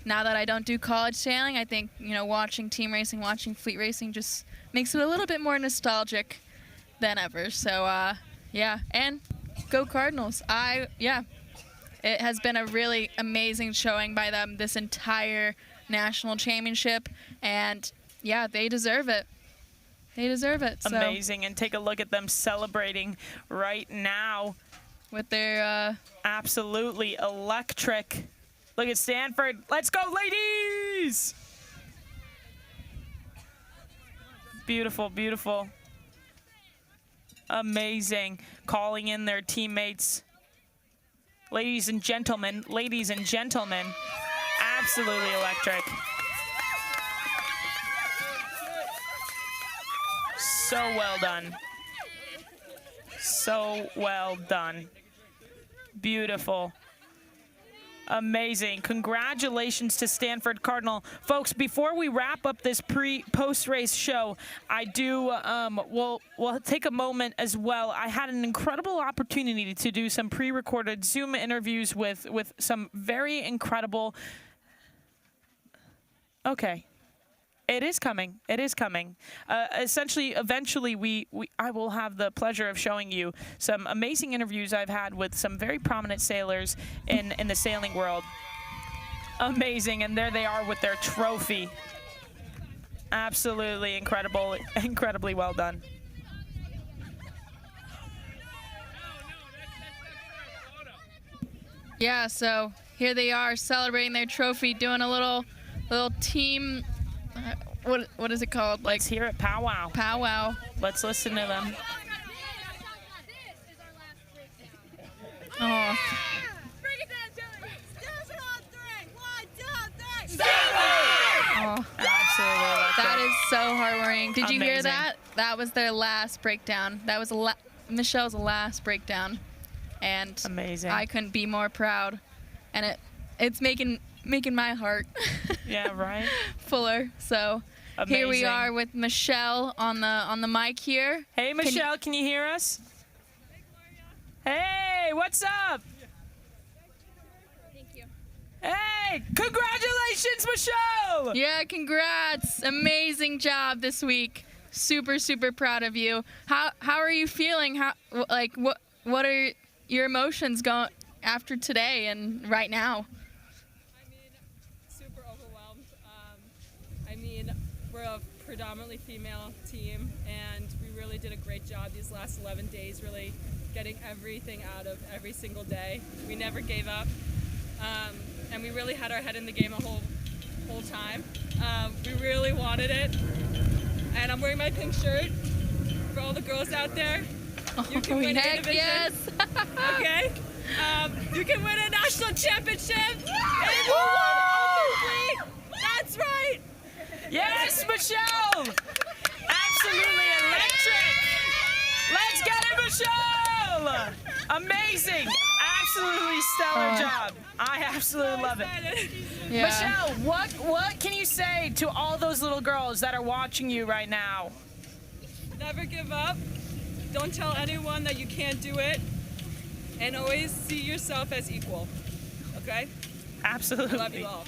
Now that I don't do college sailing, I think, watching team racing, watching fleet racing just makes it a little bit more nostalgic than ever. So, yeah, and go Cardinals. It has been a really amazing showing by them this entire national championship, and yeah, they deserve it. They deserve it. So, Amazing. And take a look at them celebrating right now. with their Absolutely electric. Look at Stanford. Let's go, ladies! Beautiful, beautiful. Amazing. Calling in their teammates. Ladies and gentlemen, absolutely electric. So well done. So well done. Beautiful. Amazing. Congratulations to Stanford Cardinal. Folks, before we wrap up this post-race show, I do, we'll take a moment as well. I had an incredible opportunity to do some pre-recorded Zoom interviews with some very incredible... Okay. It is coming. It is coming. Essentially, eventually, I will have the pleasure of showing you some amazing interviews I've had with some very prominent sailors in the sailing world. Amazing, and there they are with their trophy. Absolutely incredible, incredibly well done. Yeah, so here they are celebrating their trophy, doing a little team. What is it called? Let's hear it, powwow. Powwow. Let's listen to them. Oh. Oh, Absolutely electric. that is so heartwarming. Did you hear Amazing. that? That was their last breakdown. That was Michelle's last breakdown, and Amazing. I couldn't be more proud. And it's making my heart Yeah, right? fuller. So here we Amazing. are with Michelle on the mic here. Hey, Michelle, can you hear us? Hey, what's up? Thank you. Hey, congratulations, Michelle! Yeah, congrats! Amazing job this week. Super, super proud of you. How are you feeling? What are your emotions going after today and right now? Super overwhelmed. We're a predominantly female team, and we really did a great job these last 11 days, really getting everything out of every single day. We never gave up, and we really had our head in the game the whole time. We really wanted it, and I'm wearing my pink shirt for all the girls out there. You can win A Heck division. yes! Okay. You can win a national championship. And you won Open Fleet. That's right. Yes, Michelle! Absolutely electric! Let's get it, Michelle! Amazing! Absolutely stellar job. I absolutely love it. Yeah. Michelle, what can you say to all those little girls that are watching you right now? Never give up. Don't tell anyone that you can't do it. And always see yourself as equal. Okay? Absolutely. Love you all.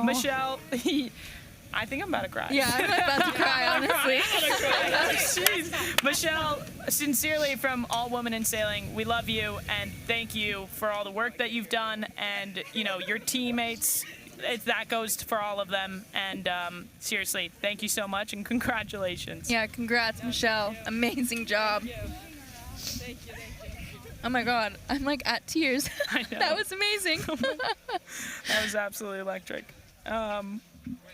Michelle, I think I'm about to cry. Yeah, I'm about to cry, honestly. Jeez. Michelle, sincerely from All Women in Sailing, we love you and thank you for all the work that you've done and, your teammates, that goes for all of them. And seriously, thank you so much and congratulations. Yeah, congrats, Michelle. Amazing job. Thank you. Oh my God, I'm like at tears. I know. That was amazing. That was absolutely electric.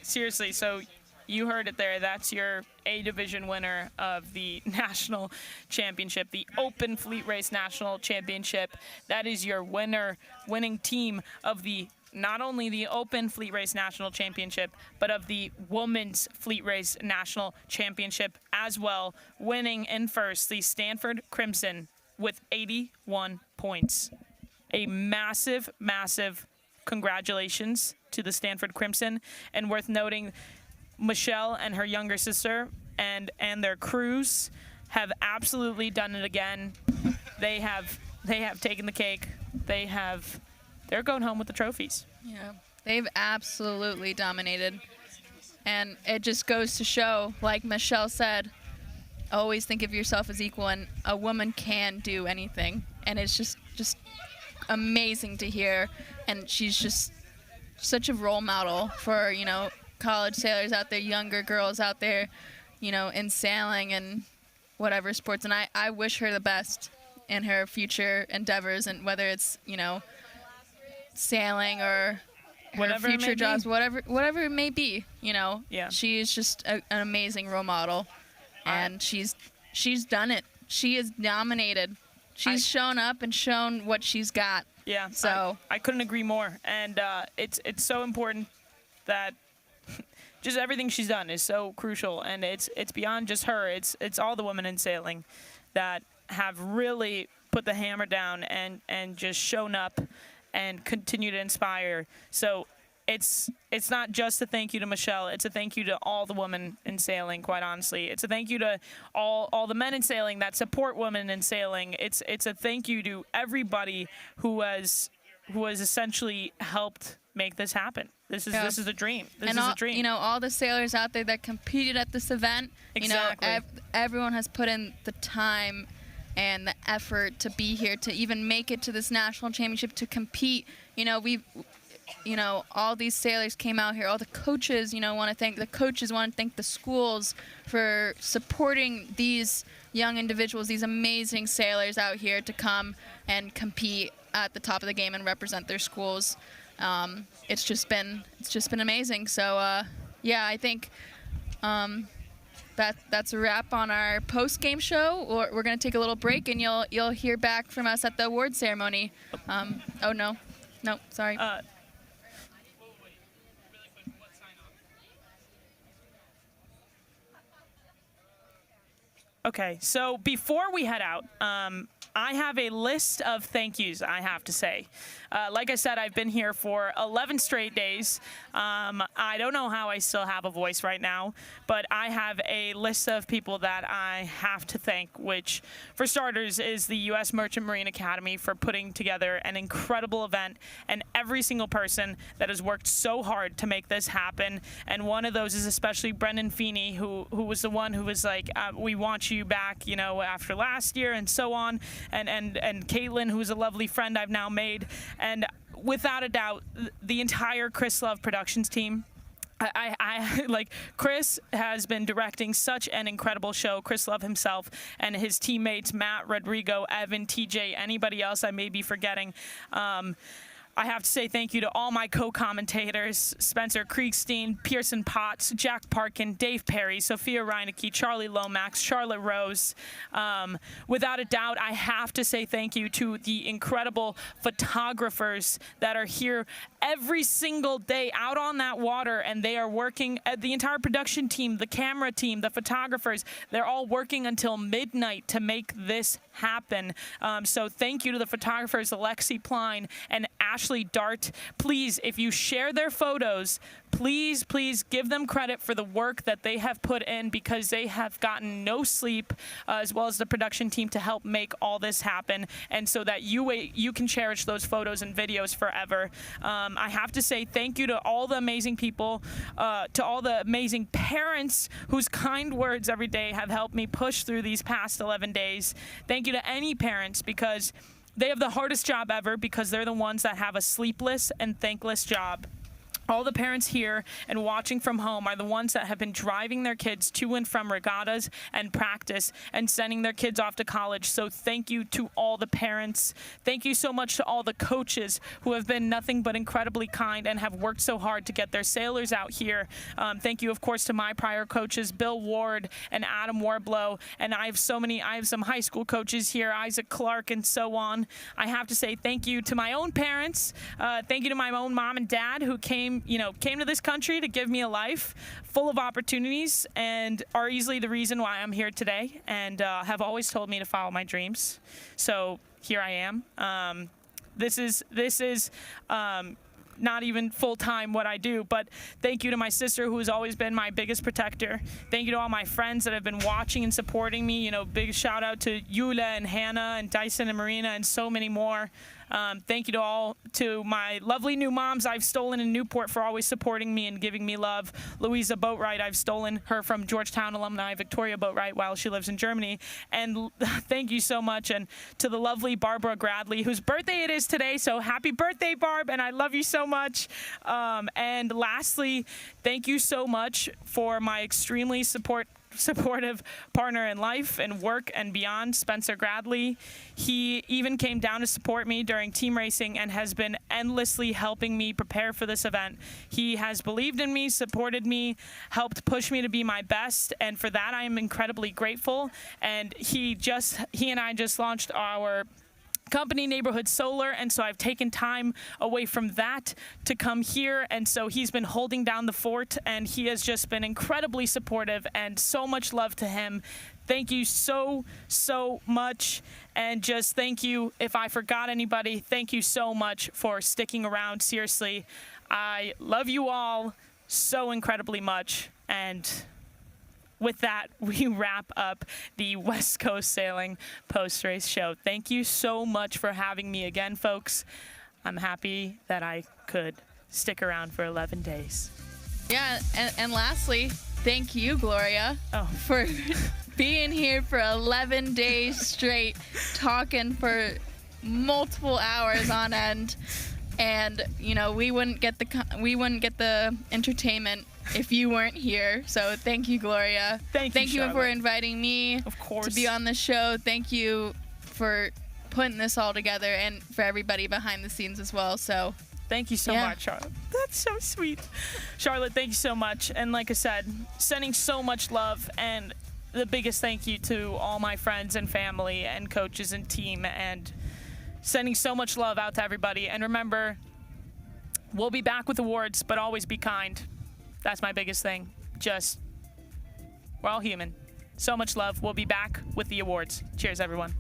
Seriously, so you heard it there. That's your A Division winner of the national championship, the Open Fleet Race National Championship. That is your winning team of the not only the Open Fleet Race National Championship, but of the Women's Fleet Race National Championship as well, winning in first the Stanford Crimson with 81 points. A massive, massive congratulations to the Stanford Crimson, and worth noting, Michelle and her younger sister and their crews have absolutely done it again. They have taken the cake. They're going home with the trophies. Yeah, they've absolutely dominated. And it just goes to show, like Michelle said, always think of yourself as equal, and a woman can do anything. And it's just amazing to hear. And she's just such a role model for, college sailors out there, younger girls out there, in sailing and whatever sports. And I wish her the best in her future endeavors, and whether it's, sailing or her Whatever it future may jobs, be. whatever it may be, Yeah. She is just an amazing role model, and she's done it. She is dominated. She's shown up and shown what she's got. Yeah, So I couldn't agree more, and it's so important that just everything she's done is so crucial, and it's beyond just her. It's all the women in sailing that have really put the hammer down and just shown up and continue to inspire. So it's not just a thank you to Michelle. It's a thank you to all the women in sailing, quite honestly. It's a thank you to all the men in sailing that support women in sailing. It's a thank you to everybody who has essentially helped make this happen. This is a dream. This is a dream. All the sailors out there that competed at this event, Exactly. Everyone has put in the time and the effort to be here, to even make it to this national championship, to compete. All these sailors came out here. All the coaches, want to thank the schools for supporting these young individuals, these amazing sailors out here to come and compete at the top of the game and represent their schools. It's just been amazing. So I think that's a wrap on our post-game show. We're gonna take a little break, and you'll hear back from us at the award ceremony. Oh no, sorry. Okay, so before we head out, I have a list of thank yous, I have to say. Like I said, I've been here for 11 straight days. I don't know how I still have a voice right now, but I have a list of people that I have to thank, which, for starters, is the U.S. Merchant Marine Academy for putting together an incredible event, and every single person that has worked so hard to make this happen. And one of those is especially Brendan Feeney, who was the one who was like, we want you back, after last year, and so on. And Caitlin, who's a lovely friend I've now made. And without a doubt, the entire Chris Love Productions team. I like, Chris has been directing such an incredible show. Chris Love himself and his teammates, Matt, Rodrigo, Evan, TJ, anybody else I may be forgetting. I have to say thank you to all my co-commentators, Spencer Kriegstein, Pearson Potts, Jack Parkin, Dave Perry, Sophia Reinecke, Charlie Lomax, Charlotte Rose. Without a doubt, I have to say thank you to the incredible photographers that are here every single day out on that water, and they are working, the entire production team, the camera team, the photographers, they're all working until midnight to make this happen. So thank you to the photographers, Alexi Pline and Ashley Dart. Please, if you share their photos, please give them credit for the work that they have put in, because they have gotten no sleep, as well as the production team, to help make all this happen, and so that you can cherish those photos and videos forever. I have to say thank you to all the amazing people, to all the amazing parents whose kind words every day have helped me push through these past 11 days. Thank you to any parents, because they have the hardest job ever, because they're the ones that have a sleepless and thankless job. all the parents here and watching from home are the ones that have been driving their kids to and from regattas and practice and sending their kids off to college. So thank you to all the parents. Thank you so much to all the coaches who have been nothing but incredibly kind and have worked so hard to get their sailors out here. Thank you, of course, to my prior coaches, Bill Ward and Adam Warblow. And I have some high school coaches here, Isaac Clark and so on. I have to say thank you to my own parents. Thank you to my own mom and dad who came to this country to give me a life full of opportunities and are easily the reason why I'm here today and have always told me to follow my dreams. So here I am. This is not even full-time what I do, but thank you to my sister who has always been my biggest protector. Thank you to all my friends that have been watching and supporting me. Big shout out to Yula and Hannah and Dyson and Marina and so many more. Thank you to my lovely new moms I've stolen in Newport for always supporting me and giving me love. Louisa Boatwright, I've stolen her from Georgetown alumni Victoria Boatwright while she lives in Germany. And thank you so much. And to the lovely Barbara Gradley, whose birthday it is today. So happy birthday, Barb, and I love you so much. And lastly, thank you so much for my extremely supportive partner in life and work and beyond, Spencer Gradley. He even came down to support me during team racing and has been endlessly helping me prepare for this event. He has believed in me, supported me, helped push me to be my best, and for that I am incredibly grateful. And he and I just launched our company, Neighborhood Solar, and so I've taken time away from that to come here, and so he's been holding down the fort, and he has just been incredibly supportive, and so much love to him. Thank you so much, and just thank you. If I forgot anybody, thank you so much for sticking around. Seriously, I love you all so incredibly much, and with that, we wrap up the West Coast Sailing post-race show. Thank you so much for having me again, folks. I'm happy that I could stick around for 11 days. Yeah, and lastly, thank you, Gloria, for being here for 11 days straight, talking for multiple hours on end. And we wouldn't get the entertainment if you weren't here. So thank you, Gloria. Thank you for inviting me, of course, to be on the show. Thank you for putting this all together and for everybody behind the scenes as well. So thank you so much, Charlotte. That's so sweet. Charlotte, thank you so much. And like I said, sending so much love, and the biggest thank you to all my friends and family and coaches and team, and sending so much love out to everybody. And remember, we'll be back with awards, but always be kind. That's my biggest thing. We're all human. So much love. We'll be back with the awards. Cheers, everyone.